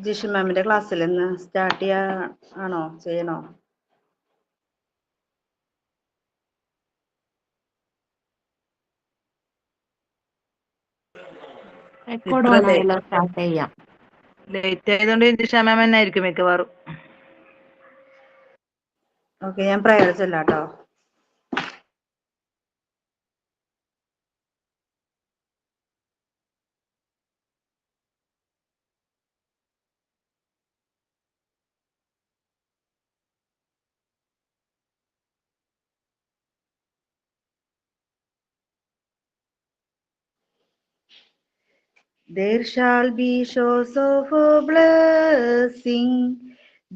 ജിഷു മാമിന്റെ ക്ലാസ്സിൽ ഇന്ന് സ്റ്റാർട്ട് ചെയ്യാണോ ചെയ്യണോ? ലേറ്റ് ആയതുകൊണ്ട് ജിഷ മാം തന്നെ ആയിരിക്കും മിക്കവാറും. ഓക്കെ, ഞാൻ prayer ചെല്ലാട്ടോ. There shall be showers of blessing.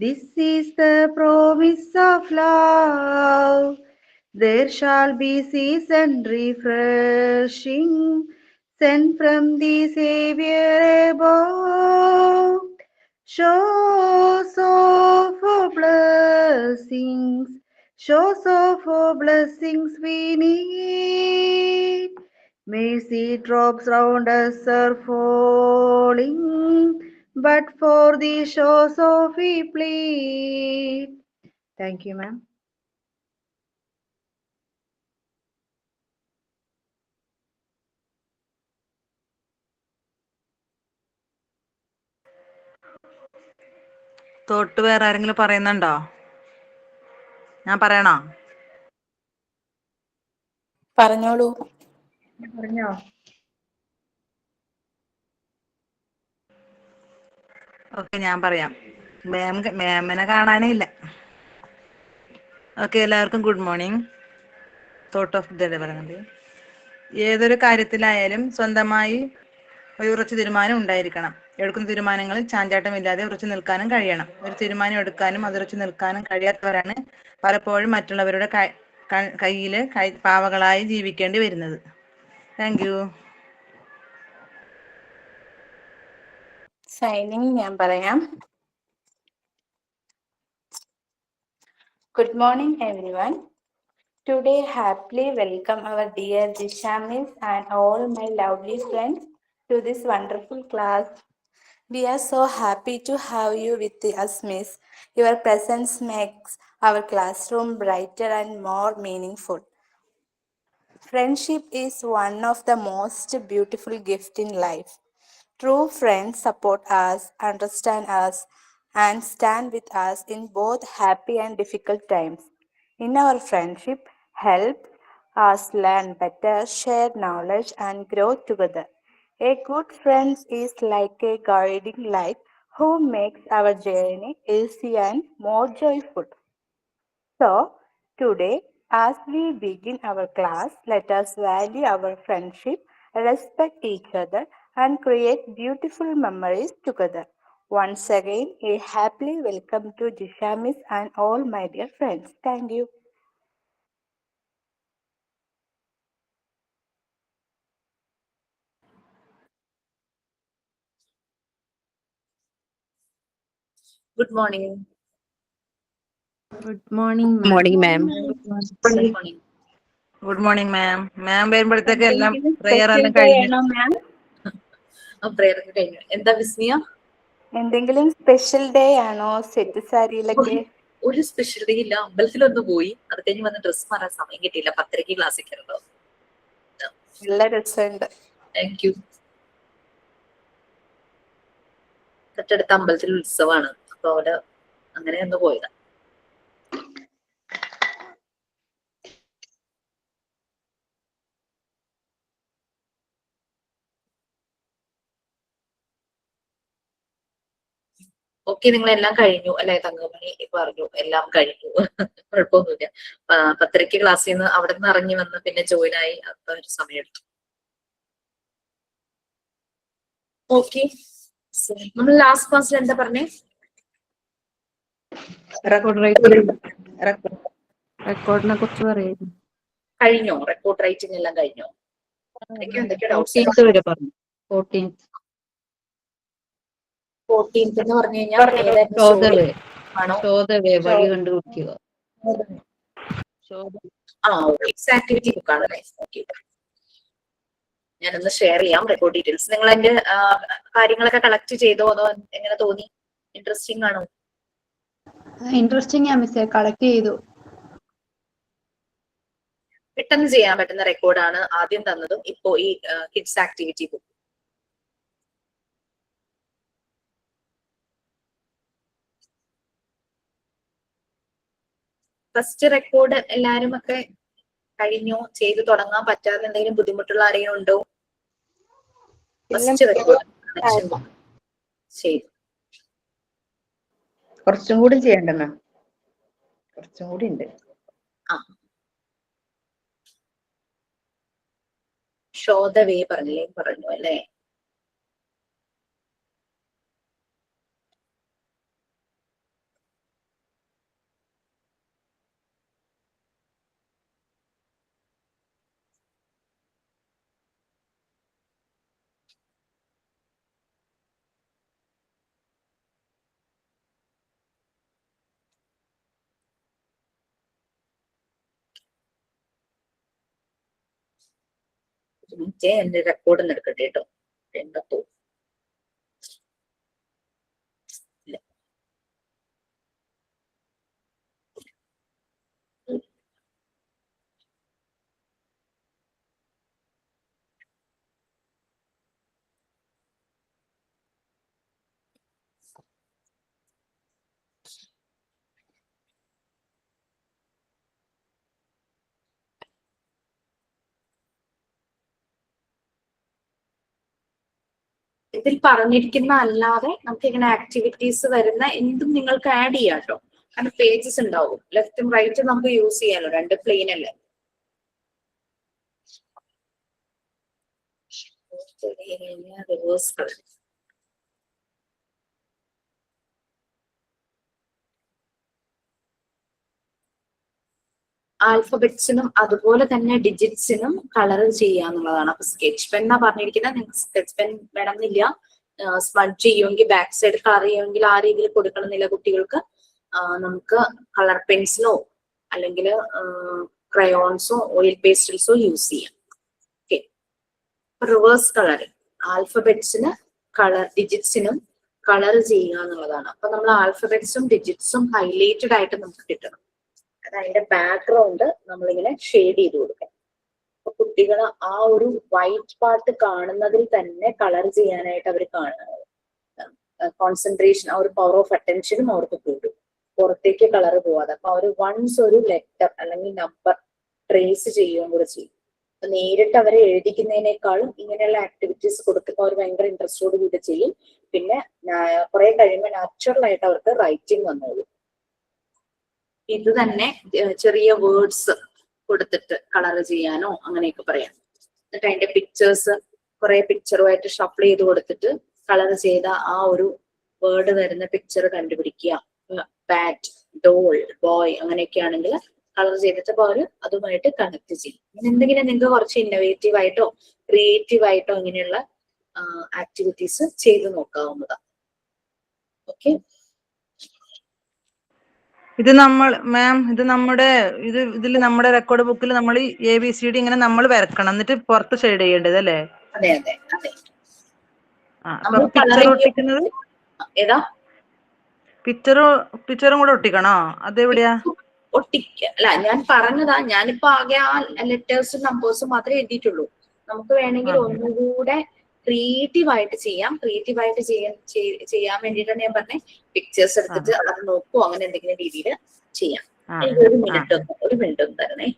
This is the promise of love. There shall be season refreshing, sent from the Savior above. Shows of blessings, shows of blessings we need. Mercy drops round us are falling, but for the shores of we plead. Thank you, ma'am. തൊട്ട് വേറെ ആരെങ്കിലും പറയുന്നുണ്ടോ? ഞാൻ പറയണോ? പറഞ്ഞോളൂ. പറഞ്ഞോ. Okay, ഞാൻ പറയാം. മാമിനെ കാണാനേ ഇല്ല. ഓക്കെ, എല്ലാവർക്കും good morning. Thought of the day പറയുന്നത്, ഏതൊരു കാര്യത്തിലായാലും സ്വന്തമായി ഒരു ഉറച്ച തീരുമാനം ഉണ്ടായിരിക്കണം. എടുക്കുന്ന തീരുമാനങ്ങളിൽ ചാഞ്ചാട്ടമില്ലാതെ ഉറച്ചു നിൽക്കാനും കഴിയണം. ഒരു തീരുമാനം എടുക്കാനും അതുറച്ചു നിൽക്കാനും കഴിയാത്തവരാണ് പലപ്പോഴും മറ്റുള്ളവരുടെ കയ്യില് പാവകളായി ജീവിക്കേണ്ടി വരുന്നത്. Thank you. സൈനിങ് ഞാൻ പറയാം. Good morning, everyone. Today, happily welcome our dear Disha Miss and all my lovely friends to this wonderful class. We are so happy to have you with us, Miss. Your presence makes our classroom brighter and more meaningful. Friendship is one of the most beautiful gifts in life. True friends support us, understand us, and stand with us in both happy and difficult times. In our friendship, help us learn better, share knowledge, and grow together. A good friend is like a guiding light who makes our journey easy and more joyful. So, today, as we begin our class, let us value our friendship, respect each other, and create beautiful memories together. Once again, a happily welcome to Disha Miss and all my dear friends. Thank you. Good morning. Good morning, ma'am. Morning, ma'am. Good morning ma'am. Ma'am വരുമ്പോഴത്തേക്ക് എല്ലാം prayer എല്ലാം Special day കഴിഞ്ഞു. ആണോ ma'am? prayer ഒക്കെ കഴിഞ്ഞു. എന്താ വിസ്മിയ? എന്തെങ്കിലും special day ആണോ സെറ്റ് സാരിയിലൊക്കെ? ഒരു സ്പെഷ്യൽ ഡേ ഇല്ല. അമ്പലത്തിലൊന്ന് പോയി, അത് കഴിഞ്ഞ് വന്ന് ഡ്രസ് മാറാൻ സമയം കിട്ടിയില്ല. 10:30 ക്ലാസ്സിൽ കയറണ്ടോ. നല്ല രസമുണ്ട്. Thank you. തൊട്ടടുത്ത അമ്പലത്തിൽ ഉത്സവമാണ്, അപ്പൊ അവിടെ അങ്ങനെ ഒന്ന് പോയതാ. ഓക്കെ, നിങ്ങളെല്ലാം കഴിഞ്ഞു അല്ലെ? തങ്കമണി പറഞ്ഞു എല്ലാം കഴിഞ്ഞു. കുഴപ്പമൊന്നുമില്ല. 10:30 ക്ലാസ്സിൽ നിന്ന് അവിടെ നിന്ന് ഇറങ്ങി വന്ന് പിന്നെ ജോയിൻ ആയി, അപ്പൊ ഒരു സമയം എടുത്തു. ഓക്കെ, നമ്മൾ ലാസ്റ്റ് ക്ലാസ്സിൽ എന്താ പറഞ്ഞേ? റെക്കോർഡിനെ കുറിച്ച് പറയുന്നു. കഴിഞ്ഞോ? റെക്കോർഡ് റൈറ്റിംഗ് എല്ലാം കഴിഞ്ഞോ? എന്തൊക്കെയോ ഡൗട്ട്സ്. 14th എന്ന് പറഞ്ഞു കഴിഞ്ഞാൽ ഏതായിരുന്നു? വഴി കണ്ടുപിടിക്കുക. ആക്ടിവിറ്റി ബുക്ക് ആണല്ലേ? ഓക്കെ. ഞാനൊന്ന് ഷെയർ ചെയ്യാം റെക്കോർഡ് ഡീറ്റെയിൽസ്. നിങ്ങൾ അതിന്റെ കാര്യങ്ങളൊക്കെ കളക്ട് ചെയ്തോ അതോ എങ്ങനെ തോന്നി? ഇൻട്രസ്റ്റിംഗ് ആണോ? ഇൻട്രസ്റ്റിംഗ് മിസ്സേ, കളക്ട് ചെയ്തു. പെട്ടെന്ന് ചെയ്യാൻ പറ്റുന്ന റെക്കോർഡാണ് ആദ്യം തന്നതും ഇപ്പോ ഈ kids activity book. First record എല്ലാരും ഒക്കെ കഴിഞ്ഞോ? ചെയ്തു തുടങ്ങാൻ പറ്റാതെ എന്തെങ്കിലും ബുദ്ധിമുട്ടുള്ള ആരെങ്കിലും ഉണ്ടോ? ഫസ്റ്റ് റെക്കോർഡ് ചെയ്തു. കുറച്ചും കൂടി ചെയ്യണ്ട മാം, കുറച്ചും കൂടി ഉണ്ട്. ഷോ ദ വേ പറഞ്ഞു അല്ലേ? എന്റെ റെക്കോർഡ് ഒന്ന് എടുക്കട്ടെ കേട്ടോ. രണ്ടത്തോ ഇതിൽ പറഞ്ഞിരിക്കുന്ന അല്ലാതെ നമുക്ക് ഇങ്ങനെ ആക്ടിവിറ്റീസ് വരുന്ന എന്തും നിങ്ങൾക്ക് ആഡ് ചെയ്യാം കേട്ടോ. കാരണം പേജസ് ഉണ്ടാവും, ലെഫ്റ്റും റൈറ്റും നമുക്ക് യൂസ് ചെയ്യാലോ, രണ്ട് പ്ലെയിൻ അല്ലേ. റിവേഴ്സ് ആൽഫബറ്റ്സിനും അതുപോലെ തന്നെ ഡിജിറ്റ്സിനും കളർ ചെയ്യാന്നുള്ളതാണ്. അപ്പൊ സ്കെച്ച് പെൻ എന്നാ പറഞ്ഞിരിക്കുന്നത്. നിങ്ങൾക്ക് സ്കെച്ച് പെൻ വേണമെന്നില്ല, സ്മഡ്ജ് ചെയ്യുമെങ്കിൽ ബാക്ക് സൈഡ് കളർ ചെയ്യുമെങ്കിൽ ആ രീതിയിൽ കൊടുക്കണമെന്നില്ല കുട്ടികൾക്ക്. നമുക്ക് കളർ പെൻസിലോ അല്ലെങ്കിൽ ക്രയോൺസോ ഓയിൽ പേസ്റ്റൽസോ യൂസ് ചെയ്യാം. ഓക്കെ, റിവേഴ്സ് കളറിങ് ആൽഫബറ്റ്സിന് കളർ, ഡിജിറ്റ്സിനും കളർ ചെയ്യുക എന്നുള്ളതാണ്. അപ്പൊ നമ്മൾ ആൽഫബറ്റ്സും ഡിജിറ്റ്സും ഹൈലൈറ്റഡ് ആയിട്ട് നമുക്ക് കിട്ടണം. അതിന്റെ ബാക്ക്ഗ്രൗണ്ട് നമ്മളിങ്ങനെ ഷെയ്ഡ് ചെയ്ത് കൊടുക്കണം. അപ്പൊ കുട്ടികൾ ആ ഒരു വൈറ്റ് പാർട്ട് കാണുന്നതിൽ തന്നെ കളർ ചെയ്യാനായിട്ട് അവർ കോൺസെൻട്രേഷൻ, ആ ഒരു പവർ ഓഫ് അറ്റൻഷനും അവർക്ക് കൂടും, പുറത്തേക്ക് കളർ പോവാതെ. അപ്പൊ അവർ വൺസ് ഒരു ലെറ്റർ അല്ലെങ്കിൽ നമ്പർ ട്രേസ് ചെയ്യുകയും കൂടെ ചെയ്യും. അപ്പൊ നേരിട്ട് അവരെ എഴുതിക്കുന്നതിനേക്കാളും ഇങ്ങനെയുള്ള ആക്ടിവിറ്റീസ് കൊടുക്കുമ്പോൾ അവർ ഭയങ്കര ഇൻട്രസ്റ്റോട് കൂടി ചെയ്യും. പിന്നെ കുറെ കഴിയുമ്പോൾ നാച്ചുറൽ ആയിട്ട് അവർക്ക് റൈറ്റിംഗ് വന്നോളൂ. ഇത് തന്നെ ചെറിയ വേർഡ്സ് കൊടുത്തിട്ട് കളർ ചെയ്യാനോ അങ്ങനെയൊക്കെ പറയാം. എന്നിട്ട് അതിന്റെ പിക്ചേഴ്സ് കുറെ പിക്ചറുമായിട്ട് ഷഫിൾ ചെയ്ത് കൊടുത്തിട്ട് കളർ ചെയ്ത ആ ഒരു വേർഡ് വരുന്ന പിക്ചർ കണ്ടുപിടിക്കുക. ബാറ്റ്, ഡോൾ, ബോയ് അങ്ങനെയൊക്കെ ആണെങ്കിൽ കളർ ചെയ്തിട്ട് അപ്പൊ അവര് അതുമായിട്ട് കണക്ട് ചെയ്യും. ഇങ്ങനെ എന്തെങ്കിലും നിങ്ങൾക്ക് കുറച്ച് ഇന്നോവേറ്റീവ് ആയിട്ടോ ക്രിയേറ്റീവ് ആയിട്ടോ ഇങ്ങനെയുള്ള ആക്ടിവിറ്റീസ് ചെയ്ത് നോക്കാവുന്നതാണ്. ഓക്കെ, ഇത് ഇതിൽ നമ്മുടെ റെക്കോർഡ് ബുക്കിൽ നമ്മൾ ABCD ഇങ്ങനെ നമ്മൾ വരക്കണം, എന്നിട്ട് പുറത്ത് ഷെയ്ഡ് ചെയ്യേണ്ടത് അല്ലേ? അതെ അതെ അതെ. പിക്ചർ ഒട്ടിക്കുന്നത് ഏതാ? പിക്ചറും കൂടെ ഒട്ടിക്കണോ? അതെവിടെയാ അല്ല, ഞാൻ പറഞ്ഞതാ. ഞാനിപ്പോ ആകെ ആ ലെറ്റേഴ്സും നമ്പേഴ്സും മാത്രമേ എഴുതിയിട്ടുള്ളൂ. നമുക്ക് വേണമെങ്കിൽ ഒന്നുകൂടെ ക്രിയേറ്റീവ് ആയിട്ട് ചെയ്യാം. ക്രിയേറ്റീവ് ആയിട്ട് ചെയ്യാൻ വേണ്ടിയിട്ടാണ് ഞാൻ പറഞ്ഞത് പിക്ചേഴ്സ് എടുത്തിട്ട് അത് നോക്കൂ, അങ്ങനെ എന്തെങ്കിലും രീതിയിൽ ചെയ്യാം. എനിക്ക് ഒരു മിനിറ്റ് ഒന്ന് തരണേ.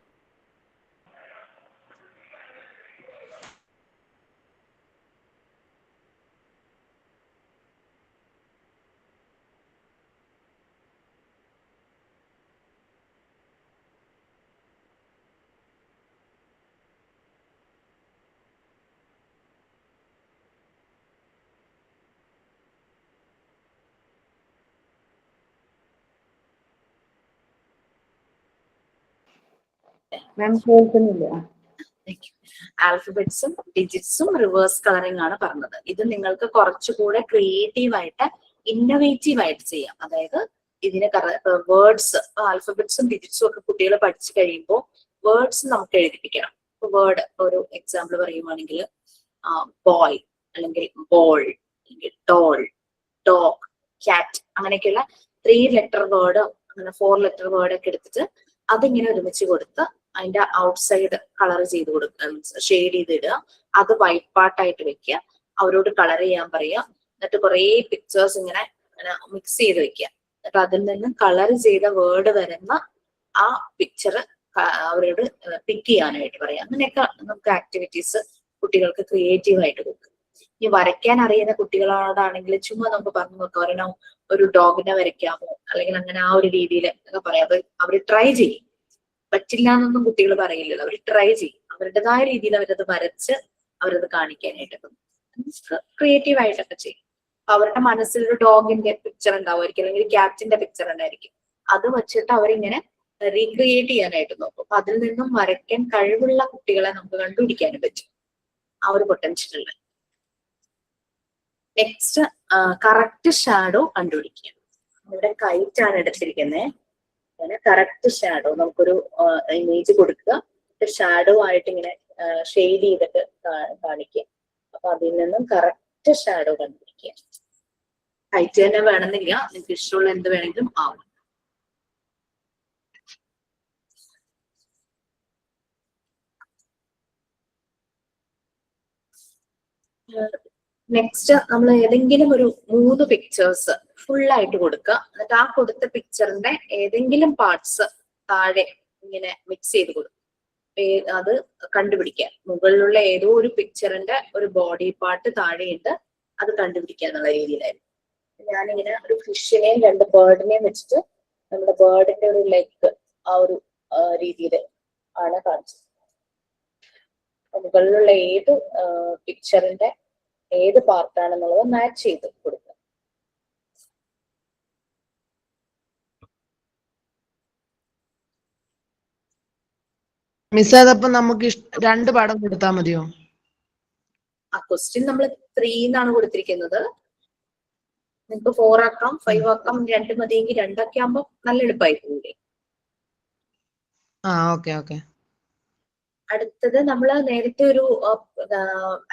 ആൽഫബറ്റ്സും ഡിജിറ്റ്സും റിവേഴ്സ് കളറിംഗ് ആണ് പറഞ്ഞത്. ഇത് നിങ്ങൾക്ക് കുറച്ചുകൂടെ ക്രിയേറ്റീവ് ആയിട്ട് ഇന്നോവേറ്റീവ് ആയിട്ട് ചെയ്യാം. അതായത് ഇതിന് വേർഡ്സ്, ആൽഫബറ്റ്സും ഡിജിറ്റ്സും ഒക്കെ കുട്ടികൾ പഠിച്ചു കഴിയുമ്പോൾ വേർഡ്സ് നമുക്ക് എഴുതിപ്പിക്കണം. വേർഡ് ഒരു എക്സാമ്പിൾ പറയുവാണെങ്കിൽ ബോയ് അല്ലെങ്കിൽ ബോൾ അല്ലെങ്കിൽ ഡോൾ, ഡോഗ്, ക്യാറ്റ്, അങ്ങനെയൊക്കെയുള്ള 3 ലെറ്റർ വേർഡ്, അങ്ങനെ 4 ലെറ്റർ വേർഡ് ഒക്കെ എടുത്തിട്ട് അതിങ്ങനെ ഒരുമിച്ച് കൊടുത്ത് അതിന്റെ ഔട്ട്സൈഡ് കളർ ചെയ്ത് കൊടുക്കുക, ഷെയ്ഡ് ചെയ്തിടുക. അത് വൈറ്റ് പാർട്ടായിട്ട് വെക്കുക, അവരോട് കളർ ചെയ്യാൻ പറയുക. എന്നിട്ട് കുറേ പിക്ചേഴ്സ് ഇങ്ങനെ മിക്സ് ചെയ്ത് വെക്കുക. എന്നിട്ട് അതിൽ നിന്ന് കളർ ചെയ്ത വേർഡ് വരുന്ന ആ പിക്ചർ അവരോട് പിക്ക് ചെയ്യാനായിട്ട് പറയാം. അങ്ങനെയൊക്കെ നമുക്ക് ആക്ടിവിറ്റീസ് കുട്ടികൾക്ക് ക്രിയേറ്റീവ് ആയിട്ട് കൊടുക്കും. ഈ വരയ്ക്കാൻ അറിയുന്ന കുട്ടികളോടാണെങ്കിൽ ചുമ്മാ നമുക്ക് പറഞ്ഞു നോക്കാം, ഒരെണ്ണം ഒരു ഡോഗിനെ വരയ്ക്കാമോ, അല്ലെങ്കിൽ അങ്ങനെ ആ ഒരു രീതിയിൽ ഒക്കെ പറയാം. അവർ ട്രൈ ചെയ്യും. പറ്റില്ല എന്നൊന്നും കുട്ടികൾ പറയില്ലല്ലോ, അവർ ട്രൈ ചെയ്യും. അവരുടേതായ രീതിയിൽ അവരത് വരച്ച് അവരത് കാണിക്കാനായിട്ട് ക്രിയേറ്റീവ് ആയിട്ടൊക്കെ ചെയ്യും. അവരുടെ മനസ്സിൽ ഒരു ഡോഗിന്റെ പിക്ചർ ഉണ്ടാവുമായിരിക്കും, അല്ലെങ്കിൽ ക്യാറ്റിന്റെ പിക്ചർ ഉണ്ടായിരിക്കും. അത് വെച്ചിട്ട് അവരിങ്ങനെ റീക്രിയേറ്റ് ചെയ്യാനായിട്ട് നോക്കും. അപ്പൊ അതിൽ നിന്നും വരയ്ക്കാൻ കഴിവുള്ള കുട്ടികളെ നമുക്ക് കണ്ടുപിടിക്കാനും പറ്റും, ആ ഒരു പൊട്ടൻഷ്യൽ ഉണ്ട്. നെക്സ്റ്റ് കറക്റ്റ് ഷാഡോ കണ്ടുപിടിക്കുക. ഇവിടെ കൈറ്റ് ആണ് എടുത്തിരിക്കുന്നത്. അങ്ങനെ കറക്റ്റ് ഷാഡോ നമുക്കൊരു ഇമേജ് കൊടുക്കുക, ഷാഡോ ആയിട്ട് ഇങ്ങനെ ഷെയ്ഡ് ചെയ്തിട്ട് കാണിക്കുക. അപ്പൊ അതിൽ നിന്നും കറക്റ്റ് ഷാഡോ കണ്ടുപിടിക്കുക. കൈറ്റ് തന്നെ വേണമെന്നില്ല, നിങ്ങൾക്ക് ഇഷ്ടമുള്ള എന്ത് വേണമെങ്കിലും ആവും. നെക്സ്റ്റ് നമ്മൾ ഏതെങ്കിലും ഒരു 3 പിക്ചേഴ്സ് ഫുൾ ആയിട്ട് കൊടുക്കുക. എന്നിട്ട് ആ കൊടുത്ത പിക്ചറിന്റെ ഏതെങ്കിലും പാർട്സ് താഴെ ഇങ്ങനെ മിക്സ് ചെയ്ത് കൊടുക്കുക. അത് കണ്ടുപിടിക്കുക. മുകളിലുള്ള ഏതോ ഒരു പിക്ചറിന്റെ ഒരു ബോഡി പാർട്ട് താഴെയുണ്ട്, അത് കണ്ടുപിടിക്കുക എന്നുള്ള രീതിയിലായിരുന്നു. ഞാനിങ്ങനെ ഒരു ഫിഷിനെയും 2 ബേർഡിനെയും വെച്ചിട്ട് നമ്മുടെ ബേർഡിന്റെ ഒരു ലെഗ് ആ ഒരു രീതിയിൽ ആണ് കാണിച്ചത്. മുകളിലുള്ള ഏത് പിക്ചറിന്റെ ഏത് പാർട്ടാണെന്നുള്ളത് മാച്ച് ചെയ്ത് കൊടുക്കുക. മിസ് അതപ്പോ നമുക്ക് 2 പടം കൊടുത്താൽ മതിയോ? ആ ക്വസ്റ്റ്യൻ നമ്മൾ 3 എന്നാണ് കൊടുത്തിരിക്കുന്നത്. നിങ്ങൾക്ക് 4 ആക്കാം, 5 ആക്കാം, 2 മതിയെങ്കിൽ 2 ഒക്കെ ആകുമ്പോൾ നല്ല എളുപ്പമായി പോകില്ലേ. ഓക്കെ. അടുത്തത് നമ്മൾ നേരത്തെ ഒരു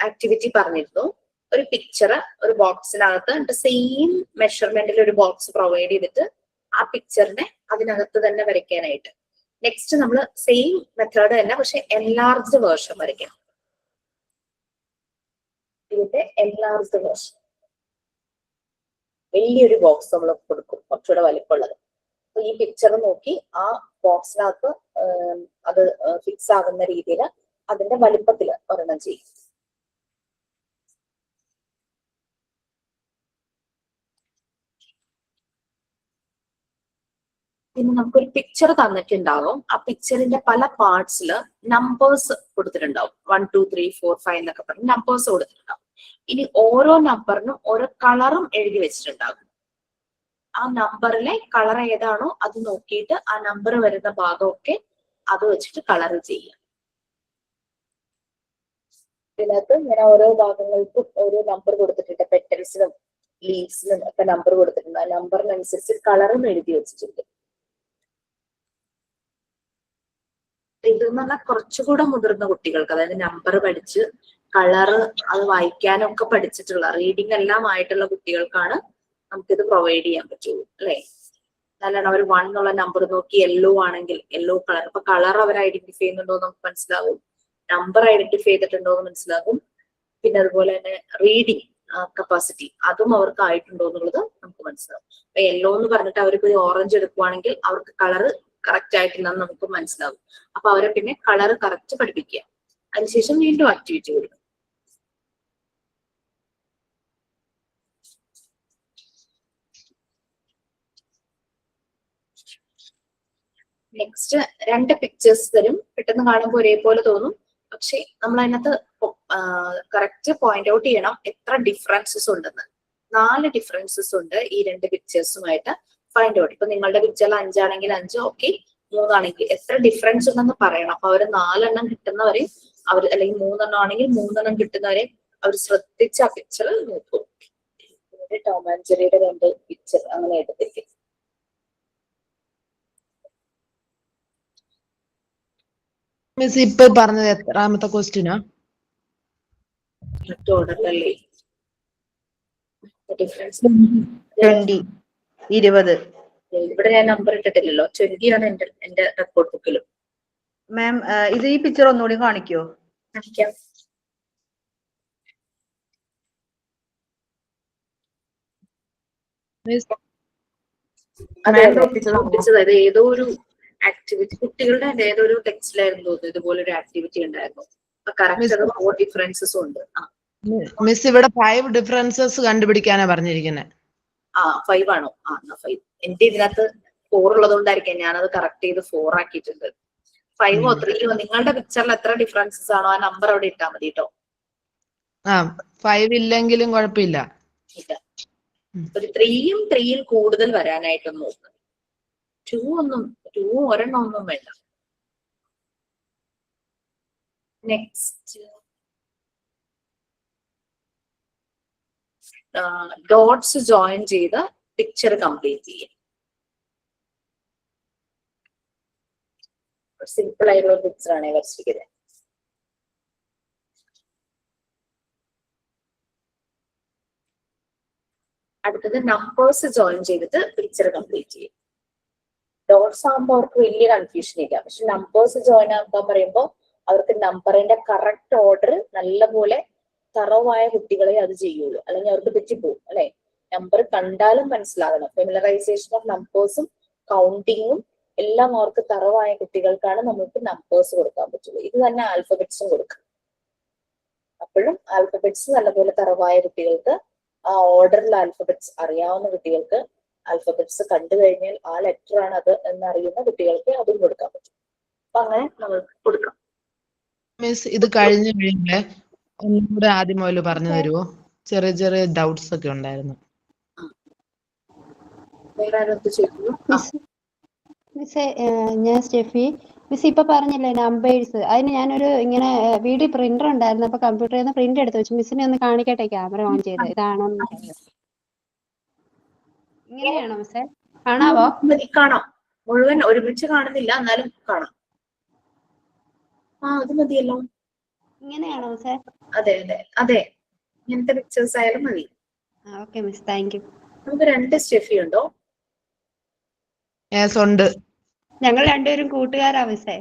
ആക്ടിവിറ്റി പറഞ്ഞിരുന്നു. ഒരു പിക്ചർ ഒരു ബോക്സിനകത്ത് സെയിം മെഷർമെന്റിൽ ഒരു ബോക്സ് പ്രൊവൈഡ് ചെയ്തിട്ട് ആ പിക്ചറിനെ അതിനകത്ത് തന്നെ വരയ്ക്കാനായിട്ട്. നെക്സ്റ്റ് നമ്മൾ സെയിം മെത്തേഡ് തന്നെ, പക്ഷെ എൻലാർജ്ഡ് വേർഷൻ വരയ്ക്കണം. ഇതിന്റെ എൻലാർജ്ഡ് വേർഷൻ വലിയൊരു ബോക്സ് നമ്മൾ കൊടുക്കും, കുറച്ചുകൂടെ വലിപ്പമുള്ളത്. അപ്പൊ ഈ പിക്ചർ നോക്കി ആ ബോക്സിനകത്ത് അത് ഫിക്സ് ആകുന്ന രീതിയിൽ അതിന്റെ വലിപ്പത്തിൽ ഒരെണ്ണം ചെയ്യും. പിന്നെ നമുക്കൊരു പിക്ചർ തന്നിട്ടുണ്ടാവും. ആ പിക്ചറിന്റെ പല പാർട്സിൽ നമ്പേഴ്സ് കൊടുത്തിട്ടുണ്ടാവും. 1 2 3 4 5 എന്നൊക്കെ പറഞ്ഞ് നമ്പേഴ്സ് കൊടുത്തിട്ടുണ്ടാവും. ഇനി ഓരോ നമ്പറിനും ഓരോ കളറും എഴുതി വെച്ചിട്ടുണ്ടാകും. ആ നമ്പറിലെ കളർ ഏതാണോ അത് നോക്കിയിട്ട് ആ നമ്പർ വരുന്ന ഭാഗമൊക്കെ അത് വെച്ചിട്ട് കളർ ചെയ്യുക. ഇതിനകത്ത് ഇങ്ങനെ ഓരോ ഭാഗങ്ങൾക്കും ഓരോ നമ്പർ കൊടുത്തിട്ടുണ്ട്. പെറ്റൽസിനും ലീവ്സിനും ഒക്കെ നമ്പർ കൊടുത്തിട്ടുണ്ട്. ആ നമ്പറിനനുസരിച്ച് കളറും എഴുതി വെച്ചിട്ടുണ്ട്. ഇതെന്ന് പറഞ്ഞാൽ കുറച്ചുകൂടെ മുതിർന്ന കുട്ടികൾക്ക്, അതായത് നമ്പർ പഠിച്ച് കളറ് അത് വായിക്കാനൊക്കെ പഠിച്ചിട്ടുള്ള, റീഡിങ് എല്ലാം ആയിട്ടുള്ള കുട്ടികൾക്കാണ് നമുക്കിത് പ്രൊവൈഡ് ചെയ്യാൻ പറ്റുള്ളൂ, അല്ലെ? നല്ലോണം അവർ 1 എന്നുള്ള നമ്പർ നോക്കി യെല്ലോ ആണെങ്കിൽ യെല്ലോ കളർ, അപ്പൊ കളർ അവർ ഐഡന്റിഫൈ ചെയ്യുന്നുണ്ടോ എന്ന് നമുക്ക് മനസ്സിലാവും, നമ്പർ ഐഡന്റിഫൈ ചെയ്തിട്ടുണ്ടോ എന്ന് മനസ്സിലാകും. പിന്നെ അതുപോലെ തന്നെ റീഡിങ് കപ്പാസിറ്റി അതും അവർക്ക് ആയിട്ടുണ്ടോ എന്നുള്ളത് നമുക്ക് മനസ്സിലാവും. അപ്പൊ യെല്ലോ എന്ന് പറഞ്ഞിട്ട് അവർക്ക് ഓറഞ്ച് എടുക്കുവാണെങ്കിൽ അവർക്ക് കളർ കറക്റ്റ് ആയിട്ടില്ലെന്ന് നമുക്ക് മനസ്സിലാവും. അപ്പൊ അവരെ പിന്നെ കളർ കറക്റ്റ് പഠിപ്പിക്കുക. അതിനുശേഷം വീണ്ടും ആക്ടിവിറ്റി കൊടുക്കും. നെക്സ്റ്റ് 2 പിക്ചേഴ്സ് തരും. പെട്ടെന്ന് കാണുമ്പോൾ ഒരേപോലെ തോന്നും, പക്ഷെ നമ്മൾ അതിനകത്ത് കറക്റ്റ് പോയിന്റ് ഔട്ട് ചെയ്യണം എത്ര ഡിഫറൻസസ് ഉണ്ടെന്ന്. 4 ഡിഫറൻസസ് ഉണ്ട് ഈ 2 പിക്ചേഴ്സുമായിട്ട്. Find out. ഇപ്പൊ നിങ്ങളുടെ പിക്ചറിൽ 5 ആണെങ്കിൽ 5, ഓക്കെ, 3 ആണെങ്കിൽ എത്ര ഡിഫറൻസ് ഉണ്ടെന്ന് പറയണം. അപ്പൊ അവര് 4 എണ്ണം കിട്ടുന്നവരെ അവർ, അല്ലെങ്കിൽ 3 എണ്ണം ആണെങ്കിൽ 3 എണ്ണം കിട്ടുന്നവരെ അവർ ശ്രദ്ധിച്ച് ആ പിക്ചർ നോക്കും. ടോം ആൻഡ് ജെറിയുടെ 2 പിക്ചർ അങ്ങനെ എടുത്തിരിക്കും. മിസ് ഇപ്പൊ പറഞ്ഞത് എത്രാമത്തെ ക്വസ്റ്റ്യനാ? കറക്റ്റ് ഓർഡറിലല്ലേ? ഡിഫറൻസ് 20 ഇവിടെ ഞാൻ നമ്പർ ഇട്ടിട്ടില്ലല്ലോ. 20 ആണ് എന്റെ റെക്കോർഡ് ബുക്കിലും. മാം ഇത് ഈ പിക്ചർ ഒന്നുകൂടി കാണിക്കോ? കാണിക്കാം. അതെ ഒട്ടിച്ചത് ഏതോ ഒരു ആക്ടിവിറ്റി കുട്ടികളുടെ ഏതോ ഒരു ടെക്സ്റ്റിലായിരുന്നു തോന്നുന്നു ഇതുപോലൊരു ആക്ടിവിറ്റി ഉണ്ടായിരുന്നു. കറക്റ്റ് അത് 4 ഡിഫറൻസസും ഉണ്ട്. മിസ് ഇവിടെ 5 ഡിഫറൻസസ് കണ്ടുപിടിക്കാനാ പറഞ്ഞിരിക്കുന്നത്. 5 ആണോ? 5. എന്റെ ഇതിനകത്ത് 4 ഉള്ളതുകൊണ്ടായിരിക്കാം ഞാനത് കറക്റ്റ് ചെയ്ത് 4 ആക്കിയിട്ടുണ്ട്. 5 3 നിങ്ങളുടെ പിക്ചറിൽ എത്ര ഡിഫറൻസസ് ആണോ ആ നമ്പർ അവിടെ ഇട്ടാ മതി കേട്ടോ. 5 ഇല്ലെങ്കിലും കുഴപ്പമില്ല. ഇല്ല, ഒരു 3യും 3യിൽ കൂടുതൽ വരാനായിട്ടൊന്നും നോക്കുക. 2 ഒരെണ്ണം ഒന്നും വേണ്ട. നെക്സ്റ്റ് ഡോട്ട്സ് ജോയിൻ ചെയ്ത് പിക്ചർ കംപ്ലീറ്റ് ചെയ്യാം. സിമ്പിൾ ആയിട്ടുള്ള പിക്ചർ ആണ് വരച്ചിരിക്കുന്നത്. അടുത്തത് നമ്പേഴ്സ് ജോയിൻ ചെയ്തിട്ട് പിക്ചർ കംപ്ലീറ്റ് ചെയ്യും. ഡോട്ട്സ് ആകുമ്പോൾ അവർക്ക് വലിയ കൺഫ്യൂഷൻ ഇല്ല. പക്ഷെ നമ്പേഴ്സ് ജോയിൻ ആക്കാൻ പറയുമ്പോൾ അവർക്ക് നമ്പറിന്റെ കറക്റ്റ് ഓർഡർ നല്ലപോലെ തറവായ കുട്ടികളെ അത് ചെയ്യുള്ളൂ, അല്ലെങ്കിൽ അവർക്ക് തെറ്റിപ്പോകും അല്ലെ. നമ്പർ കണ്ടാലും മനസ്സിലാകണം. ഫെമിലറൈസേഷൻ ഓഫ് നമ്പേഴ്സും കൗണ്ടിങ്ങും എല്ലാം അവർക്ക് തറവായ കുട്ടികൾക്കാണ് നമുക്ക് നമ്പേഴ്സ് കൊടുക്കാൻ പറ്റുള്ളൂ. ഇത് തന്നെ ആൽഫബറ്റ്സും കൊടുക്കാം. അപ്പോഴും ആൽഫബറ്റ്സ് നല്ലപോലെ തറവായ കുട്ടികൾക്ക്, ആ ഓർഡറിൽ ആൽഫബറ്റ്സ് അറിയാവുന്ന കുട്ടികൾക്ക്, ആൽഫബറ്റ്സ് കണ്ടു കഴിഞ്ഞാൽ ആ ലെറ്റർ ആണ് അത് എന്നറിയുന്ന കുട്ടികൾക്ക് അതും കൊടുക്കാൻ പറ്റും. അപ്പൊ അങ്ങനെ നമുക്ക് കൊടുക്കാം. മിസ് ഇത് കഴിഞ്ഞ് കഴിയുമ്പോ ഒന്നുകൂടെ ആദ്യം മുതൽ പറഞ്ഞു തരുമോ? ചെറിയ ചെറിയ ഡൗട്ട്സ് ഒക്കെ ഉണ്ടായിരുന്നു. വേറെ ആരും ചോദിക്കുന്നു? മിസ്സേ, ഞാൻ സ്റ്റെഫി. മിസ് ഇപ്പൊ പറഞ്ഞില്ലേ നമ്പേഴ്സ്, അതിന് ഞാനൊരു ഇങ്ങനെ വീഡിയോ പ്രിന്റർ ഉണ്ടായിരുന്നു. അപ്പൊ കമ്പ്യൂട്ടറിൽ നിന്ന് പ്രിന്റ് എടുത്ത് വെച്ചു. മിസ്സിനെ ഒന്ന് കാണിക്കട്ടെ, ക്യാമറ ഓൺ ചെയ്ത്. ഇതാണോ ഇങ്ങനെയാണോ മിസ്സേ? കാണാവോ? കാണാം. മുഴുവൻ ഒരുമിച്ച് കാണുന്നില്ല, എന്നാലും കാണാം. അത് മതിയല്ലോ. ഇങ്ങനെയാണോ മിസ്സേ? അതെ അതെ അതെ, ഇങ്ങനത്തെ പിക്ചേഴ്സ് ആയാലും മതി. Okay miss, thank you. നമുക്ക് 2 സ്റ്റെഫി ഉണ്ടോ? ഉണ്ട്. ഞങ്ങൾ രണ്ടുപേരും കൂട്ടുകാരാ മിസ്സേ.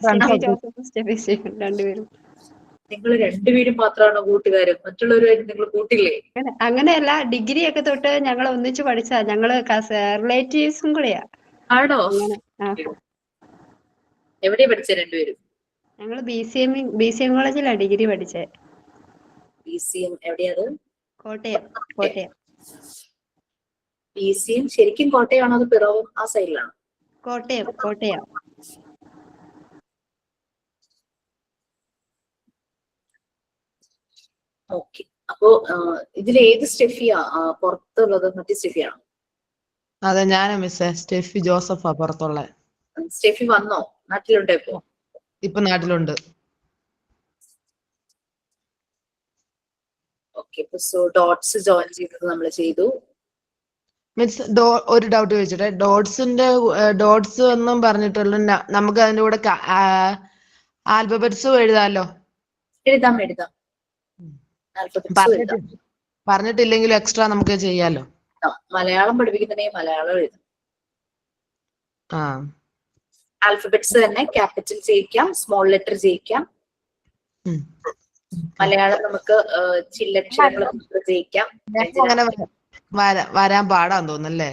സ്റ്റെഫി ജോസഫ്, സ്റ്റെഫി സ്റ്റീഫൻ രണ്ടുപേരും. നിങ്ങൾ 2 പേരും മാത്രമാണോ കൂട്ടുകാരും? മറ്റുള്ളവരുമായിട്ട് നിങ്ങൾ കൂട്ടില്ലേ? അങ്ങനെയല്ല, ഡിഗ്രി ഒക്കെ തൊട്ട് ഞങ്ങൾ ഒന്നിച്ച് പഠിച്ചാ. ഞങ്ങള് റിലേറ്റീവ്സും കൂടെയാ. ആണോ? എവിടെയാ പഠിച്ച 2 പേരും? ഞങ്ങള് ബി സി എം കോളേജിലാ ഡിഗ്രി പഠിച്ചേ. BCM എവിടെയത്? കോട്ടയം. BCM ശരിക്കും കോട്ടയാണോ അത് പിറവം ആ സൈഡിലാണോ? കോട്ടയം. ഓക്കെ. അപ്പോ ഇതിൽ ഏത് സ്റ്റെഫിയാ പുറത്തുള്ളത്? മറ്റേ സ്റ്റെഫിയാണോ? അതെ, ഞാനാ മിസ്സേ. സ്റ്റെഫി ജോസഫാ പുറത്തുള്ള. സ്റ്റെഫി വന്നോ? നാട്ടിലുണ്ടോ ഇപ്പോ? ഇപ്പൊ നാട്ടിലുണ്ട്. ഓക്കെ. സോ ഡോട്ട്സ് ജോയിൻ ചെയ്തത് നമ്മൾ ചെയ്തു. മിസ് ഒരു ഡൗട്ട് ചോദിച്ചിട്ടെ. ഡോട്ട്സ് ഒന്നും പറഞ്ഞിട്ടുള്ളൂ. നമുക്ക് അതിന്റെ കൂടെ ആൽഫബറ്റ്സും എഴുതാമല്ലോ? എഴുതാം. പറഞ്ഞിട്ടില്ലെങ്കിലും എക്സ്ട്രാ നമുക്ക് ചെയ്യാലോ. മലയാളം പഠിപ്പിക്കുന്നുണ്ടെങ്കിൽ മലയാളം എഴുതാം. ആൽഫബറ്റ്സ് തന്നെ ക്യാപിറ്റൽ ചെയ്യിക്കാം, സ്മോൾ ലെറ്റർ ചെയ്യിക്കാം. മലയാളം നമുക്ക് ചില്ലക്ഷരങ്ങൾ ചെയ്യിക്കാം. അങ്ങനെ വരാൻ പാടാന്ന് തോന്നുന്നല്ലേ?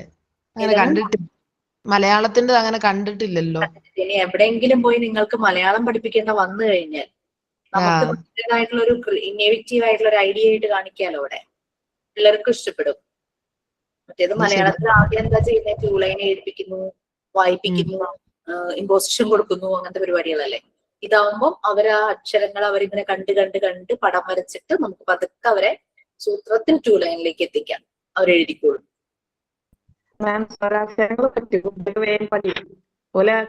അങ്ങനെ കണ്ടിട്ടില്ല. മലയാളത്തിന്റെ അങ്ങനെ കണ്ടിട്ടില്ലല്ലോ. ഇനി എവിടെയെങ്കിലും പോയി നിങ്ങൾക്ക് മലയാളം പഠിപ്പിക്കേണ്ട വന്നു കഴിഞ്ഞാൽ നമുക്ക് നമ്മുടേതായിട്ടുള്ള ഒരു ഇന്നോവേറ്റീവ് ആയിട്ടുള്ള ഒരു ഐഡിയ ആയിട്ട് കാണിക്കാലോ. അവിടെ പിള്ളേർക്കും ഇഷ്ടപ്പെടും. മറ്റേത് മലയാളത്തിൽ ആദ്യം എന്താ ചെയ്യുന്നത്? 2 ലൈൻ എഴുതിപ്പിക്കുന്നു, വായിപ്പിക്കുന്നു, ഇമ്പോസിഷൻ കൊടുക്കുന്നു, അങ്ങനത്തെ പരിപാടികളല്ലേ. ഇതാവുമ്പോൾ അവർ ആ അക്ഷരങ്ങൾ അവരിങ്ങനെ കണ്ട് പടം വരച്ചിട്ട് നമുക്ക് പതുക്കെ അവരെ സൂത്രത്തിൽ 2 ലൈനിലേക്ക് എത്തിക്കാം. അവരെഴുതിക്കോളും.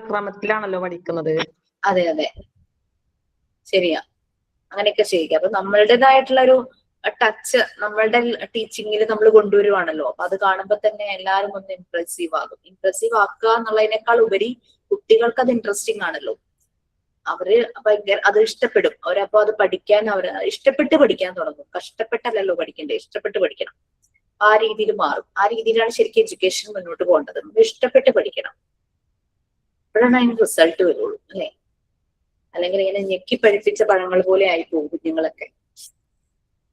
ക്രമത്തിലാണല്ലോ പഠിക്കുന്നത്. അതെ ശരിയാ, അങ്ങനെയൊക്കെ ചെയ്യിക്കാം. അപ്പൊ നമ്മളുടേതായിട്ടുള്ള ഒരു ടച്ച് നമ്മളുടെ ടീച്ചിങ്ങിൽ നമ്മൾ കൊണ്ടുവരുവാണല്ലോ. അപ്പൊ അത് കാണുമ്പോൾ തന്നെ എല്ലാവരും ഒന്ന് ഇംപ്രസീവ് ആകും. ഇംപ്രസീവ് ആക്കുക എന്നുള്ളതിനേക്കാൾ ഉപരി കുട്ടികൾക്ക് അത് ഇൻട്രസ്റ്റിംഗ് ആണല്ലോ. അവര് ഭയങ്കര അത് ഇഷ്ടപ്പെടും. അവരപ്പോ അത് പഠിക്കാൻ ഇഷ്ടപ്പെട്ട് പഠിക്കാൻ തുടങ്ങും. കഷ്ടപ്പെട്ടല്ലല്ലോ പഠിക്കണ്ടേ, ഇഷ്ടപ്പെട്ട് പഠിക്കണം. ആ രീതിയിൽ മാറും. ആ രീതിയിലാണ് ശരിക്കും എഡ്യൂക്കേഷൻ മുന്നോട്ട് പോകേണ്ടത്. നമ്മൾ ഇഷ്ടപ്പെട്ട് പഠിക്കണം, അപ്പോഴാണ് അതിന് റിസൾട്ട് വരുള്ളൂ അല്ലെ. അല്ലെങ്കിൽ ഇങ്ങനെ ഞെക്കി പഠിപ്പിച്ച പഴങ്ങൾ പോലെ ആയി പോകും കുഞ്ഞുങ്ങളൊക്കെ.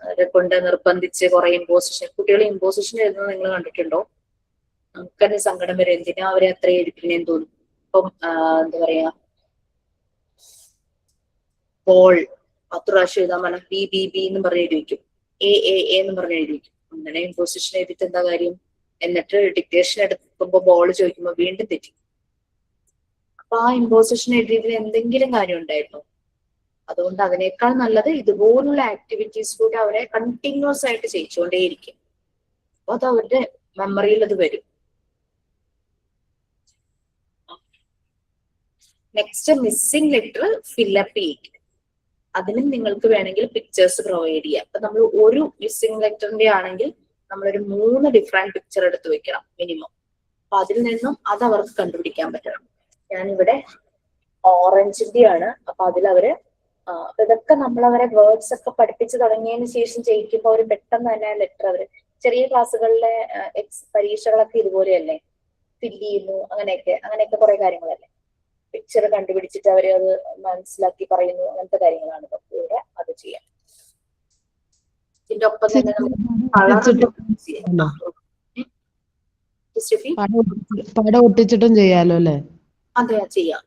അവരെ കൊണ്ട് നിർബന്ധിച്ച് കുറെ ഇമ്പോസിഷൻ, കുട്ടികളെ ഇമ്പോസിഷൻ എഴുതുന്നത് നിങ്ങൾ കണ്ടിട്ടുണ്ടോ? നമുക്ക് തന്നെ സങ്കടം വരും, എന്തിനാ അവരെ അത്ര എഴുതിപ്പിക്കുന്നേന്ന് തോന്നും. ഇപ്പം എന്താ പറയാ, ബോൾ 10 പ്രാവശ്യം എഴുതാൻ പറഞ്ഞാൽ ബി ബി ബി എന്ന് പറഞ്ഞ് എഴുതി വയ്ക്കും, എ എന്ന് പറഞ്ഞ് എഴുതി വയ്ക്കും. അങ്ങനെ ഇമ്പോസിഷൻ എഴുതിയിട്ട് എന്താ കാര്യം? എന്നിട്ട് ഡിക്റ്റേഷൻ എടുക്കുമ്പോ ബോൾ ചോദിക്കുമ്പോ വീണ്ടും തെറ്റി. അപ്പൊ ആ ഇമ്പോസിഷൻ എഴുതിയതിൽ എന്തെങ്കിലും കാര്യം ഉണ്ടായിരുന്നു? അതുകൊണ്ട് അതിനേക്കാൾ നല്ലത് ഇതുപോലുള്ള ആക്ടിവിറ്റീസ് കൂടെ അവരെ കണ്ടിന്യൂസ് ആയിട്ട് ചെയ്യിച്ചുകൊണ്ടേയിരിക്കും. അപ്പൊ അത് അവരുടെ മെമ്മറിയിൽ അത് വരും. നെക്സ്റ്റ്, മിസ്സിംഗ് ലെറ്റർ ഫില്ലപ്പ് ചെയ്യിക്കും. അതിനും നിങ്ങൾക്ക് വേണമെങ്കിൽ പിക്ചേഴ്സ് പ്രൊവൈഡ് ചെയ്യാം. അപ്പൊ നമ്മൾ ഒരു മിസ്സിംഗ് ലെറ്ററിന്റെ ആണെങ്കിൽ നമ്മളൊരു 3 ഡിഫറെന്റ് പിക്ചർ എടുത്ത് വെക്കണം മിനിമം. അപ്പൊ അതിൽ നിന്നും അത് അവർക്ക് കണ്ടുപിടിക്കാൻ പറ്റണം. ഞാനിവിടെ ഓറഞ്ചിന്റെ ആണ്. അപ്പൊ അതിലവര് ഇതൊക്കെ നമ്മളവരെ വേർഡ്സ് ഒക്കെ പഠിപ്പിച്ച് തുടങ്ങിയതിന് ശേഷം ചെയ്യിക്കുമ്പോൾ അവർ പെട്ടെന്ന് തന്നെ ലെറ്റർ അവര് ചെറിയ ക്ലാസ്സുകളിലെ പരീക്ഷകളൊക്കെ ഇതുപോലെയല്ലേ, ഫില്ല് ചെയ്യുന്നു, അങ്ങനെയൊക്കെ കുറെ കാര്യങ്ങളല്ലേ. പിക്ചർ കണ്ടുപിടിച്ചിട്ട് അവര് അത് മനസ്സിലാക്കി പറയുന്നു, അങ്ങനത്തെ കാര്യങ്ങളാണ് ഇവിടെ അത് ചെയ്യാം. ഇതിന്റെ ഒപ്പം തന്നെ പടം ഒട്ടിച്ചിട്ടും ചെയ്യാലോ അല്ലെ? അതെ, ചെയ്യാം.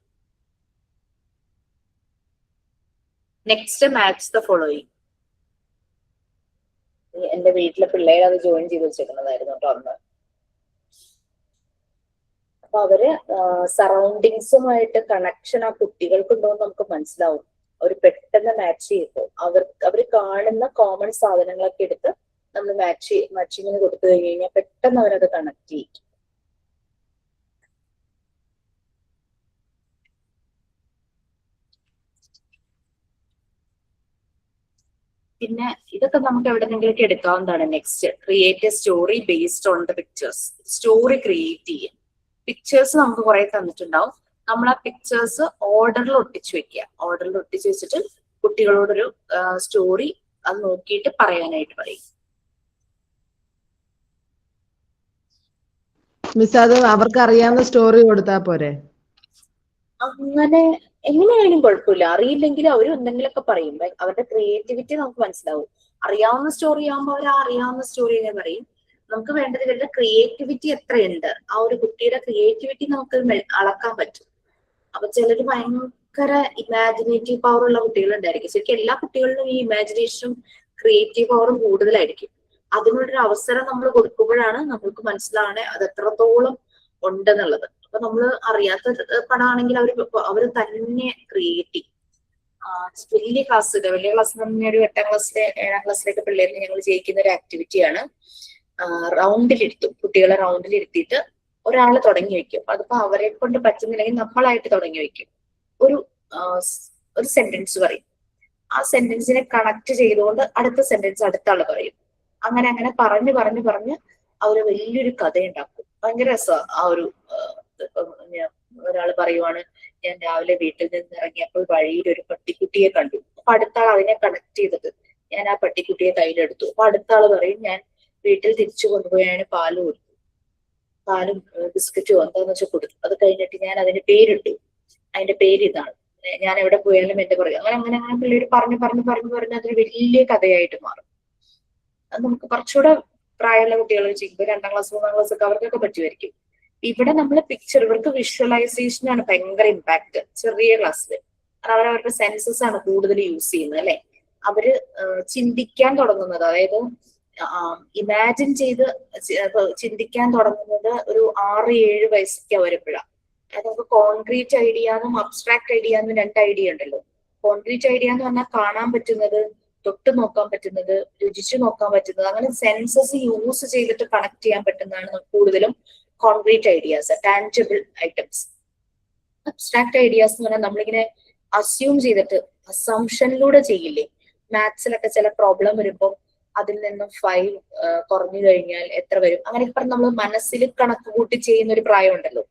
Next, match the following. എന്റെ വീട്ടിലെ പിള്ളേർ അത് ജോയിൻ ചെയ്ത് വെച്ചേക്കുന്നതായിരുന്നു കേട്ടോ അന്ന്. അപ്പൊ അവര് സറൗണ്ടിങ്സുമായിട്ട് കണക്ഷൻ ആ കുട്ടികൾക്കുണ്ടോ എന്ന് നമുക്ക് മനസ്സിലാവും. അവർ പെട്ടെന്ന് മാച്ച് ചെയ്യുമ്പോൾ അവര് കാണുന്ന കോമൺ സാധനങ്ങളൊക്കെ എടുത്ത് നമ്മൾ മാച്ചിങ്ങിന് കൊടുത്തു കഴിഞ്ഞു കഴിഞ്ഞാൽ പെട്ടെന്ന് അവരത് കണക്ട് ചെയ്യും. പിന്നെ ഇതൊക്കെ നമുക്ക് എവിടെന്നെങ്കിലൊക്കെ എടുക്കാവുന്നതാണ്. Next, create A story based on the pictures. Story create ചെയ്യാം. പിക്ചേഴ്സ് നമുക്ക് കുറെ തന്നിട്ടുണ്ടാവും. നമ്മൾ ആ പിക്ചേഴ്സ് ഓർഡറിൽ ഒട്ടിച്ചു വെക്കുക. ഓർഡറിൽ ഒട്ടിച്ചു വെച്ചിട്ട് കുട്ടികളോടൊരു സ്റ്റോറി അത് നോക്കിയിട്ട് പറയാനായിട്ട് പറയും. മിസ്, അത് അവർക്ക് അറിയാവുന്ന സ്റ്റോറി കൊടുത്താൽ പോരെ? അങ്ങനെ എങ്ങനെയായാലും കുഴപ്പമില്ല. അറിയില്ലെങ്കിൽ അവർ എന്തെങ്കിലുമൊക്കെ പറയും. അവരുടെ ക്രിയേറ്റിവിറ്റി നമുക്ക് മനസ്സിലാവും. അറിയാവുന്ന സ്റ്റോറി ആകുമ്പോൾ അവർ അറിയാവുന്ന സ്റ്റോറി തന്നെ പറയും. നമുക്ക് വേണ്ടത് ഇവരുടെ ക്രിയേറ്റിവിറ്റി എത്രയുണ്ട്, ആ ഒരു കുട്ടിയുടെ ക്രിയേറ്റിവിറ്റി നമുക്ക് അളക്കാൻ പറ്റും. അപ്പൊ ചിലര് ഭയങ്കര ഇമാജിനേറ്റീവ് പവർ ഉള്ള കുട്ടികളുണ്ടായിരിക്കും. ശരിക്കും എല്ലാ കുട്ടികളിലും ഈ ഇമാജിനേഷനും ക്രിയേറ്റീവ് പവറും കൂടുതലായിരിക്കും. അതിനുള്ളൊരു അവസരം നമ്മൾ കൊടുക്കുമ്പോഴാണ് നമ്മൾക്ക് മനസ്സിലാവണേ അത് എത്രത്തോളം ഉണ്ടെന്നുള്ളത്. അപ്പൊ നമ്മൾ അറിയാത്ത പടമാണെങ്കിൽ അവര് തന്നെ ക്രിയേറ്റ് ചെയ്യും. വലിയ ക്ലാസ് തന്നെ ഒരു 8ാം ക്ലാസ്സിലെ 7ാം ക്ലാസ്സിലേക്ക് പിള്ളേരിൽ ഞങ്ങൾ ചെയ്യിക്കുന്ന ഒരു ആക്ടിവിറ്റിയാണ്. റൗണ്ടിലിരുത്തും, കുട്ടികളെ റൗണ്ടിലിരുത്തിയിട്ട് ഒരാൾ തുടങ്ങി വെക്കും. അതിപ്പോ അവരെ കൊണ്ട് പറ്റുന്നില്ലെങ്കിൽ നമ്മളായിട്ട് തുടങ്ങി വെക്കും. ഒരു സെന്റൻസ് പറയും. ആ സെന്റൻസിനെ കണക്ട് ചെയ്തുകൊണ്ട് അടുത്ത സെന്റൻസ് അടുത്ത ആള് പറയും. അങ്ങനെ പറഞ്ഞ് അവര് വലിയൊരു കഥ ഉണ്ടാക്കും. ഭയങ്കര രസമാണ്. ആ ഒരു ഒരാൾ പറയുവാണ്, ഞാൻ രാവിലെ വീട്ടിൽ നിന്ന് ഇറങ്ങിയപ്പോൾ വഴിയിൽ ഒരു പട്ടിക്കുട്ടിയെ കണ്ടു. അപ്പൊ അടുത്ത ആൾ അതിനെ കണക്ട് ചെയ്തിട്ട് ഞാൻ ആ പട്ടിക്കുട്ടിയെ കയ്യിലെടുത്തു. അപ്പൊ അടുത്ത ആള് പറയും, ഞാൻ വീട്ടിൽ തിരിച്ചു കൊണ്ടുപോയി അതിന് പാല് കൊടുത്തു, പാലും ബിസ്ക്കറ്റും എന്താന്ന് വെച്ചാൽ കൊടുത്തു. അത് കഴിഞ്ഞിട്ട് ഞാൻ അതിന് പേരിട്ടു, അതിന്റെ പേര് ഇതാണ്, ഞാൻ എവിടെ പോയാലും എന്റെ പറയും. അങ്ങനെ പിള്ളേര് പറഞ്ഞ് അതൊരു വലിയ കഥയായിട്ട് മാറും. അത് നമുക്ക് കുറച്ചുകൂടെ പ്രായമുള്ള കുട്ടികൾ ചെയ്യുമ്പോൾ 2ാം ക്ലാസ് 3ാം ക്ലാസ് ഒക്കെ അവർക്കൊക്കെ പറ്റുമായിരിക്കും. ഇവിടെ നമ്മൾ പിക്ചർ, ഇവർക്ക് വിഷ്വലൈസേഷൻ ആണ് ഭയങ്കര ഇമ്പാക്ട് ചെറിയ ക്ലാസ്സിൽ. അവരവരുടെ സെൻസസ് ആണ് കൂടുതൽ യൂസ് ചെയ്യുന്നത് അല്ലെ. അവര് ചിന്തിക്കാൻ തുടങ്ങുന്നത്, അതായത് ഇമാജിൻ ചെയ്ത് ചിന്തിക്കാൻ തുടങ്ങുന്നത് ഒരു 6-7 വയസ്സൊക്കെ വരുമ്പോഴാണ്. അതായത് നമുക്ക് കോൺക്രീറ്റ് ഐഡിയ എന്നും അബ്സ്ട്രാക്ട് ഐഡിയ എന്നും 2 ഐഡിയ ഉണ്ടല്ലോ. കോൺക്രീറ്റ് ഐഡിയ എന്ന് പറഞ്ഞാൽ കാണാൻ പറ്റുന്നത്, തൊട്ട് നോക്കാൻ പറ്റുന്നത്, രുചിച്ചു നോക്കാൻ പറ്റുന്നത്, അങ്ങനെ സെൻസസ് യൂസ് ചെയ്തിട്ട് കണക്ട് ചെയ്യാൻ പറ്റുന്നതാണ് കൂടുതലും concrete ideas, tangible items. Abstract ideas എന്ന് പറഞ്ഞാൽ നമ്മളിങ്ങനെ അസ്യൂം ചെയ്തിട്ട് അസംഷനിലൂടെ ചെയ്യില്ലേ. മാത്സിലൊക്കെ ചില പ്രോബ്ലം വരുമ്പോൾ അതിൽ നിന്നും 5 കുറഞ്ഞു കഴിഞ്ഞാൽ എത്ര വരും, അങ്ങനെയൊക്കെ പറഞ്ഞ് നമ്മൾ മനസ്സിൽ കണക്ക് കൂട്ടി ചെയ്യുന്ന ഒരു പ്രായം ഉണ്ടല്ലോ.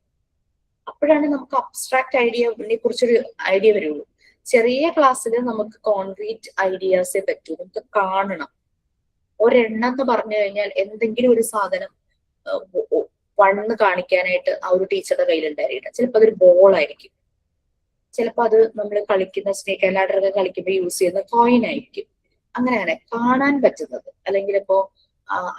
അപ്പോഴാണ് നമുക്ക് അബ്സ്ട്രാക്ട് ഐഡിയയെ കുറിച്ചൊരു ഐഡിയ വരുള്ളൂ. ചെറിയ ക്ലാസ്സിൽ നമുക്ക് കോൺക്രീറ്റ് ഐഡിയാസേ പറ്റൂ, നമുക്ക് കാണണം. ഒരെണ്ണം എന്ന് പറഞ്ഞു കഴിഞ്ഞാൽ എന്തെങ്കിലും ഒരു സാധനം വണ്ണ് കാണിക്കാനായിട്ട് ആ ഒരു ടീച്ചറുടെ കയ്യിലുണ്ടായിരിക്കും. ചിലപ്പോൾ അതൊരു ബോൾ ആയിരിക്കും, ചിലപ്പോൾ അത് നമ്മൾ കളിക്കുന്ന സ്നേക്ക് ആൻഡ് ലാഡർ ഒക്കെ കളിക്കുമ്പോൾ യൂസ് ചെയ്യുന്ന കോയിൻ ആയിരിക്കും. അങ്ങനെ കാണാൻ പറ്റുന്നത്. അല്ലെങ്കിൽ ഇപ്പോ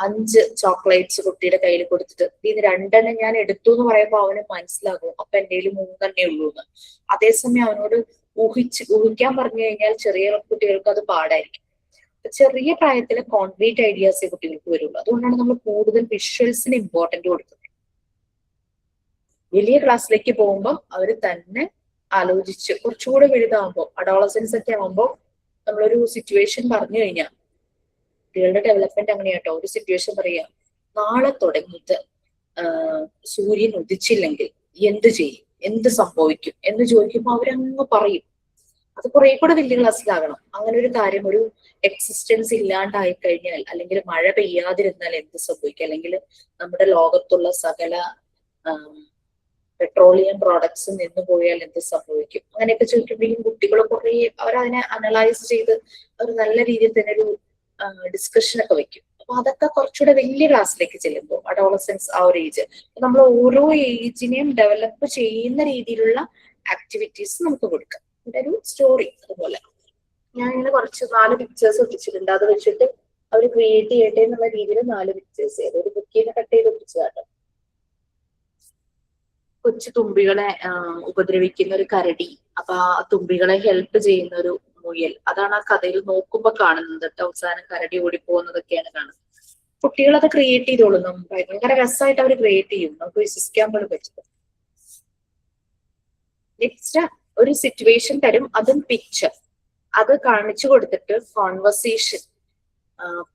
5 ചോക്ലേറ്റ്സ് കുട്ടിയുടെ കയ്യിൽ കൊടുത്തിട്ട് ഇത് 2 ഞാൻ എടുത്തു എന്ന് പറയുമ്പോൾ അവന് മനസ്സിലാകും അപ്പൊ എൻ്റെ കയ്യിൽ 3 ഉള്ളൂ എന്ന്. അതേസമയം അവനോട് ഊഹിക്കാൻ പറഞ്ഞു കഴിഞ്ഞാൽ ചെറിയ കുട്ടികൾക്ക് അത് പാടായിരിക്കും. ചെറിയ പ്രായത്തിലെ കോൺക്രീറ്റ് ഐഡിയാസ് കുട്ടികൾക്ക് വരുള്ളൂ. അതുകൊണ്ടാണ് നമ്മൾ കൂടുതൽ വിഷ്വൽസിന് ഇമ്പോർട്ടന്റ് കൊടുക്കുന്നത്. വലിയ ക്ലാസ്സിലേക്ക് പോകുമ്പോൾ അവർ തന്നെ ആലോചിച്ച് കുറച്ചുകൂടെ വലുതാകുമ്പോൾ അഡോളസൻസ് ഒക്കെ ആകുമ്പോൾ നമ്മളൊരു സിറ്റുവേഷൻ പറഞ്ഞു കഴിഞ്ഞാൽ, കുട്ടികളുടെ ഡെവലപ്മെന്റ് അങ്ങനെയാട്ടോ. ഒരു സിറ്റുവേഷൻ പറയാം, നാളെ തുടങ്ങിയിട്ട് സൂര്യൻ ഉദിച്ചില്ലെങ്കിൽ എന്ത് ചെയ്യും, എന്ത് സംഭവിക്കും എന്ന് ചോദിക്കുമ്പോൾ അവരങ്ങ് പറയും. അത് കുറെ കൂടെ വലിയ ക്ലാസ്സിലാകണം. അങ്ങനെ ഒരു കാര്യം, ഒരു എക്സിസ്റ്റൻസ് ഇല്ലാണ്ടായി കഴിഞ്ഞാൽ, അല്ലെങ്കിൽ മഴ പെയ്യാതിരുന്നാൽ എന്ത് സംഭവിക്കും, അല്ലെങ്കിൽ നമ്മുടെ ലോകത്തുള്ള സകല പെട്രോളിയം പ്രോഡക്ട്സ് നിന്ന് പോയാൽ എന്ത് സംഭവിക്കും, അങ്ങനെയൊക്കെ ചോദിക്കുമ്പോഴേക്കും കുട്ടികൾ കുറെ അവരതിനെ അനലൈസ് ചെയ്ത് അവർ നല്ല രീതിയിൽ തന്നെ ഒരു ഡിസ്കഷൻ ഒക്കെ വെക്കും. അപ്പൊ അതൊക്കെ കുറച്ചുകൂടെ വലിയ ക്ലാസ്സിലേക്ക് ചെല്ലുമ്പോൾ, അഡോളസൻസ് ആ ഒരു ഏജ്, നമ്മൾ ഓരോ ഏജിനെയും ഡെവലപ്പ് ചെയ്യുന്ന രീതിയിലുള്ള ആക്ടിവിറ്റീസ് നമുക്ക് കൊടുക്കാം. ഇവിടെ ഒരു സ്റ്റോറി അതുപോലെ ഞാൻ ഇങ്ങനെ കുറച്ച് 4 പിക്ചേഴ്സ് ഒട്ടിച്ചിട്ടുണ്ട്. അത് വെച്ചിട്ട് അവർ ക്രിയേറ്റ് ചെയ്യട്ടെ എന്നുള്ള രീതിയിൽ 4 പിക്ചേഴ്സ് ചെയ്ത് ഒരു ബുക്കിൽ കട്ട് ചെയ്ത് ഒട്ടിച്ചതാണ്. കൊച്ചു തുമ്പികളെ ഉപദ്രവിക്കുന്ന ഒരു കരടി, അപ്പൊ ആ തുമ്പികളെ ഹെൽപ്പ് ചെയ്യുന്ന ഒരു മുയൽ, അതാണ് ആ കഥയിൽ നോക്കുമ്പോ കാണുന്നത്. അവസാനം കരടി ഓടിപ്പോകുന്നതൊക്കെയാണ് കാണുന്നത്. കുട്ടികളത് ക്രിയേറ്റ് ചെയ്തോളും. ഭയങ്കര രസമായിട്ട് അവർ ക്രിയേറ്റ് ചെയ്യും, നമുക്ക് വിശ്വസിക്കാൻ പോലും പറ്റില്ല. നെക്സ്റ്റ് ഒരു സിറ്റുവേഷൻ തരും, അതും പിക്ചർ. അത് കാണിച്ചു കൊടുത്തിട്ട് കോൺവെർസേഷൻ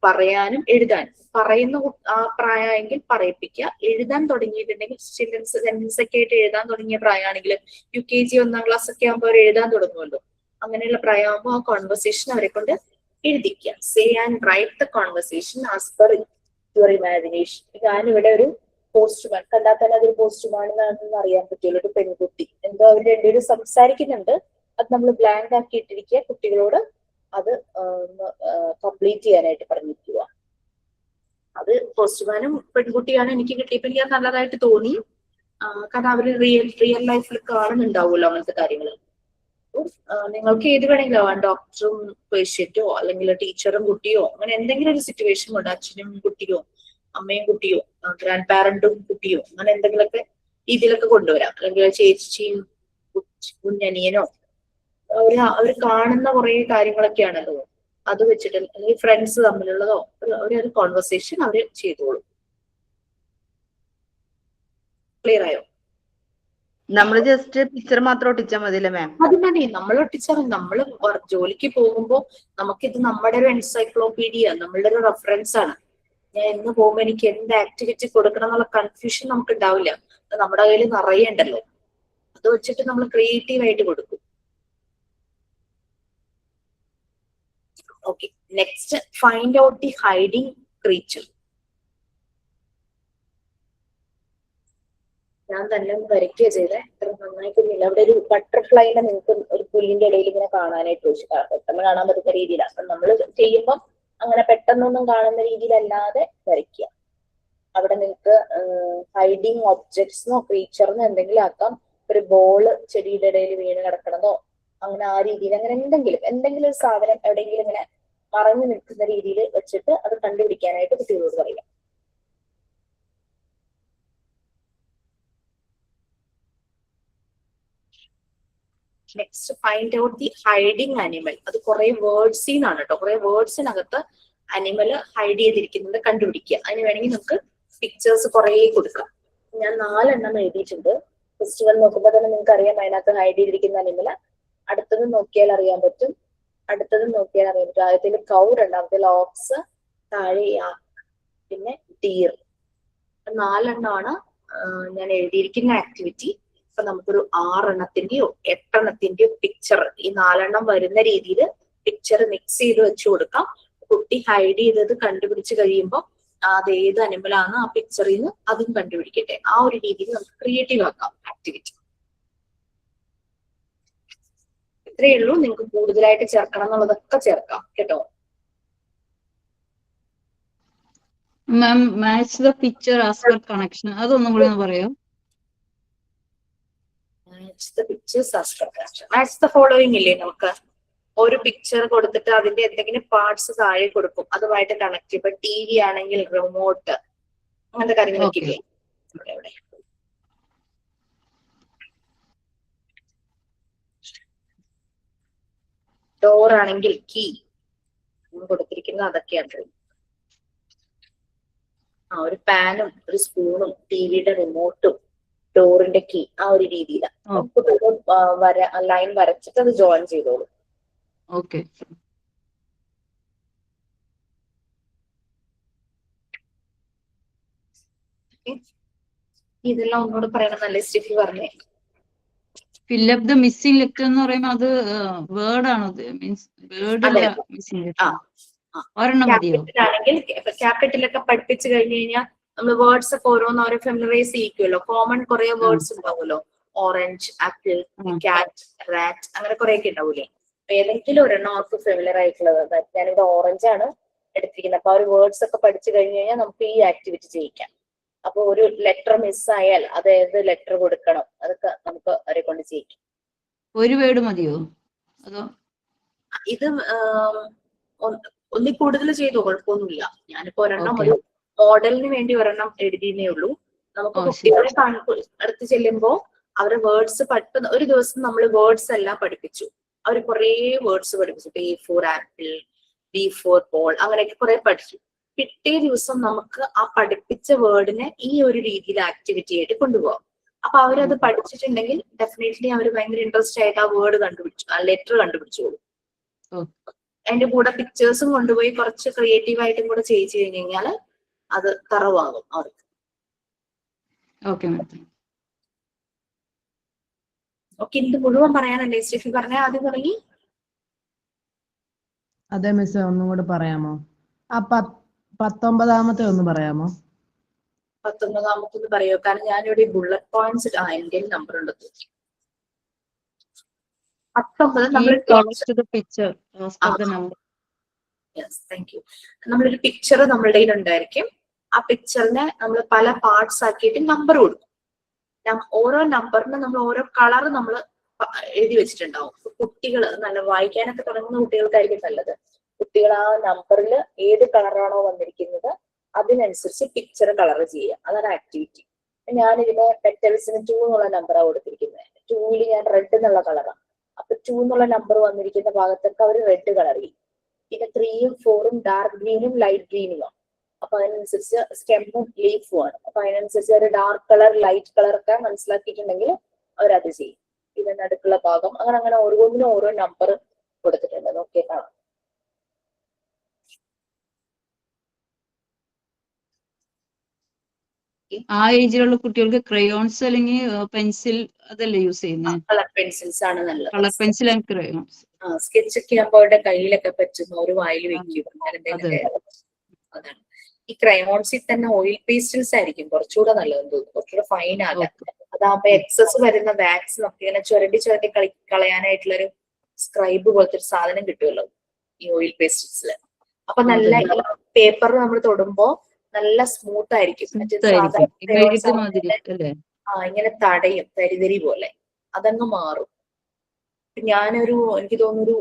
പറയാനും എഴുതാനും. പറയുന്ന ആ പ്രായമെങ്കിൽ പറയിപ്പിക്കുക. എഴുതാൻ തുടങ്ങിയിട്ടുണ്ടെങ്കിൽ ചിൽഡ്രൻസ് സെന്റൻസ് ഒക്കെ ആയിട്ട് എഴുതാൻ തുടങ്ങിയ പ്രായമാണെങ്കിൽ UKG 1ാം ക്ലാസ് ഒക്കെ ആകുമ്പോൾ അവർ എഴുതാൻ തുടങ്ങുമല്ലോ. അങ്ങനെയുള്ള പ്രായമാകുമ്പോൾ ആ കോൺവെർസേഷൻ അവരെ കൊണ്ട് എഴുതിക്കുക. Say and write the conversation as per your imagination. ഞാനിവിടെ ഒരു പോസ്റ്റ്മാൻ കണ്ടാൽ തന്നെ അതൊരു പോസ്റ്റ്മാൻ എന്നാണെന്ന് അറിയാൻ പറ്റില്ല. ഒരു പെൺകുട്ടി എന്തോ അവർ രണ്ടുപേരും സംസാരിക്കുന്നുണ്ട്. അത് നമ്മൾ ബ്ലാങ്ക് ആക്കി ഇട്ടിരിക്കുക. കുട്ടികളോട് അത് കംപ്ലീറ്റ് ചെയ്യാനായിട്ട് പറഞ്ഞിരിക്കുക. അത് പോസ്റ്റ്മാനും പെൺകുട്ടിയാണ് എനിക്ക് കിട്ടിയപ്പോൾ എനിക്ക് അത് നല്ലതായിട്ട് തോന്നി. കാരണം അവര് റിയൽ ലൈഫിൽ കാണുന്നുണ്ടാവുമല്ലോ അങ്ങനത്തെ കാര്യങ്ങൾ. നിങ്ങൾക്ക് ഏത് വേണമെങ്കിലും ആവാം, ഡോക്ടറും പേഷ്യന്റോ അല്ലെങ്കിൽ ടീച്ചറും കുട്ടിയോ, അങ്ങനെ എന്തെങ്കിലും ഒരു സിറ്റുവേഷൻ കൊണ്ട് അച്ഛനും കുട്ടിയോ അമ്മയും കുട്ടിയോ ഗ്രാൻഡ് പാരന്റും കുട്ടിയോ അങ്ങനെ എന്തെങ്കിലുമൊക്കെ രീതിയിലൊക്കെ കൊണ്ടുവരാം. അല്ലെങ്കിൽ ചേച്ചിയും കുഞ്ഞനിയനോ അവർ കാണുന്ന കുറെ കാര്യങ്ങളൊക്കെയാണല്ലോ. അത് വെച്ചിട്ട് അല്ലെങ്കിൽ ഫ്രണ്ട്സ് തമ്മിലുള്ളതോ ഒരു കോൺവെർസേഷൻ അവര് ചെയ്തോളും. ക്ലിയർ ആയോ? നമ്മള് ജസ്റ്റ് പിക്ചർ മാത്രം ഒട്ടിച്ചാൽ മതിയല്ലേ മാം? അത് മതി. നമ്മൾ ഒട്ടിച്ചാൽ നമ്മള് ജോലിക്ക് പോകുമ്പോൾ നമുക്കിത് നമ്മുടെ ഒരു എൻസൈക്ലോപീഡിയ, നമ്മളുടെ ഒരു റെഫറൻസ് ആണ്. ഞാൻ എന്ന് പോകുമ്പോൾ എനിക്ക് എന്ത് ആക്ടിവിറ്റി കൊടുക്കണം എന്നുള്ള കൺഫ്യൂഷൻ നമുക്ക് ഉണ്ടാവില്ല. നമ്മുടെ കയ്യിൽ നിറയെ ഉണ്ടല്ലോ. അത് വെച്ചിട്ട് നമ്മൾ ക്രിയേറ്റീവ് ആയിട്ട് കൊടുക്കും. Okay, next find out the hiding creature. ഞാൻ തന്നെ വരയ്ക്കുക ചെയ്തേ, അത്ര നന്നായിട്ടൊന്നുമില്ല. അവിടെ ഒരു ബട്ടർഫ്ലൈനെ നിങ്ങൾക്ക് ഒരു പുല്ലിന്റെ ഇടയിൽ ഇങ്ങനെ കാണാനായിട്ട് പെട്ടെന്ന് കാണാൻ പറ്റുന്ന രീതിയിലാണ്. അപ്പൊ നമ്മൾ ചെയ്യുമ്പോൾ അങ്ങനെ പെട്ടെന്നൊന്നും കാണുന്ന രീതിയിലല്ലാതെ വരയ്ക്കുക. അവിടെ നിങ്ങൾക്ക് ഹൈഡിങ് ഒബ്ജക്ട്സിനോ ക്രീച്ചറിനോ എന്തെങ്കിലും ആക്കാം. ഒരു ബോള് ചെടിയുടെ ഇടയിൽ വീണ് കിടക്കണതോ അങ്ങനെ ആ രീതിയിൽ അങ്ങനെ എന്തെങ്കിലും ഒരു സാധനം എവിടെയെങ്കിലും ഇങ്ങനെ മറഞ്ഞു നിൽക്കുന്ന രീതിയിൽ വെച്ചിട്ട് അത് കണ്ടുപിടിക്കാനായിട്ട് കുട്ടികളോട് പറയാം. Next find out the hiding animal. അത് കുറെ വേർഡ്സിന്നാണ് കേട്ടോ. കുറെ വേർഡ്സിനകത്ത് അനിമൽ ഹൈഡ് ചെയ്തിരിക്കുന്നത് കണ്ടുപിടിക്കുക. അതിന് വേണമെങ്കിൽ നമുക്ക് പിക്ചേഴ്സ് കുറെ കൊടുക്കാം. ഞാൻ 4 എണ്ണം എഴുതിയിട്ടുണ്ട്. ഫസ്റ്റ് വൺ നോക്കുമ്പോൾ തന്നെ നിങ്ങൾക്ക് അറിയാം അതിനകത്ത് ഹൈഡ് ചെയ്തിരിക്കുന്ന അനിമൽ. അടുത്തത് നോക്കിയാൽ അറിയാൻ പറ്റും. ആദ്യത്തിൽ കൗ, രണ്ടാമത്തിൽ ഓക്സ്, താഴെ യാക്ക്, പിന്നെ ഡീർ. 4 എണ്ണമാണ് ഞാൻ എഴുതിയിരിക്കുന്ന ആക്ടിവിറ്റി. അപ്പൊ നമുക്കൊരു 6 എണ്ണത്തിന്റെയോ 8 എണ്ണത്തിന്റെയോ പിക്ചർ ഈ 4 എണ്ണം വരുന്ന രീതിയിൽ പിക്ചർ മിക്സ് ചെയ്ത് വെച്ചു കൊടുക്കാം. കുട്ടി ഹൈഡ് ചെയ്തത് കണ്ടുപിടിച്ച് കഴിയുമ്പോൾ അത് ഏത് അനിമലാണ് ആ പിക്ചറിൽ നിന്ന് അതും കണ്ടുപിടിക്കട്ടെ. ആ ഒരു രീതിയിൽ നമുക്ക് ക്രിയേറ്റീവ് ആക്കാം ആക്ടിവിറ്റി. ഇത്രയേ ഉള്ളൂ. നിങ്ങൾക്ക് കൂടുതലായിട്ട് ചേർക്കണം എന്നുള്ളതൊക്കെ ചേർക്കാം കേട്ടോ. Ma'am match the picture as per connection അതൊന്നും കൂടി ഒന്ന് പറയോ? Match the pictures as per connection. Match the following ഇല്ലേ, നമുക്ക് ഒരു പിക്ചർ കൊടുത്തിട്ട് അതിന്റെ എന്തെങ്കിലും പാർട്സ് താഴെ കൊടുക്കും, അതുമായിട്ട് കണക്ട് ചെയ്യും. ഇപ്പൊ ടി വി ആണെങ്കിൽ റിമോട്ട്, അങ്ങനത്തെ കാര്യങ്ങളൊക്കെ ഇല്ലേ ഇവിടെ. ഡോർ ആണെങ്കിൽ കീ കൊടുത്തിരിക്കുന്നത് അതൊക്കെയാണ്. ഒരു പാനും ഒരു സ്പൂണും ടിവിയുടെ റിമോട്ടും ഡോറിന്റെ കീ, ആ ഒരു രീതിയിലാണ് ലൈൻ വരച്ചിട്ട് അത് ജോയിൻ ചെയ്തോളൂ. ഓക്കെ. ഇതെല്ലാം ഒന്നുകൂടെ പറയണമെന്നല്ലേ സ്റ്റെഫി പറഞ്ഞേ? Fill up the missing letter എന്ന് പറയുമ്പോൾ അത് വേർഡ് ആണോ? മീൻസ് വേർഡില്ല മിസ്സിംഗ് ലെറ്റർ ഒരെണ്ണം മതിയോ? ആണെങ്കിൽ ക്യാപിറ്റലൊക്കെ പഠിപ്പിച്ചു കഴിഞ്ഞു കഴിഞ്ഞാൽ നമ്മൾ വേർഡ്സ് ഒക്കെ ഓരോ ഫെമിലറൈസ് ചെയ്യിക്കുമല്ലോ. കോമൺ കുറെ വേർഡ്സ് ഉണ്ടാവുമല്ലോ, ഓറഞ്ച്, ആപ്പിൾ, ക്യാറ്റ്, റാറ്റ്, അങ്ങനെ കുറെ ഒക്കെ ഉണ്ടാവൂലേ. അപ്പൊ ഏതെങ്കിലും ഒരെണ്ണം അവർക്ക് ഫെമിലർ ആയിട്ടുള്ളത്. ഞാനിവിടെ ഓറഞ്ച് ആണ് എടുത്തിരിക്കുന്നത്. അപ്പൊ ആ ഒരു വേർഡ്സ് ഒക്കെ പഠിച്ചു കഴിഞ്ഞു കഴിഞ്ഞാൽ നമുക്ക് ഈ ആക്ടിവിറ്റി ചെയ്യിക്കാം. അപ്പൊ ഒരു ലെറ്റർ മിസ്സായാൽ അത് ഏത് ലെറ്റർ കൊടുക്കണം അതൊക്കെ നമുക്ക് അവരെ കൊണ്ട് ചെയ്യിക്കാം. ഒരു വേർഡ് മതിയോ അതോ? ഇത് ഒന്നിൽ കൂടുതൽ ചെയ്തോ, കുഴപ്പമൊന്നുമില്ല. ഞാനിപ്പോ ഒരെണ്ണം ഒരു മോഡലിന് വേണ്ടി ഒരെണ്ണം എഴുതിയേ ഉള്ളൂ. നമുക്ക് കുട്ടികളെ അടുത്ത് ചെല്ലുമ്പോ അവരെ വേർഡ്സ് ഒരു ദിവസം നമ്മൾ വേർഡ്സ് എല്ലാം പഠിപ്പിച്ചു. അവർ കുറെ വേർഡ്സ് പഠിപ്പിച്ചു. A for apple, B for ball, അങ്ങനെയൊക്കെ കുറെ പഠിച്ചു. പിറ്റേ ദിവസം നമുക്ക് ആ പഠിപ്പിച്ച വേർഡിനെ ഈ ഒരു രീതിയിൽ ആക്ടിവിറ്റി ആയിട്ട് കൊണ്ടുപോകാം. അപ്പൊ അവരത് പഠിച്ചിട്ടുണ്ടെങ്കിൽ ഡെഫിനറ്റ്ലി അവർ ഭയങ്കര ഇൻട്രസ്റ്റ് ആയിട്ട് ആ വേർഡ് കണ്ടുപിടിച്ചു, ആ ലെറ്റർ കണ്ടുപിടിച്ചോളൂ. അതിന്റെ കൂടെ പിക്ചേഴ്സും കൊണ്ടുപോയി കുറച്ച് ക്രിയേറ്റീവ് ആയിട്ടും കൂടെ ചെയ്യിച്ചു കഴിഞ്ഞു കഴിഞ്ഞാൽ അത് തറവാകും അവർക്ക്. ഓക്കെ, ഇത് മുഴുവൻ പറയാനല്ലേ സ്റ്റെഫി പറഞ്ഞ? ആദ്യം തുടങ്ങി. അതെ മിസ്, ഒന്നും കൂടെ പറയാമോ? ആ 19ാമത്തെ ഒന്ന് പറയാമോ? 19ാമത്തെ പറയോ? കാരണം ഞാനിവിടെ ബുള്ളറ്റ് പോയിന്റ്സ് എന്റെ നമ്പർ ഉണ്ട്. 19 നമ്മളൊരു പിക്ചർ നമ്മളുടെ കയ്യിൽ ഉണ്ടായിരിക്കും. ആ പിക്ചറിനെ നമ്മൾ പല പാർട്സ് ആക്കിയിട്ട് നമ്പർ കൊടുക്കും. ഓരോ നമ്പറിന് നമ്മൾ ഓരോ കളർ നമ്മൾ എഴുതി വെച്ചിട്ടുണ്ടാവും. കുട്ടികൾ നല്ല വായിക്കാനൊക്കെ തുടങ്ങുന്ന കുട്ടികൾക്കായിരിക്കും നല്ലത്. കുട്ടികൾ ആ നമ്പറിൽ ഏത് കളറാണോ വന്നിരിക്കുന്നത് അതിനനുസരിച്ച് പിക്ചർ കളർ ചെയ്യുക. അതാണ് ആക്ടിവിറ്റി. ഞാനിതിന് പെറ്റൽസിന് 2 എന്നുള്ള നമ്പറാണ് കൊടുത്തിരിക്കുന്നത്. 2ൽ ഞാൻ റെഡ് എന്നുള്ള കളറാണ്. അപ്പൊ 2 എന്നുള്ള നമ്പർ വന്നിരിക്കുന്ന ഭാഗത്തൊക്കെ അവർ റെഡ് കളർ ചെയ്യും. പിന്നെ 3ഉം 4ഉം ഡാർക്ക് ഗ്രീനും ലൈറ്റ് ഗ്രീനുമാണ്. അപ്പൊ അതിനനുസരിച്ച് സ്റ്റെമ്മും ലീഫും ആണ്. അപ്പൊ അതിനനുസരിച്ച് ഒരു ഡാർക്ക് കളർ ലൈറ്റ് കളർ ഒക്കെ മനസ്സിലാക്കിയിട്ടുണ്ടെങ്കിൽ അവരത് ചെയ്യും. പിന്നെ നടുക്കുള്ള ഭാഗം അങ്ങനെ ഓരോന്നിനും ഓരോ നമ്പർ കൊടുത്തിട്ടുണ്ട്. നോക്കിയേ കാണാം. ആ ഏജിലുള്ള കുട്ടികൾക്ക് ക്രയോൺസ് അല്ലെങ്കിൽ പെൻസിൽ അതല്ലേ യൂസ് ചെയ്യുന്നത്? കളർ പെൻസിൽസ് ആണ് നല്ലത്. Colour pencil and crayons. Sketch ഒക്കെ ആകുമ്പോൾ അവരുടെ കയ്യിലൊക്കെ പറ്റുന്ന ഒരു വായിൽ വെക്കും. അതാണ്. ഈ ക്രയോൺസിൽ തന്നെ ഓയിൽ പേസ്റ്റൽസ് ആയിരിക്കും കുറച്ചുകൂടെ നല്ലതെന്ന് തോന്നുന്നു. കുറച്ചുകൂടെ ഫൈൻ ആകാൻ. അതാകുമ്പോ എക്സസ് വരുന്ന വാക്സ് നമുക്ക് ഇങ്ങനെ ചുരണ്ടി കളയാനായിട്ടുള്ളൊരു സ്ക്രൈബ് പോലത്തെ ഒരു സാധനം കിട്ടുമല്ലോ ഈ ഓയിൽ പേസ്റ്റൽസിൽ. അപ്പൊ നല്ല പേപ്പർ നമ്മൾ തൊടുമ്പോ നല്ല സ്മൂത്ത് ആയിരിക്കും. ഇങ്ങനെ തടയും, തരിതരി പോലെ. അതങ്ങ് മാറും. എനിക്ക് തോന്നുന്നൊരു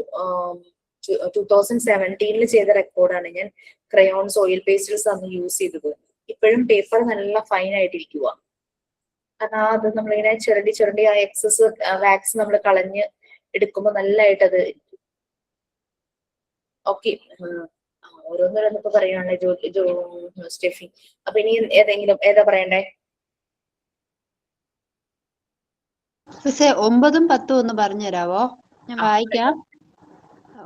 2017 ചെയ്ത റെക്കോർഡാണ്. ഞാൻ ക്രയോൺസ് ഓയിൽ പേസ്റ്റൽസ് അന്ന് യൂസ് ചെയ്തത്. ഇപ്പോഴും പേപ്പർ നല്ല ഫൈൻ ആയിട്ടിരിക്കുക. കാരണം അത് നമ്മളിങ്ങനെ ചുരണ്ടി ആ എക്സസ് വാക്സ് നമ്മൾ കളഞ്ഞ് എടുക്കുമ്പോൾ നല്ലതായിട്ട് അത്. ഓക്കെ, ഓരോന്നിപ്പോ പറയുകയാണെങ്കിൽ സ്റ്റെഫി. അപ്പൊ ഇനി ഏതാ പറയണ്ടേ? 9ഉം 10ഉം ഒന്ന് പറഞ്ഞു തരാവോ? ഞാൻ വായിക്കാം.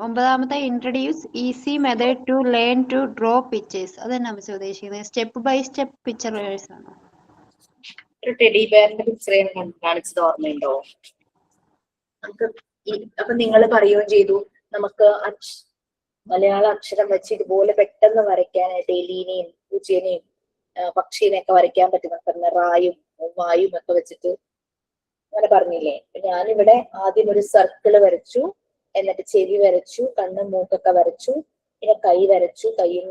9ാമത്തെ introduce easy method to learn to draw pictures. അതെന്നാ മിസ് ഉദ്ദേശിക്കുന്നത്? സ്റ്റെപ്പ് ബൈ സ്റ്റെപ്പ് പിക്ചറേഴ്സ് ആണോ? ഒരു ടെഡി ബെയറിന്റെ പിക്ചർ കാണിച്ചത് ഓർമ്മയുണ്ടോ? അപ്പൊ നിങ്ങൾ പറയുകയും ചെയ്തു നമുക്ക് മലയാള അക്ഷരം വെച്ച് ഇതുപോലെ പെട്ടെന്ന് വരയ്ക്കാനായിട്ട് എലീനെയും പൂച്ചേനെയും പക്ഷീനെയൊക്കെ വരയ്ക്കാൻ പറ്റുന്ന റായും വായും ഒക്കെ വെച്ചിട്ട് അങ്ങനെ പറഞ്ഞില്ലേ? ഞാനിവിടെ ആദ്യം ഒരു സർക്കിള് വരച്ചു. എന്നിട്ട് ചെവി വരച്ചു, കണ്ണ് മൂക്കൊക്കെ വരച്ചു, പിന്നെ കൈ വരച്ചു, കൈയും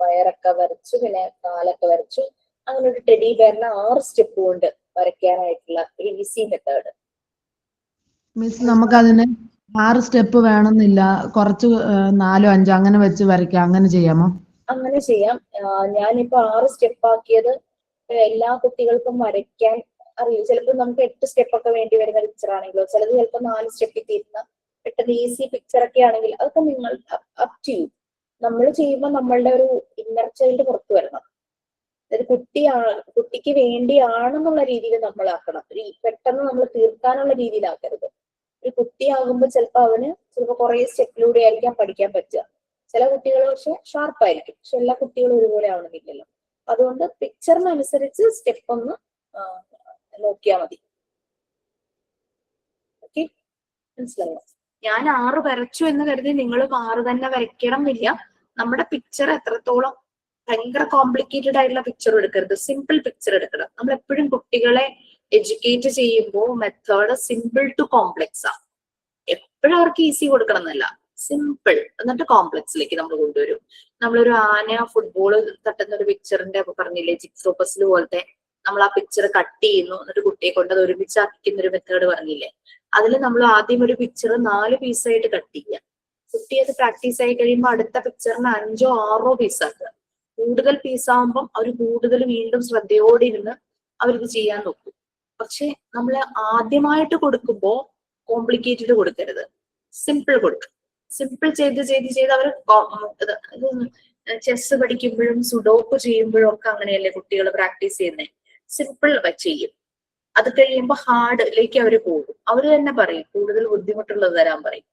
വയറൊക്കെ വരച്ചു, പിന്നെ കാലൊക്കെ വരച്ചു. അങ്ങനെ ഒരു ടെഡി ബെയറിനെ 6 സ്റ്റെപ്പ് കൊണ്ട് വരയ്ക്കാനായിട്ടുള്ള ഒരു ഈസി മെത്തേഡ്. മിസ് നമുക്കതിന് 6 സ്റ്റെപ്പ് വേണമെന്നില്ല, കുറച്ച് 4 5 അങ്ങനെ വെച്ച് വരയ്ക്കാം, അങ്ങനെ ചെയ്യാമോ? അങ്ങനെ ചെയ്യാം. ഞാനിപ്പോ 6 സ്റ്റെപ്പ് ആക്കിയത് എല്ലാ കുട്ടികൾക്കും വരയ്ക്കാൻ അറിയില്ല. ചിലപ്പോൾ നമുക്ക് 8 സ്റ്റെപ്പ് ഒക്കെ വേണ്ടി വരുന്ന പിക്ചർ ആണെങ്കിലോ, ചിലത് ചിലപ്പോൾ 4 സ്റ്റെപ്പിൽ തീരുന്ന പെട്ടെന്ന് ഈസി പിക്ചർ ഒക്കെ ആണെങ്കിൽ അതൊക്കെ നിങ്ങൾ അപ് ടു യു. നമ്മൾ ചെയ്യുമ്പോൾ നമ്മളുടെ ഒരു ഇന്നർ ചൈൽഡ് പുറത്തു വരണം. അതായത് കുട്ടിക്ക് വേണ്ടിയാണെന്നുള്ള രീതിയിൽ നമ്മളാക്കണം. പെട്ടെന്ന് നമ്മൾ തീർക്കാനുള്ള രീതിയിലാക്കരുത്. ഒരു കുട്ടിയാകുമ്പോൾ ചിലപ്പോൾ അവന് കുറെ സ്റ്റെപ്പിലൂടെ ആയിരിക്കാം പഠിക്കാൻ പറ്റുക. ചില കുട്ടികൾ പക്ഷെ ഷാർപ്പായിരിക്കും, പക്ഷെ എല്ലാ കുട്ടികളും ഒരുപോലെ ആവണമെന്നില്ലല്ലോ. അതുകൊണ്ട് പിക്ചറിനനുസരിച്ച് സ്റ്റെപ്പ് ഒന്ന് നോക്കിയാൽ മതി. ഓക്കെ, മനസ്സിലായോ? ഞാൻ 6 വരച്ചു എന്ന് കരുതി നിങ്ങളും 6 തന്നെ വരയ്ക്കണം എന്നില്ല. നമ്മുടെ പിക്ചർ എത്രത്തോളം ഭയങ്കര കോംപ്ലിക്കേറ്റഡ് ആയിട്ടുള്ള പിക്ചർ എടുക്കരുത്, സിമ്പിൾ പിക്ചർ എടുക്കണം. നമ്മൾ എപ്പോഴും കുട്ടികളെ എഡ്യൂക്കേറ്റ് ചെയ്യുമ്പോൾ മെത്തേഡ് സിമ്പിൾ ടു കോംപ്ലെക്സ് ആണ്. എപ്പോഴും അവർക്ക് ഈസി കൊടുക്കണം എന്നല്ല, സിമ്പിൾ എന്നിട്ട് കോംപ്ലക്സിലേക്ക് നമ്മൾ കൊണ്ടുവരും. നമ്മളൊരു ആന ഫുട്ബോൾ തട്ടുന്ന ഒരു പിക്ചറിന്റെ പറഞ്ഞില്ലേ, ജിക്സോ പസിൽ പോലത്തെ, നമ്മൾ ആ പിക്ചർ കട്ട് ചെയ്യുന്നു, എന്നിട്ട് കുട്ടിയെ കൊണ്ട് അത് ഒരുമിച്ചാക്കുന്ന ഒരു മെത്തേഡ് പറഞ്ഞില്ലേ. അതിൽ നമ്മൾ ആദ്യം ഒരു പിക്ചർ 4 പീസായിട്ട് കട്ട് ചെയ്യുക. കുട്ടി അത് പ്രാക്ടീസ് ആയി കഴിയുമ്പോൾ അടുത്ത പിക്ചറിന് 5 6 പീസാക്കുക. കൂടുതൽ പീസാകുമ്പം അവർ കൂടുതൽ വീണ്ടും ശ്രദ്ധയോടെ ഇരുന്ന് അവരിത് ചെയ്യാൻ നോക്കും. പക്ഷെ നമ്മൾ ആദ്യമായിട്ട് കൊടുക്കുമ്പോൾ കോംപ്ലിക്കേറ്റഡ് കൊടുക്കരുത്, സിമ്പിൾ കൊടുക്കുക. സിമ്പിൾ ചെയ്ത് ചെയ്ത് ചെയ്ത് അവർ ചെസ് പഠിക്കുമ്പോഴും സുഡോക്ക് ചെയ്യുമ്പോഴും ഒക്കെ അങ്ങനെയല്ലേ കുട്ടികൾ പ്രാക്ടീസ് ചെയ്യുന്നത്. സിമ്പിൾ ചെയ്യും, അത് കഴിയുമ്പോൾ ഹാർഡിലേക്ക് അവർ പോകും. അവർ തന്നെ പറയും കൂടുതൽ ബുദ്ധിമുട്ടുള്ളത് തരാൻ പറയും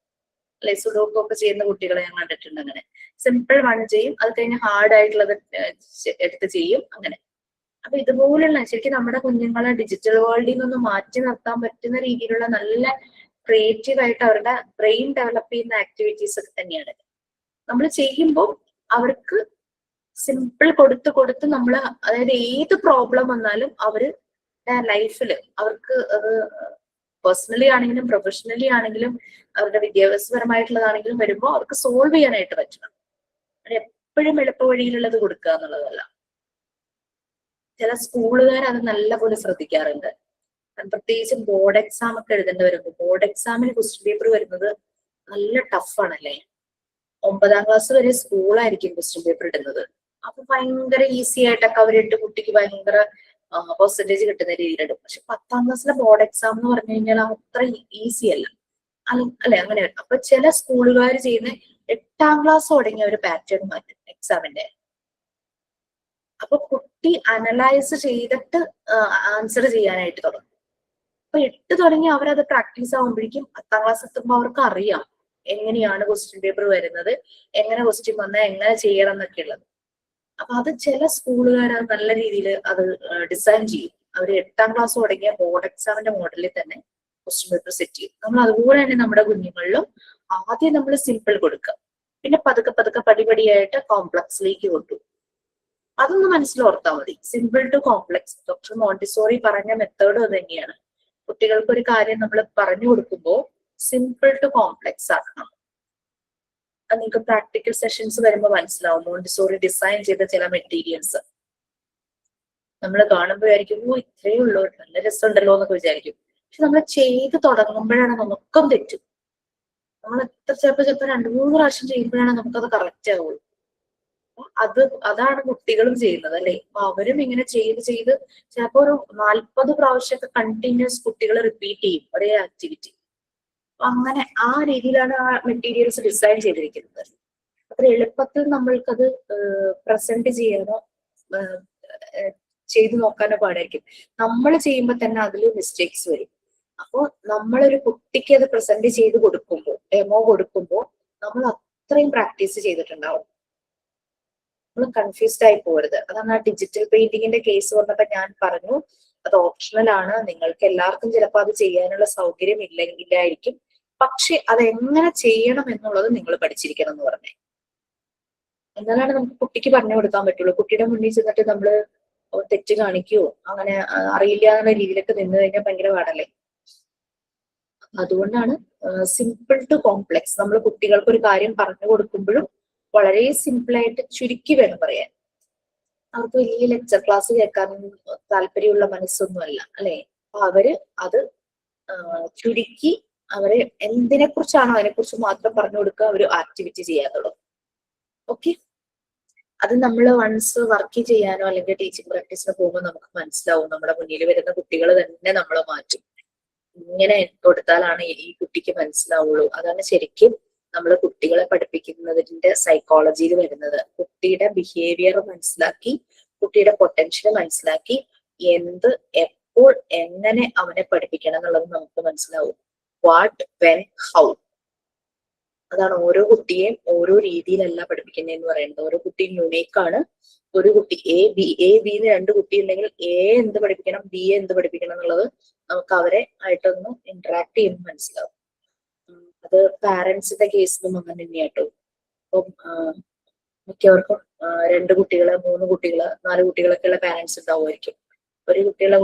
അല്ലെ. സുഡോക്ക് ഒക്കെ ചെയ്യുന്ന കുട്ടികളെ ഞാൻ കണ്ടിട്ടുണ്ട്. അങ്ങനെ സിമ്പിൾ വൺ ചെയ്യും, അത് കഴിഞ്ഞ് ഹാർഡ് ആയിട്ടുള്ളത് എടുത്ത് ചെയ്യും. അങ്ങനെ അപ്പൊ ഇതുപോലുള്ള ശരിക്കും നമ്മുടെ കുഞ്ഞുങ്ങളെ ഡിജിറ്റൽ വേൾഡിൽ നിന്ന് മാറ്റി നിർത്താൻ പറ്റുന്ന രീതിയിലുള്ള നല്ല ക്രിയേറ്റീവ് ആയിട്ട് അവരുടെ ബ്രെയിൻ ഡെവലപ്പ് ചെയ്യുന്ന ആക്ടിവിറ്റീസ് ഒക്കെ തന്നെയാണ് നമ്മൾ ചെയ്യുമ്പോൾ. അവർക്ക് സിമ്പിൾ കൊടുത്ത് കൊടുത്ത് നമ്മൾ, അതായത് ഏത് പ്രോബ്ലം വന്നാലും അവര് ലൈഫിൽ അവർക്ക് അത് പേഴ്സണലി ആണെങ്കിലും പ്രൊഫഷണലി ആണെങ്കിലും അവരുടെ വിദ്യാഭ്യാസപരമായിട്ടുള്ളതാണെങ്കിലും വരുമ്പോൾ അവർക്ക് സോൾവ് ചെയ്യാനായിട്ട് പറ്റണം. എപ്പോഴും എളുപ്പ വഴിയിലുള്ളത് കൊടുക്കുക എന്നുള്ളതല്ല. ചില സ്കൂളുകാർ അത് നല്ലപോലെ ശ്രദ്ധിക്കാറുണ്ട്. പ്രത്യേകിച്ചും ബോർഡ് എക്സാം ഒക്കെ എഴുതേണ്ടി വരുമ്പോൾ ബോർഡ് എക്സാമിന് ക്വസ്റ്റ്യൻ പേപ്പർ വരുന്നത് നല്ല ടഫാണല്ലേ. 9ാം ക്ലാസ് വരെ സ്കൂളായിരിക്കും ക്വസ്റ്റ്യൻ പേപ്പർ ഇടുന്നത്. അപ്പൊ ഭയങ്കര ഈസി ആയിട്ടൊക്കെ അവരിട്ട് കുട്ടിക്ക് ഭയങ്കര പെർസെന്റേജ് കിട്ടുന്ന രീതിയിലിടും. പക്ഷെ 10ാം ക്ലാസ്സിലെ ബോർഡ് എക്സാം എന്ന് പറഞ്ഞു കഴിഞ്ഞാൽ അത്ര ഈസി അല്ല അല്ലെ. അങ്ങനെ അപ്പൊ ചില സ്കൂളുകാർ ചെയ്യുന്ന 8ാം ക്ലാസ് തുടങ്ങിയ ഒരു പാറ്റേൺ മാറ്റും എക്സാമിന്റെ. അപ്പൊ കുട്ടി അനലൈസ് ചെയ്തിട്ട് ആൻസർ ചെയ്യാനായിട്ട് തുടങ്ങും. അപ്പൊ 8 തുടങ്ങി അവരത് പ്രാക്ടീസ് ആകുമ്പോഴേക്കും 10ാം ക്ലാസ് എത്തുമ്പോൾ അവർക്ക് അറിയാം എങ്ങനെയാണ് ക്വസ്റ്റ്യൻ പേപ്പർ വരുന്നത്, എങ്ങനെ ക്വസ്റ്റ്യൻ വന്നാൽ എങ്ങനെ ചെയ്യണം എന്നൊക്കെ ഉള്ളത്. അപ്പൊ അത് ചില സ്കൂളുകാർ അത് നല്ല രീതിയിൽ അത് ഡിസൈൻ ചെയ്യും. അവർ 8ാം ക്ലാസ് തുടങ്ങിയ ബോർഡ് എക്സാമിന്റെ മോഡലിൽ തന്നെ ക്വസ്റ്റ്യൻ പേപ്പർ സെറ്റ് ചെയ്യും. നമ്മൾ അതുപോലെ തന്നെ നമ്മുടെ കുഞ്ഞുങ്ങളിലും ആദ്യം നമ്മൾ സിമ്പിൾ കൊടുക്കുക, പിന്നെ പതുക്കെ പതുക്കെ പടിപടിയായിട്ട് കോംപ്ലക്സിലേക്ക് കൊണ്ടുപോകും. അതൊന്ന് മനസ്സിലോർത്താൽ മതി. Simple to complex. Doctor Montessori പറഞ്ഞ മെത്തേഡ് അത് തന്നെയാണ്. കുട്ടികൾക്ക് ഒരു കാര്യം നമ്മൾ പറഞ്ഞു കൊടുക്കുമ്പോൾ സിമ്പിൾ ടു കോംപ്ലക്സ് ആക്കണം. അത് നിങ്ങൾക്ക് പ്രാക്ടിക്കൽ സെഷൻസ് വരുമ്പോൾ മനസ്സിലാവും. മോണ്ടിസോറി ഡിസൈൻ ചെയ്ത ചില മെറ്റീരിയൽസ് നമ്മൾ കാണുമ്പോഴായിരിക്കും ഓ ഇത്രയേ ഉള്ളൂ, നല്ല രസമുണ്ടല്ലോ എന്നൊക്കെ വിചാരിക്കും. പക്ഷെ നമ്മൾ ചെയ്ത് തുടങ്ങുമ്പോഴാണ് നമുക്കും തെറ്റും. നമ്മൾ എത്ര ചിലപ്പോൾ 2-3 പ്രാവശ്യം ചെയ്യുമ്പോഴാണ് നമുക്കത് കറക്റ്റ് ആവുള്ളൂ. അതാണ് കുട്ടികളും ചെയ്യുന്നത് അല്ലെ. അപ്പൊ അവരും ഇങ്ങനെ ചെയ്ത് ചെയ്ത് ചിലപ്പോ ഒരു 40 പ്രാവശ്യമൊക്കെ കണ്ടിന്യൂസ് കുട്ടികൾ റിപ്പീറ്റ് ചെയ്യും ഒരേ ആക്ടിവിറ്റി. അങ്ങനെ ആ രീതിയിലാണ് ആ മെറ്റീരിയൽസ് ഡിസൈൻ ചെയ്തിരിക്കുന്നത്. അത്ര എളുപ്പത്തിൽ നമ്മൾക്കത് പ്രസന്റ് ചെയ്യാനോ ചെയ്തു നോക്കാനോ പാടായിരിക്കും. നമ്മൾ ചെയ്യുമ്പോൾ തന്നെ അതിൽ മിസ്റ്റേക്സ് വരും. അപ്പോൾ നമ്മളൊരു കുട്ടിക്ക് അത് പ്രസന്റ് ചെയ്ത് കൊടുക്കുമ്പോൾ, ഡെമോ കൊടുക്കുമ്പോൾ നമ്മൾ അത്രയും പ്രാക്ടീസ് ചെയ്തിട്ടുണ്ടാവും. നമ്മൾ കൺഫ്യൂസ്ഡ് ആയി പോകരുത്. അതാണ് ആ ഡിജിറ്റൽ പെയിന്റിങ്ങിന്റെ കേസ് വന്നപ്പോ ഞാൻ പറഞ്ഞു അത് ഓപ്ഷണൽ ആണ്. നിങ്ങൾക്ക് എല്ലാവർക്കും ചിലപ്പോൾ അത് ചെയ്യാനുള്ള സൗകര്യം ഇല്ലായിരിക്കും. പക്ഷെ അതെങ്ങനെ ചെയ്യണം എന്നുള്ളത് നിങ്ങൾ പഠിച്ചിരിക്കണം എന്ന് പറഞ്ഞേ. എന്നാലാണ് നമുക്ക് കുട്ടിക്ക് പറഞ്ഞു കൊടുക്കാൻ പറ്റുള്ളൂ. കുട്ടിയുടെ മുന്നിൽ ചെന്നിട്ട് നമ്മള് തെറ്റ് കാണിക്കുവോ അങ്ങനെ അറിയില്ല എന്നുള്ള രീതിയിലൊക്കെ നിന്ന് കഴിഞ്ഞാൽ ഭയങ്കര പാടല്ലേ. അതുകൊണ്ടാണ് സിമ്പിൾ ടു കോംപ്ലെക്സ്. നമ്മൾ കുട്ടികൾക്ക് ഒരു കാര്യം പറഞ്ഞു കൊടുക്കുമ്പോഴും വളരെ സിമ്പിൾ ആയിട്ട് ചുരുക്കി വേണം പറയാൻ. അവർക്ക് വലിയ ലെക്ചർ ക്ലാസ് കേൾക്കാനൊന്നും താല്പര്യമുള്ള മനസ്സൊന്നും അല്ല അല്ലെ. അപ്പൊ അവര് അത് ചുരുക്കി അവരെ എന്തിനെ കുറിച്ചാണോ അതിനെക്കുറിച്ച് മാത്രം പറഞ്ഞു കൊടുക്കുക, ഒരു ആക്ടിവിറ്റി ചെയ്യാൻ തുടങ്ങും. ഓക്കെ, അത് നമ്മൾ വൺസ് വർക്ക് ചെയ്യാനോ അല്ലെങ്കിൽ ടീച്ചിങ് പ്രാക്ടീസിന് പോകുമ്പോൾ നമുക്ക് മനസ്സിലാവും. നമ്മുടെ മുന്നിൽ വരുന്ന കുട്ടികൾ തന്നെ നമ്മളെ മാറ്റും. ഇങ്ങനെ കൊടുത്താലാണ് ഈ കുട്ടിക്ക് മനസ്സിലാവുള്ളൂ. അതാണ് ശരിക്കും നമ്മൾ കുട്ടികളെ പഠിപ്പിക്കുന്നതിന്റെ സൈക്കോളജിയിൽ വരുന്നത്. കുട്ടിയുടെ ബിഹേവിയർ മനസ്സിലാക്കി, കുട്ടിയുടെ പൊട്ടൻഷ്യൽ മനസ്സിലാക്കി, എന്ത് എപ്പോൾ എങ്ങനെ അവനെ പഠിപ്പിക്കണം എന്നുള്ളത് നമുക്ക് മനസ്സിലാവും. What, when, how. അതാണ് ഓരോ കുട്ടിയെയും ഓരോ രീതിയിലല്ല പഠിപ്പിക്കുന്നതെന്ന് പറയുന്നത്. ഓരോ കുട്ടിയും യുണീക്കാണ്. ഒരു കുട്ടി എ ബി എന്ന് 2 കുട്ടി ഉണ്ടെങ്കിൽ എ എന്ത് പഠിപ്പിക്കണം, ബി എന്ത് പഠിപ്പിക്കണം എന്നുള്ളത് നമുക്ക് അവരെ ആയിട്ടൊന്ന് ഇന്ററാക്ട് ചെയ്യുമ്പോൾ മനസ്സിലാവും. അത് പാരന്റ്സിന്റെ കേസിലും അങ്ങനെ തന്നെയാട്ടോ. അപ്പം മിക്കവർക്കും 2 കുട്ടികള്, 3 കുട്ടികള്, 4 കുട്ടികളൊക്കെ ഉള്ള പാരന്റ്സ് ഉണ്ടാവുമായിരിക്കും. ഒരു കുട്ടികളെ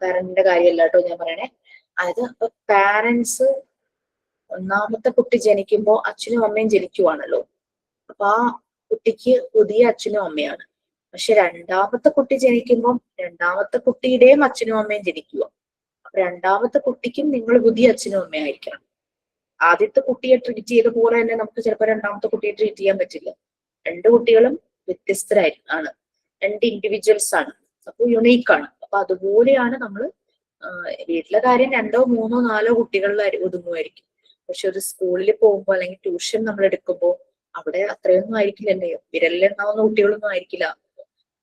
പാരന്റിന്റെ കാര്യമല്ല കേട്ടോ ഞാൻ പറയണേ. അതായത് പാരന്റ്സ് ഒന്നാമത്തെ കുട്ടി ജനിക്കുമ്പോ അച്ഛനും അമ്മയും ജനിക്കുവാണല്ലോ. അപ്പൊ ആ കുട്ടിക്ക് പുതിയ അച്ഛനും അമ്മയാണ്. പക്ഷെ 2ാമത്തെ കുട്ടി ജനിക്കുമ്പോൾ 2ാമത്തെ കുട്ടിയുടെയും അച്ഛനും അമ്മയും ജനിക്കുക. അപ്പൊ 2ാമത്തെ കുട്ടിക്കും നിങ്ങൾ പുതിയ അച്ഛനും അമ്മയായിരിക്കണം. ആദ്യത്തെ കുട്ടിയെ ട്രീറ്റ് ചെയ്ത പോലെ തന്നെ നമുക്ക് ചിലപ്പോൾ 2ാമത്തെ കുട്ടിയെ ട്രീറ്റ് ചെയ്യാൻ പറ്റില്ല. 2 കുട്ടികളും വ്യത്യസ്തരാണ്, 2 ഇൻഡിവിജ്വൽസ് ആണ്, അപ്പൊ യുണീക്കാണ്. അപ്പൊ അതുപോലെയാണ് നമ്മൾ വീട്ടിലെ കാര്യം 2ഓ 3ഓ 4ഓ കുട്ടികളിൽ ഒതുങ്ങുമായിരിക്കും. പക്ഷെ ഒരു സ്കൂളിൽ പോകുമ്പോൾ അല്ലെങ്കിൽ ട്യൂഷൻ നമ്മൾ എടുക്കുമ്പോൾ അവിടെ അത്രയൊന്നും ആയിരിക്കില്ലല്ലേ. വിരലിലെണ്ണാവുന്ന കുട്ടികളൊന്നും ആയിരിക്കില്ല.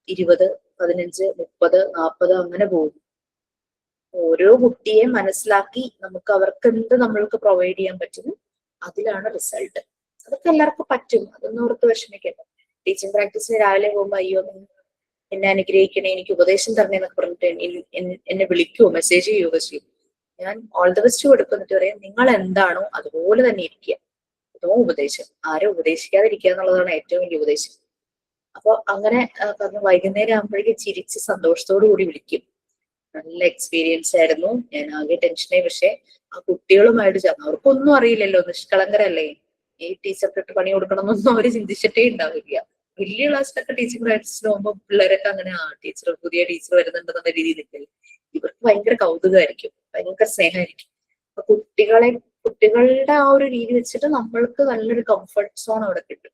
20, 15, 30, 40 അങ്ങനെ പോകും. ഓരോ കുട്ടിയെ മനസ്സിലാക്കി നമുക്ക് അവർക്ക് എന്ത് നമ്മൾക്ക് പ്രൊവൈഡ് ചെയ്യാൻ പറ്റുന്നു, അതിലാണ് റിസൾട്ട്. അതൊക്കെ എല്ലാവർക്കും പറ്റും, അതൊന്നും അവർക്ക് വിഷമിക്കണ്ട. ടീച്ചിങ് പ്രാക്ടീസിന് രാവിലെ പോകുമ്പോൾ അയ്യോ എന്നെ അനുഗ്രഹിക്കണേ, എനിക്ക് ഉപദേശം തരണേ എന്നൊക്കെ പറഞ്ഞിട്ട് എന്നെ വിളിക്കുവോ, മെസ്സേജ് ചെയ്യുകയോ ചെയ്യും. ഞാൻ ഓൾ ദ ബെസ്റ്റ് കൊടുക്കുന്നിട്ട് പറയാം, നിങ്ങൾ എന്താണോ അതുപോലെ തന്നെ ഇരിക്കുക. അതോ ഉപദേശം, ആരും ഉപദേശിക്കാതിരിക്കുക എന്നുള്ളതാണ് ഏറ്റവും വലിയ ഉപദേശം. അപ്പൊ അങ്ങനെ പറഞ്ഞു വൈകുന്നേരം ആകുമ്പോഴേക്കും ചിരിച്ച് സന്തോഷത്തോടു കൂടി വിളിക്കും. നല്ല എക്സ്പീരിയൻസ് ആയിരുന്നു, ഞാൻ ആകെ ടെൻഷനായി. പക്ഷെ ആ കുട്ടികളുമായിട്ട് ചേർന്ന്, അവർക്കൊന്നും അറിയില്ലല്ലോ, നിഷ്കളങ്കരല്ലേ. ഈ ടീച്ചർക്ക് പണി കൊടുക്കണമെന്നൊന്നും അവര് ചിന്തിച്ചിട്ടേ ഉണ്ടാവില്ല. വലിയ ക്ലാസ്സിലൊക്കെ ടീച്ചിങ് പ്രാക്ടീസിന് പോകുമ്പോൾ പിള്ളേരൊക്കെ അങ്ങനെ ടീച്ചർ പുതിയ ടീച്ചർ വരുന്നുണ്ടെന്നുള്ള രീതിയിൽ നിൽക്കില്ല. ഇവർക്ക് ഭയങ്കര കൗതുകമായിരിക്കും, ഭയങ്കര സ്നേഹമായിരിക്കും. അപ്പൊ കുട്ടികളുടെ ആ ഒരു രീതി വെച്ചിട്ട് നമ്മൾക്ക് നല്ലൊരു കംഫർട്ട് സോൺ അവിടെ കിട്ടും.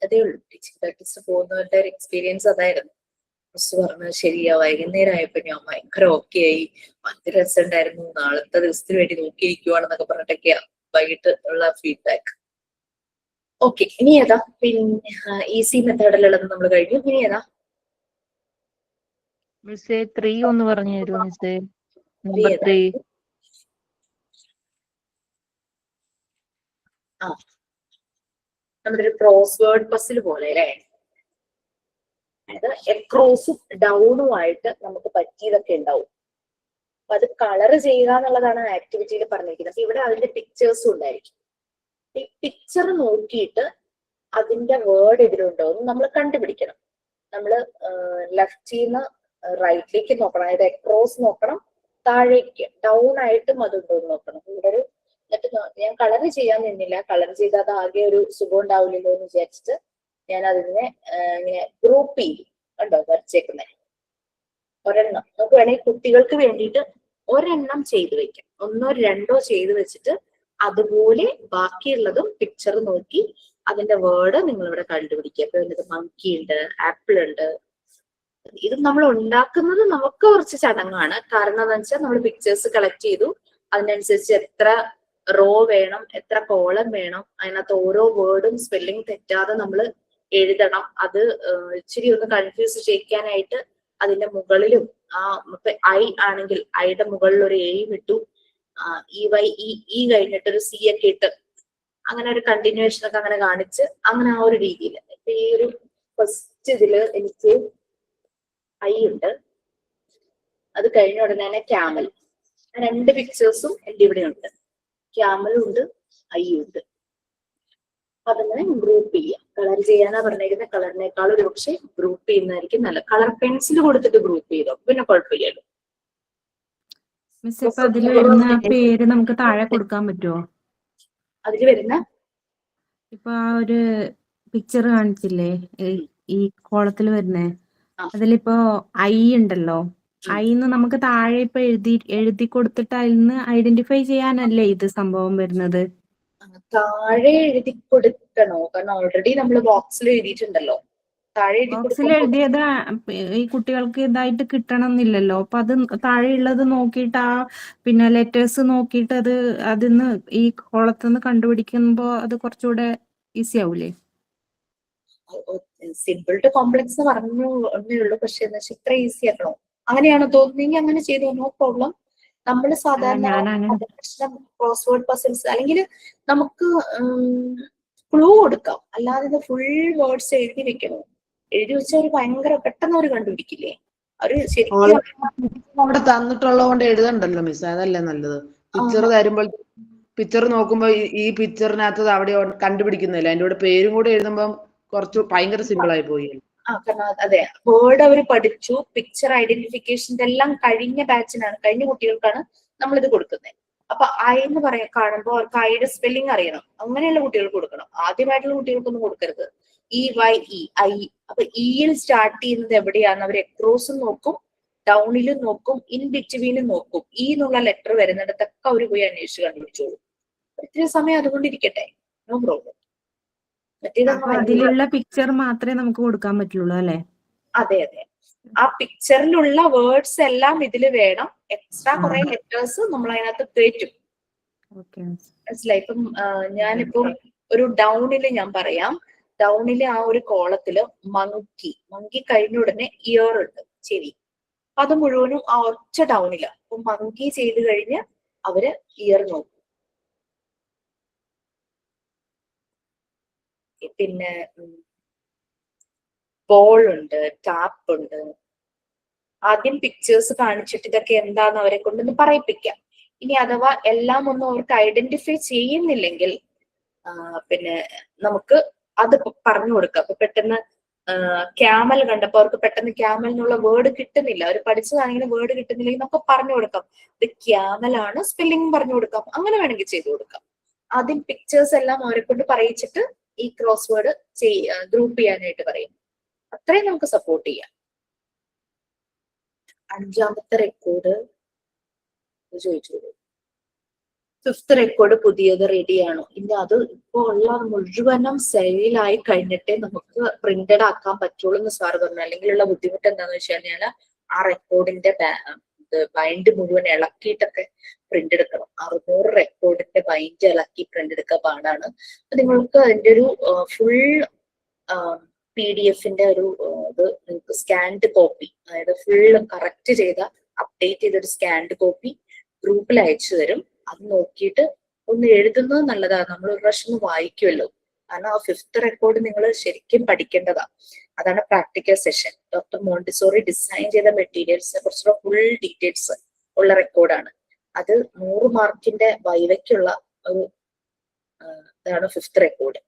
അതേ ഉള്ളൂ. ടീച്ചിങ് പ്രാക്ടീസിന് പോകുന്നവരുടെ ഒരു എക്സ്പീരിയൻസ് അതായിരുന്നു. മിസ് പറഞ്ഞത് ശരിയാ, വൈകുന്നേരം ആയപ്പോ ഞാൻ ഭയങ്കര ഓക്കെ ആയി, ഭയങ്കര രസമുണ്ടായിരുന്നു, നാളത്തെ ദിവസത്തിന് വേണ്ടി നോക്കിയിരിക്കുവാണെന്നൊക്കെ പറഞ്ഞിട്ടൊക്കെയാ വൈകിട്ട് ഉള്ള ഫീഡ്ബാക്ക്. ഓക്കെ, ഇനി ഏതാ? പിന്നെ ഈസി മെത്തേഡിലുള്ളത് നമ്മൾ കഴിഞ്ഞു. ഇനി ഏതാ? മിസ്സേ 3 ഒന്ന് പറഞ്ഞു തരുമോ മിസ്സേ? നമ്പർ 3. നമ്മുടെ ഒരു ക്രോസ് വേർഡ് പസിൽ പോലെ അല്ലേ. അതായത് എക്രോസും ഡൗണും ആയിട്ട് നമുക്ക് പറ്റിയതൊക്കെ ഉണ്ടാവും. അപ്പൊ അത് കളർ ചെയ്യുക എന്നുള്ളതാണ് ആക്ടിവിറ്റിയിൽ പറഞ്ഞിരിക്കുന്നത്. അപ്പൊ ഇവിടെ അതിന്റെ പിക്ചേഴ്സും ഉണ്ടായിരിക്കും. ഈ പിക്ചർ നോക്കിയിട്ട് അതിന്റെ വേർഡ് ഇതിലുണ്ടോ എന്ന് നമ്മൾ കണ്ടുപിടിക്കണം. നമ്മൾ ലെഫ്റ്റിന്ന് റൈറ്റിലേക്ക് നോക്കണം, അതായത് എക്രോസ് നോക്കണം, താഴേക്ക് ഡൗൺ ആയിട്ടും അതുണ്ടോ എന്ന് നോക്കണം. ഇവിടെ ഒരു എന്നിട്ട് ഞാൻ കളർ ചെയ്യാൻ നിന്നില്ല, കളർ ചെയ്താൽ അത് ആകെ ഒരു സുഖം ഉണ്ടാവില്ലല്ലോ എന്ന് വിചാരിച്ചിട്ട് ഞാൻ അതിനെ ഇങ്ങനെ ഗ്രൂപ്പ് ചെയ്യും. കണ്ടോ വരച്ചേക്കുന്നത് ഒരെണ്ണം. നമുക്ക് വേണമെങ്കിൽ കുട്ടികൾക്ക് വേണ്ടിയിട്ട് ഒരെണ്ണം ചെയ്ത് വെക്കാം, 1ഓ 2ഓ ചെയ്ത് വെച്ചിട്ട് അതുപോലെ ബാക്കിയുള്ളതും പിക്ചർ നോക്കി അതിന്റെ വേർഡ് നിങ്ങൾ ഇവിടെ കണ്ടുപിടിക്കുക. അപ്പൊ ഇതിനകത്ത് മങ്കി ഉണ്ട്, ആപ്പിൾ ഉണ്ട്. ഇത് നമ്മൾ ഉണ്ടാക്കുന്നത് നമുക്ക് കുറച്ച് ചടങ്ങാണ്. കാരണം എന്താ വെച്ചാൽ നമ്മൾ പിക്ചേഴ്സ് കളക്ട് ചെയ്തു, അതിനനുസരിച്ച് എത്ര റോ വേണം, എത്ര കോളം വേണം, അതിനകത്ത് ഓരോ വേർഡും സ്പെല്ലിംഗ് തെറ്റാതെ നമ്മൾ എഴുതണം. അത് ഇച്ചിരി ഒന്ന് കൺഫ്യൂസ് ചെയ്യിക്കാനായിട്ട് അതിന്റെ മുകളിലും ഐ ആണെങ്കിൽ ഐയുടെ മുകളിൽ ഒരു എയും ഇട്ടു, ഈ കഴിഞ്ഞിട്ടൊരു സി ഒക്കെ ഇട്ട് അങ്ങനെ ഒരു കണ്ടിന്യൂവേഷൻ ഒക്കെ അങ്ങനെ കാണിച്ച് അങ്ങനെ ആ ഒരു രീതിയിൽ. ഇപ്പൊ ഈ ഒരു ഫസ്റ്റ് ഇതില് എനിക്ക് ഐ ഉണ്ട്, അത് കഴിഞ്ഞ ഉടനെ തന്നെ ക്യാമൽ. 2 പിക്ചേഴ്സും എന്റെ ഇവിടെ ഉണ്ട്, ക്യാമലും ഉണ്ട്, ഐ ഉണ്ട്. അതങ്ങനെ ഗ്രൂപ്പ് ചെയ്യാം. കളർ ചെയ്യാനാ പറഞ്ഞിരിക്കുന്ന കളറിനേക്കാൾ ഒരു പക്ഷെ ഗ്രൂപ്പ് ചെയ്യുന്നതായിരിക്കും നല്ല. കളർ പെൻസിൽ കൊടുത്തിട്ട് ഗ്രൂപ്പ് ചെയ്തോ, പിന്നെ കുഴപ്പമില്ലല്ലോ. മിസ് ഇപ്പൊ അതില് വരുന്ന ആ പേര് നമുക്ക് താഴെ കൊടുക്കാൻ പറ്റുമോ? അതിൽ വരുന്ന ഇപ്പൊ ആ ഒരു പിക്ചർ കാണിച്ചില്ലേ ഈ കോളത്തിൽ വരുന്നേ, ആ. അതിലിപ്പോ ഐ ഉണ്ടല്ലോ, ഐന്ന് നമുക്ക് താഴെ ഇപ്പൊ എഴുതി കൊടുത്തിട്ട് അതിന്ന് ഐഡന്റിഫൈ ചെയ്യാനല്ലേ ഇത് സംഭവം വരുന്നത്? താഴെ എഴുതി കൊടുക്കണോ? കാരണം ഓൾറെഡി നമ്മൾ ബോക്സിൽ എഴുതിയിട്ടുണ്ടല്ലോ. താഴെ എഴുതി ബോക്സിൽ കൊടുക്കുമ്പോൾ എഴുതിയത് ഈ കുട്ടികൾക്ക് ഇതായിട്ട് കിട്ടണം എന്നില്ലല്ലോ. അപ്പൊ അത് താഴെയുള്ളത് നോക്കിയിട്ട് ആ പിന്നെ ലെറ്റേഴ്സ് നോക്കിയിട്ട് അതിന്ന് ഈ കോളത്തുനിന്ന് കണ്ടുപിടിക്കുമ്പോ അത് കുറച്ചുകൂടെ ഈസി ആവൂലേ? സിമ്പിൾ ടു കോംപ്ലക്സ് എന്ന് പറഞ്ഞു ഒന്നേ ഉള്ളൂ. പക്ഷെ എന്താ വെച്ചാൽ ഇത്ര ഈസി ആക്കണോ? അങ്ങനെയാണോ തോന്നുന്നെങ്കിൽ അങ്ങനെ ചെയ്തോ, നോ പ്രോബ്ലം. നമ്മൾ സാധാരണ പ്രശ്നം ക്രോസ്വേർഡ് പസിൽസ് അല്ലെങ്കിൽ നമുക്ക് ക്ലൂ കൊടുക്കാം. അല്ലാതെ ഇത് ഫുൾ വേർഡ്സ് എഴുതി വെക്കണോ? എഴുതി വെച്ചാൽ ഒരു ഭയങ്കര പെട്ടെന്ന് അവർ കണ്ടുപിടിക്കില്ലേ? അവര് ശരിക്കും അവിടെ തന്നിട്ടുള്ളത് കൊണ്ട് എഴുതണ്ടല്ലോ മിസ്, അതല്ലേ നല്ലത്. പിക്ചർ തരുമ്പോൾ പിക്ചർ നോക്കുമ്പോ ഈ പിക്ചറിനകത്ത് അവിടെ കണ്ടുപിടിക്കുന്നില്ല, അതിന്റെ കൂടെ പേരും കൂടെ എഴുതുമ്പോൾ കുറച്ച് ഭയങ്കര സിമ്പിൾ ആയി പോയി. അതെ, വേർഡ് അവർ പഠിച്ചു, പിക്ചർ ഐഡന്റിഫിക്കേഷൻ്റെ എല്ലാം കഴിഞ്ഞ ബാച്ചിനാണ്, കഴിഞ്ഞ കുട്ടികൾക്കാണ് നമ്മളിത് കൊടുക്കുന്നത്. അപ്പൊ ഐ എന്ന് കാണുമ്പോൾ അവർക്ക് ഐയുടെ സ്പെല്ലിംഗ് അറിയണം. അങ്ങനെയുള്ള കുട്ടികൾക്ക് കൊടുക്കണം. ആദ്യമായിട്ടുള്ള കുട്ടികൾക്കൊന്നും കൊടുക്കരുത്. EYE I. അപ്പൊ ഇയിൽ സ്റ്റാർട്ട് ചെയ്യുന്നത് എവിടെയാന്ന് അവർ എക്രോസും നോക്കും, ഡൗണിലും നോക്കും, ഇൻ ബിറ്റ്വീനും നോക്കും. ഈ എന്നുള്ള ലെറ്റർ വരുന്നിടത്തൊക്കെ അവർ പോയി അന്വേഷിച്ച് കണ്ടുപിടിച്ചോളൂ. ഇത്തിരി സമയം അതുകൊണ്ടിരിക്കട്ടെ, നോ പ്രോബ്ലം. അതിലുള്ള പിക്ചർ മാത്രമേ നമുക്ക് കൊടുക്കാൻ പറ്റുള്ളൂ അല്ലെ? അതെ അതെ, ആ പിക്ചറിലുള്ള വേർഡ്സ് എല്ലാം ഇതിൽ വേണം. എക്സ്ട്രാ കുറെ ലെറ്റേഴ്സ് നമ്മൾ അതിനകത്ത് കയറ്റും. മനസ്സിലായി? ഇപ്പം ഞാനിപ്പം ഒരു ഡൗണില് ഞാൻ പറയാം. ഡൗണിലെ ആ ഒരു കോളത്തില് മങ്കി കഴിഞ്ഞ ഉടനെ ഇയർ ഉണ്ട്, ചെവി. അത് മുഴുവനും ആ ഒറ്റ ഡൗണില്. അപ്പൊ മങ്കി ചെയ്ത് കഴിഞ്ഞ് അവര് ഇയർ നോക്കും. പിന്നെ ബോൾ ഉണ്ട്, ടാപ്പ് ഉണ്ട്. ആദ്യം പിക്ചേഴ്സ് കാണിച്ചിട്ട് ഇതൊക്കെ എന്താന്ന് അവരെ കൊണ്ടൊന്ന് പറയിപ്പിക്കാം. ഇനി അഥവാ എല്ലാം ഒന്നും അവർക്ക് ഐഡന്റിഫൈ ചെയ്യുന്നില്ലെങ്കിൽ പിന്നെ നമുക്ക് അത് പറഞ്ഞു കൊടുക്കാം. അപ്പൊ പെട്ടെന്ന് ക്യാമൽ കണ്ടപ്പോ അവർക്ക് പെട്ടെന്ന് ക്യാമൽ എന്നുള്ള വേർഡ് കിട്ടുന്നില്ല, അവർ പഠിച്ചതാണെങ്കിലും വേർഡ് കിട്ടുന്നില്ലെങ്കിൽ നമുക്ക് പറഞ്ഞു കൊടുക്കാം ഇത് ക്യാമൽ ആണ്, സ്പെല്ലിംഗ് പറഞ്ഞു കൊടുക്കാം. അങ്ങനെ വേണമെങ്കിൽ ചെയ്തു കൊടുക്കാം. ആദ്യം പിക്ചേഴ്സ് എല്ലാം അവരെ കൊണ്ട് പറയിച്ചിട്ട് ഈ ക്രോസ് വേർഡ് ഗ്രൂപ്പ് ചെയ്യാനായിട്ട് പറയും. അത്രയും നമുക്ക് സപ്പോർട്ട് ചെയ്യാം. അഞ്ചാമത്തെ റെക്കോർഡ് ചോദിച്ചോളൂ. ഫിഫ്ത്ത് റെക്കോർഡ് പുതിയത് റെഡിയാണോ? ഇനി അത് ഇപ്പൊ ഉള്ള മുഴുവനും സെയിലായി കഴിഞ്ഞിട്ടേ നമുക്ക് പ്രിന്റഡ് ആക്കാൻ പറ്റുള്ളൂ എന്ന് സാർ പറഞ്ഞു. അല്ലെങ്കിലുള്ള ബുദ്ധിമുട്ട് എന്താന്ന് വെച്ച് കഴിഞ്ഞാൽ ആ റെക്കോർഡിന്റെ ബൈൻഡ് മുഴുവൻ ഇളക്കിയിട്ടൊക്കെ പ്രിന്റ് എടുക്കണം. 600 റെക്കോർഡിന്റെ ബൈൻഡ് ഇളക്കി പ്രിന്റ് എടുക്കാൻ പാടാണ്. നിങ്ങൾക്ക് അതിന്റെ ഒരു ഫുൾ PDF-ന്റെ ഒരു ഇത് നിങ്ങൾക്ക് സ്കാൻഡ് കോപ്പി, അതായത് ഫുൾ കറക്റ്റ് ചെയ്ത അപ്ഡേറ്റ് ചെയ്തൊരു സ്കാൻഡ് കോപ്പി ഗ്രൂപ്പിൽ അയച്ചു തരും. അത് നോക്കിയിട്ട് ഒന്ന് എഴുതുന്നത് നല്ലതാണ്. നമ്മൾ ഒരു പ്രാവശ്യം ഒന്ന് വായിക്കുമല്ലോ. കാരണം ആ ഫിഫ്ത്ത് റെക്കോർഡ് നിങ്ങൾ ശരിക്കും പഠിക്കേണ്ടതാ. അതാണ് practical session. Doctor Montessori design ചെയ്ത മെറ്റീരിയൽസിനെ കുറിച്ചുള്ള ഫുൾ ഡീറ്റെയിൽസ് ഉള്ള റെക്കോർഡാണ്. അത് 100 മാർക്കിന്റെ വൈവയ്ക്കുള്ള ഒരു ഇതാണ് ഫിഫ്ത്ത് റെക്കോർഡ്.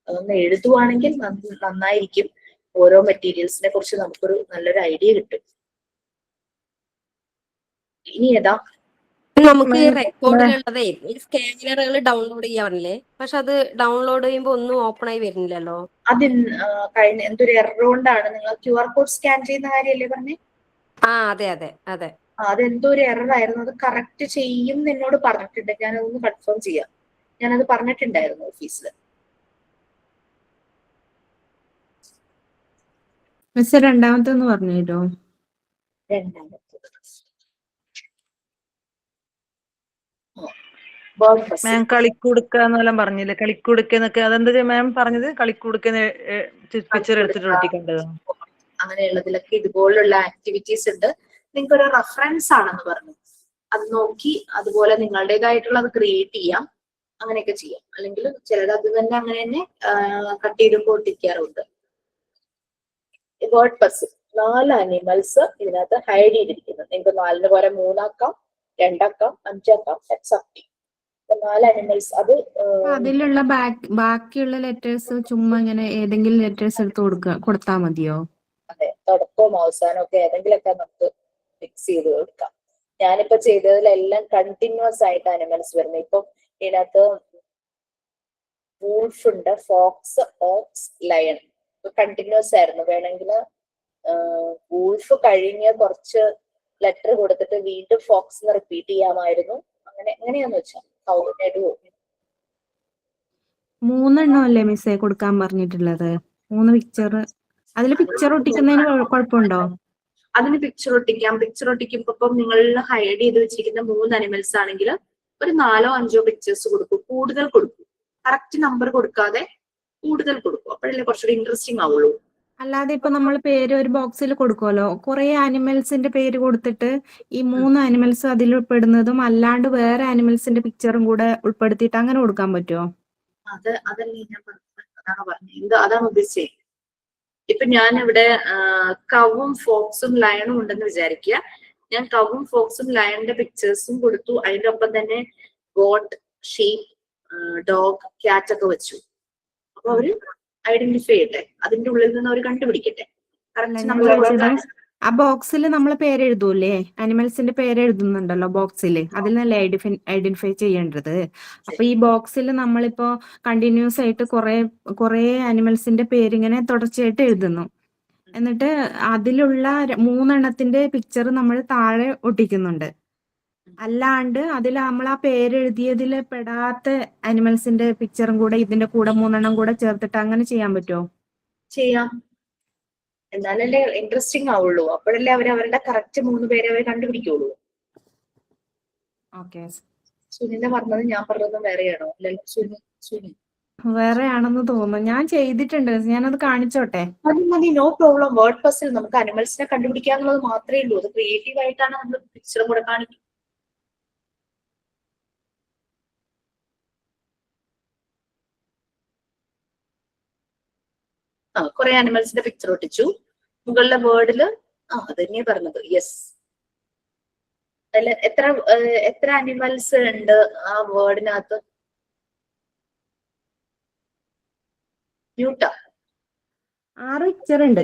അതൊന്ന് എഴുതുവാണെങ്കിൽ നന്നായിരിക്കും. ഓരോ മെറ്റീരിയൽസിനെ കുറിച്ച് നമുക്കൊരു നല്ലൊരു ഐഡിയ കിട്ടും. ഇനി ഏതാ? നമുക്ക് ഈ റെക്കോർഡിലുള്ളതേ സ്കാനറുകൾ ഡൗൺലോഡ് ചെയ്യാറില്ലേ? പക്ഷെ അത് ഡൗൺലോഡ് ചെയ്യുമ്പോ ഒന്നും ഓപ്പൺ ആയി വരുന്നില്ലല്ലോ. അത് കഴിഞ്ഞ എന്തൊരു എറർ കൊണ്ടാണ്? നിങ്ങൾ QR കോഡ് സ്കാൻ ചെയ്യുന്ന കാര്യമല്ലേ പറഞ്ഞേ? അതെ അതെ അതെ. അതെന്തോ ഒരു എറർ ആയിരുന്നു. അത് കറക്റ്റ് ചെയ്യും എന്നോട് പറഞ്ഞിട്ടുണ്ട്. ഞാനതൊന്ന് കൺഫേം ചെയ്യാം. ഞാനത് പറഞ്ഞിട്ടുണ്ടായിരുന്നു ഓഫീസിൽ. മിസ് രണ്ടാമത്തെ ഒന്ന് പറഞ്ഞു തരോ? രണ്ടാമത്തെ മാം കളിക്കുടുക്ക എന്നെല്ലാം പറഞ്ഞില്ലേ? കളിക്കുടുക്ക എന്നൊക്കെ അതെന്താ മാം പറഞ്ഞത്? കളിക്കുടുക്ക പിക്ചർ എടുത്തിട്ട് ഒട്ടിക്കേണ്ടത് അങ്ങനെയുള്ളതിലൊക്കെ ഇതുപോലുള്ള ആക്ടിവിറ്റീസ് ഉണ്ട്. നിങ്ങൾക്ക് ഒരു റെഫറൻസ് ആണെന്ന് പറഞ്ഞു. അത് നോക്കി അതുപോലെ നിങ്ങളുടേതായിട്ടുള്ള അത് ക്രിയേറ്റ് ചെയ്യാം. അങ്ങനെയൊക്കെ ചെയ്യാം. അല്ലെങ്കിൽ ചിലത് അത് തന്നെ അങ്ങനെ തന്നെ കട്ട് ചെയ്തുമ്പോൾ ഒട്ടിക്കാറുണ്ട്. വേർഡ് പസിൽ 4 അനിമൽസ് ഇതിനകത്ത് ഹൈഡ് ചെയ്തിരിക്കുന്നു. നിങ്ങൾക്ക് 4ന് പകരം 3 ആക്കാം, 2 ആക്കാം, 5 ആക്കാം. 4 അനിമൽസ്. അത് അതിലുള്ള ബാക്കിയുള്ള ലെറ്റേഴ്സ് ചുമ്മാ ഇങ്ങനെ ഏതെങ്കിലും ലെറ്റേഴ്സ് എടുത്ത് കൊടുത്താൽ മതിയോ? അതെ, തുടക്കവും അവസാനവും ഒക്കെ ഏതെങ്കിലുമൊക്കെ നമുക്ക് മിക്സ് ചെയ്ത് കൊടുക്കാം. ഞാനിപ്പോ ചെയ്തതിലെല്ലാം കണ്ടിന്യൂസ് ആയിട്ട് അനിമൽസ് വരുന്നത്. ഇപ്പൊ ഇതിനകത്ത് വൂൾഫ് ഉണ്ട്, ഫോക്സ്, ഓക്സ്, ലയൺ കണ്ടിന്യൂസ് ആയിരുന്നു. വേണമെങ്കിൽ വൂൾഫ് കഴിഞ്ഞ് കുറച്ച് ലെറ്റർ കൊടുത്തിട്ട് വീണ്ടും ഫോക്സ് എന്ന് റിപ്പീറ്റ് ചെയ്യാമായിരുന്നു. അങ്ങനെ എങ്ങനെയാന്ന് വെച്ചാൽ കൗണ്ടേഡ് 3 അല്ലേ മിസ്സേ കൊടുക്കാൻ പറഞ്ഞിട്ടുള്ളത്? 3 പിക്ചർ. അതിൽ പിക്ചർ ഒട്ടിക്കുന്നതിന് കുഴപ്പമുണ്ടോ? അതിന് പിക്ചർ ഒട്ടിക്കാം. പിക്ചർ ഒട്ടിക്കുമ്പോ ഇപ്പം നിങ്ങൾ ഹൈഡ് ചെയ്ത് വെച്ചിരിക്കുന്ന 3 അനിമൽസ് ആണെങ്കിൽ ഒരു 4 or 5 പിക്ചേഴ്സ് കൊടുക്കും. കൂടുതൽ കൊടുക്കും. കറക്റ്റ് നമ്പർ കൊടുക്കാതെ കൂടുതൽ കൊടുക്കും. അപ്പോഴല്ലേ കുറച്ചുകൂടി ഇൻട്രസ്റ്റിംഗ് ആവുള്ളൂ. അല്ലാതെ ഇപ്പൊ നമ്മൾ പേര് ഒരു ബോക്സിൽ കൊടുക്കുമല്ലോ, കുറെ ആനിമൽസിന്റെ പേര് കൊടുത്തിട്ട് ഈ 3 ആനിമൽസ് അതിൽ ഉൾപ്പെടുന്നതും അല്ലാണ്ട് വേറെ ആനിമൽസിന്റെ പിക്ചറും കൂടെ ഉൾപ്പെടുത്തിയിട്ട് അങ്ങനെ കൊടുക്കാൻ പറ്റുമോ? അതല്ലേ ഞാൻ അതാണ് പറഞ്ഞത്. അതാണ് ഉദ്ദേശിച്ചത്. ഇപ്പൊ ഞാൻ ഇവിടെ കവും ഫോക്സും ലയണും ഉണ്ടെന്ന് വിചാരിക്കുക. ഞാൻ കവും ഫോക്സും ലയണിന്റെ പിക്ചേഴ്സും കൊടുത്തു. അതിന്റെ ഒപ്പം തന്നെ ഗോട്ട്, ഷീപ്പ്, ഡോഗ്, ക്യാറ്റ് ഒക്കെ വെച്ചു. അപ്പൊ അവര് ഐഡന്റിഫൈ ചെയ്യട്ടെ, അതിന്റെ ഉള്ളിൽ നിന്ന് അവർ കണ്ടുപിടിക്കട്ടെ. ആ ബോക്സിൽ നമ്മൾ പേരെഴുതൂല്ലേ? അനിമൽസിന്റെ പേര് എഴുതുന്നുണ്ടല്ലോ ബോക്സിൽ, അതിൽ നിന്നല്ലേ ഐഡന്റിഫൈ ചെയ്യേണ്ടത്. അപ്പൊ ഈ ബോക്സിൽ നമ്മളിപ്പോ കണ്ടിന്യൂസ് ആയിട്ട് കുറെ അനിമൽസിന്റെ പേരിങ്ങനെ തുടർച്ചയായിട്ട് എഴുതുന്നു. എന്നിട്ട് അതിലുള്ള 3 എണ്ണത്തിന്റെ പിക്ചർ നമ്മൾ താഴെ ഒട്ടിക്കുന്നുണ്ട്. അല്ലാണ്ട് അതിൽ നമ്മൾ ആ പേരെഴുതിയതിൽ പെടാത്ത അനിമൽസിന്റെ പിക്ചറും കൂടെ ഇതിന്റെ കൂടെ 3 എണ്ണം കൂടെ ചേർത്തിട്ട് അങ്ങനെ ചെയ്യാൻ പറ്റുമോ? ചെയ്യാം. എന്നാലല്ലേ ഇൻട്രസ്റ്റിംഗ് ആവുള്ളൂ. അപ്പോഴല്ലേ അവരുടെ കറക്റ്റ് 3 പേരെ അവർ കണ്ടുപിടിക്കുള്ളൂ. ഓക്കെ. സുനിത പറഞ്ഞത് ഞാൻ പറഞ്ഞതും വേറെയാണോ? അല്ലല്ലോ സുനി വേറെ ആണെന്ന് തോന്നുന്നു. ഞാൻ ചെയ്തിട്ടുണ്ട്, ഞാനത് കാണിച്ചോട്ടെ? മതി, നോ പ്രോബ്ലം. വേർഡ് പസിൽ നമുക്ക് അനിമൽസിനെ കണ്ടുപിടിക്കാന്നുള്ളത് മാത്രമേ ഉള്ളൂ. അത് ക്രിയേറ്റീവ് ആയിട്ടാണ് നമ്മൾ പിക്ചറും കൂടെ കാണിക്കുന്നത്. കുറെ അനിമൽസിന്റെ പിക്ചർ ഒട്ടിച്ചു. മുകളിലെ വേർഡില് അത് തന്നെയാ പറഞ്ഞത്. യെസ്. അതിൽ എത്ര അനിമൽസ് ഉണ്ട് ആ വേർഡിനകത്ത്? ന്യൂട്ട 6 പിക്ചർ ഉണ്ട്.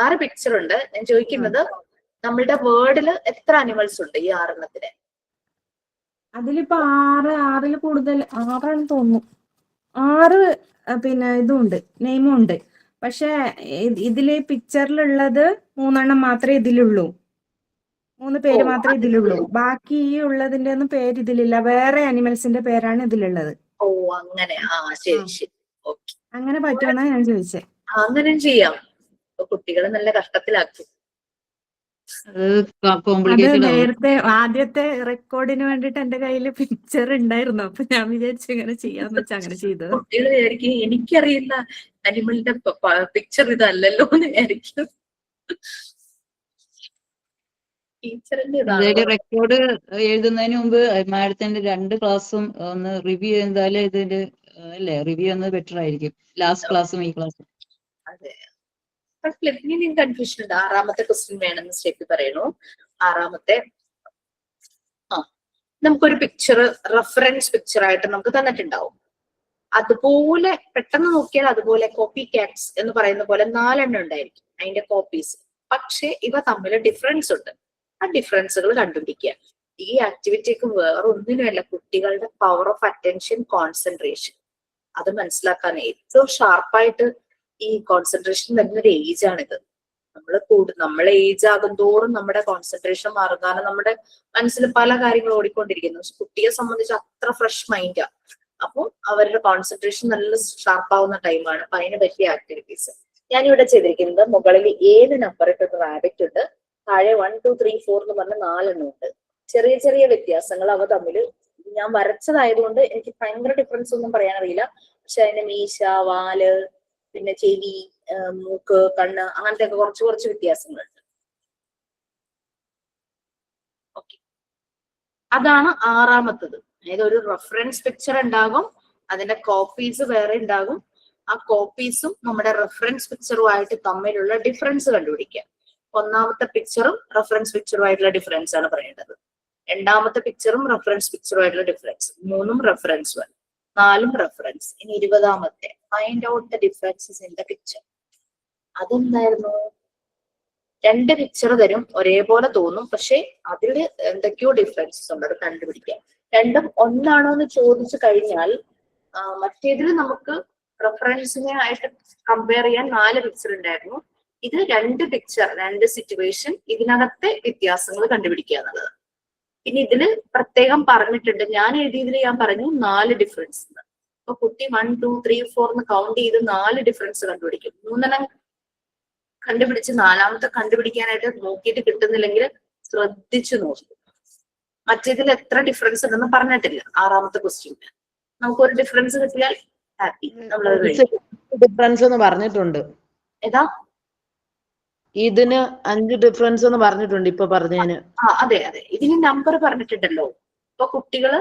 6 പിക്ചർ ഉണ്ട്. ഞാൻ ചോദിക്കുന്നത് നമ്മളുടെ വേർഡില് എത്ര അനിമൽസ് ഉണ്ട് ഈ 6 എണ്ണത്തിന്? അതിലിപ്പോ 6 കൂടുതൽ 6 തോന്നുന്നു. 6 പിന്നെ ഇതും ഉണ്ട്, നെയിമും ഉണ്ട്. പക്ഷെ ഇതില് പിക്ചറിലുള്ളത് 3 എണ്ണം മാത്രമേ ഇതിലുള്ളൂ. 3 പേര് മാത്രമേ ഇതിലുള്ളൂ. ബാക്കി ഈ ഉള്ളതിന്റെ ഒന്നും പേര് ഇതിലില്ല. വേറെ അനിമൽസിന്റെ പേരാണ് ഇതിലുള്ളത്. ഓ അങ്ങനെ. ശരി ശരി. ഓക്കെ. അങ്ങനെ പറ്റുമെന്നാ ഞാൻ ചോദിച്ചത്. അങ്ങനെ ചെയ്യാം. കുട്ടികളെ നല്ല കഷ്ടത്തിലാക്കും. അത് നേരത്തെ ആദ്യത്തെ റെക്കോർഡിന് വേണ്ടിട്ട് എന്റെ കയ്യിൽ പിക്ചർ ഉണ്ടായിരുന്നു. അപ്പൊ ഞാൻ വിചാരിച്ചു ഇങ്ങനെ ചെയ്യാന്ന് വെച്ചാൽ അങ്ങനെ ചെയ്തത്. കുട്ടികൾ വിചാരിക്കും എനിക്കറിയുന്ന അനിമലിന്റെ പിക്ചർ ഇതല്ലല്ലോ എന്ന് വിചാരിക്കും. റെക്കോർഡ് എഴുതുന്നതിന് മുമ്പ് മാഡത്തിന്റെ 2 ക്ലാസ്സും ഒന്ന് റിവ്യൂ ചെയ്താലേ ഇതിന്റെ അല്ലേ റിവ്യൂ ഒന്ന് ബെറ്റർ ആയിരിക്കും. ലാസ്റ്റ് ക്ലാസ്സും ഈ ക്ലാസ്സും. അതെ. ഇനിയും കൺഫ്യൂഷൻ ഉണ്ട്. 6ാമത്തെ ക്വസ്റ്റ്യൻ വേണമെന്ന് സ്റ്റെപ്പി പറയണു. 6ാമത്തെ നമുക്കൊരു പിക്ചർ റെഫറൻസ് പിക്ചർ ആയിട്ട് നമുക്ക് തന്നിട്ടുണ്ടാവും. അതുപോലെ പെട്ടെന്ന് നോക്കിയാൽ അതുപോലെ കോപ്പി കാറ്റ്സ് എന്ന് പറയുന്ന പോലെ 4 എണ്ണം ഉണ്ടായിരിക്കും അതിന്റെ കോപ്പീസ്. പക്ഷെ ഇവ തമ്മിൽ ഡിഫറൻസ് ഉണ്ട്. ആ ഡിഫറൻസുകൾ കണ്ടുപിടിക്കുക. ഈ ആക്ടിവിറ്റിക്ക് വേറെ ഒന്നിനുമല്ല, കുട്ടികളുടെ പവർ ഓഫ് അറ്റൻഷൻ, കോൺസെൻട്രേഷൻ അത് മനസ്സിലാക്കാൻ ഏറ്റവും ഷാർപ്പായിട്ട് ഈ കോൺസെൻട്രേഷൻ വരുന്നൊരു ഏജ് ആണിത്. നമ്മൾ ഏജ് ആകും തോറും നമ്മുടെ കോൺസെൻട്രേഷൻ മാറും. കാരണം നമ്മുടെ മനസ്സിൽ പല കാര്യങ്ങളും ഓടിക്കൊണ്ടിരിക്കുന്നു. കുട്ടിയെ സംബന്ധിച്ച് അത്ര ഫ്രഷ് മൈൻഡാ. അപ്പോൾ അവരുടെ കോൺസെൻട്രേഷൻ നല്ല ഷാർപ്പാവുന്ന ടൈമാണ്. അപ്പൊ അതിന് പറ്റിയ ആക്ടിവിറ്റീസ് ഞാനിവിടെ ചെയ്തിരിക്കുന്നത്, മുകളിൽ 7 നമ്പർ ഇട്ടൊരു റാബിറ്റ് ഉണ്ട്, താഴെ 1 2 3 4 എന്ന് പറഞ്ഞ 4 എണ്ണം ഉണ്ട്. ചെറിയ ചെറിയ വ്യത്യാസങ്ങൾ അവ തമ്മിൽ. ഞാൻ വരച്ചതായതുകൊണ്ട് എനിക്ക് ഭയങ്കര ഡിഫറൻസ് ഒന്നും പറയാൻ അറിയില്ല. പക്ഷെ അതിന്റെ മീശ, വാല്, പിന്നെ ചെവി, മൂക്ക്, കണ്ണ്, അങ്ങനത്തെ ഒക്കെ കുറച്ച് വ്യത്യാസങ്ങളുണ്ട്. ഓക്കെ. അതാണ് 6ാമത്തത്. അതായത് ഒരു റെഫറൻസ് പിക്ചർ ഉണ്ടാകും, അതിന്റെ കോപ്പീസ് വേറെ ഉണ്ടാകും. ആ കോപ്പീസും നമ്മുടെ റെഫറൻസ് പിക്ചറുമായിട്ട് തമ്മിലുള്ള ഡിഫറൻസ് കണ്ടുപിടിക്കുക. 1ാമത്തെ പിക്ചറും റെഫറൻസ് പിക്ചറുമായിട്ടുള്ള ഡിഫറൻസ് ആണ് പറയേണ്ടത്. 2ാമത്തെ പിക്ചറും റെഫറൻസ് പിക്ചറുമായിട്ടുള്ള ഡിഫറൻസ്. 3ഉം റെഫറൻസ്, 4ഉം റെഫറൻസ്. ഇനി 20ാമത്തെ find out the differences in the picture. അതെന്തായിരുന്നു? 2 പിക്ചർ തരും, ഒരേപോലെ തോന്നും, പക്ഷെ അതിൽ എന്തൊക്കെയോ ഡിഫറൻസസ് ഉണ്ട്, അത് കണ്ടുപിടിക്കാം. രണ്ടും ഒന്നാണോ എന്ന് ചോദിച്ചു കഴിഞ്ഞാൽ മറ്റേതിൽ നമുക്ക് റെഫറൻസിനെ ആയിട്ട് കമ്പയർ ചെയ്യാൻ 4 പിക്ചർ ഉണ്ടായിരുന്നു. ഇത് 2 പിക്ചർ, 2 സിറ്റുവേഷൻ, ഇതിനകത്തെ വ്യത്യാസങ്ങൾ കണ്ടുപിടിക്കുക എന്നുള്ളത്. പിന്നെ ഇതില് പ്രത്യേകം പറഞ്ഞിട്ടുണ്ട്, ഞാൻ എഴുതിയതിൽ ഞാൻ പറഞ്ഞു 4 ഡിഫറൻസ്. അപ്പൊ കുട്ടി 1, 2, 3, 4 എന്ന് കൗണ്ട് ചെയ്ത് 4 ഡിഫറൻസ് കണ്ടുപിടിക്കും. 3 കണ്ടുപിടിച്ച് 4ാമത്തെ കണ്ടുപിടിക്കാനായിട്ട് നോക്കിയിട്ട് കിട്ടുന്നില്ലെങ്കിൽ ശ്രദ്ധിച്ചു നോക്കും. മറ്റേതിൽ എത്ര ഡിഫറൻസ് ഉണ്ടെന്ന് പറഞ്ഞിട്ടില്ല. 6ാമത്തെ ക്വസ്റ്റ്യന് നമുക്കൊരു ഡിഫറൻസ് കിട്ടിയാൽ ഹാപ്പി. നമ്മളത് ഡിഫറൻസ് എന്ന് പറഞ്ഞിട്ടുണ്ട്. ഏതാ? ഇതിന് 5 ഡിഫറൻസ് എന്ന് പറഞ്ഞിട്ടുണ്ട് ഇപ്പൊ പറഞ്ഞതിന്. അതെ അതെ, ഇതിന് നമ്പർ പറഞ്ഞിട്ടുണ്ടല്ലോ. ഇപ്പൊ കുട്ടികള്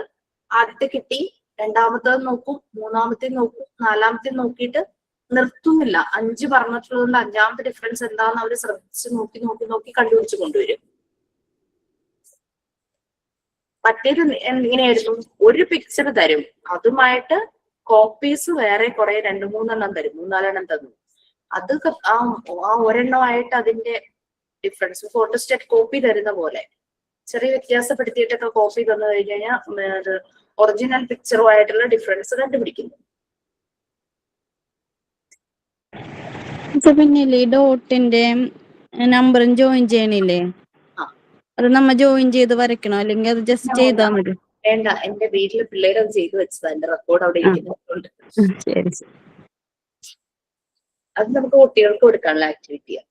ആദ്യത്തെ കിട്ടി, 2ാമത്തേത് നോക്കും, 3ാമത്തെ നോക്കും, 4ാമത്തെ നോക്കിയിട്ട് നിർത്തുന്നില്ല. 5 പറഞ്ഞിട്ടുള്ളതുകൊണ്ട് 5ാമത്തെ ഡിഫറൻസ് എന്താന്ന് അവര് ശ്രദ്ധിച്ച് നോക്കി നോക്കി നോക്കി കണ്ടുപിടിച്ച് കൊണ്ടുവരും. മറ്റേത് എങ്ങനെയായിരുന്നു? ഒരു പിക്ചർ തരും, അതുമായിട്ട് കോപ്പീസ് വേറെ കുറെ 2-3 എണ്ണം തരും, 3-4 തന്നു. അത് ആ ഒരെണ്ണമായിട്ട് അതിന്റെ ഡിഫറൻസ് ഫോട്ടോസ്റ്റാറ്റ് കോപ്പി തരുന്ന പോലെ ചെറിയ വ്യത്യാസപ്പെടുത്തിയിട്ടൊക്കെ കോപ്പി തന്നു കഴിഞ്ഞു കഴിഞ്ഞാൽ ഒറിജിനൽ പിക്ചറുമായിട്ടുള്ള ഡിഫറൻസ് കണ്ടുപിടിക്കുന്നു. പിന്നെ ഡോട്ടിന്റെ നമ്പറും ജോയിൻ ചെയ്യണില്ലേ? അത് നമ്മ ജോയിൻ ചെയ്ത് വരയ്ക്കണോ, അല്ലെങ്കിൽ അത് ജസ്റ്റ് ചെയ്താൽ മതി? വേണ്ട, എന്റെ വീട്ടില് പിള്ളേർ അത് ചെയ്തു വെച്ചതാ, എന്റെ റെക്കോർഡ് അവിടെ ഇരിക്കുന്നുണ്ട്. ശരി. അത് നമുക്ക് കുട്ടികൾക്ക് കൊടുക്കാനുള്ള ആക്ടിവിറ്റിയാണ്.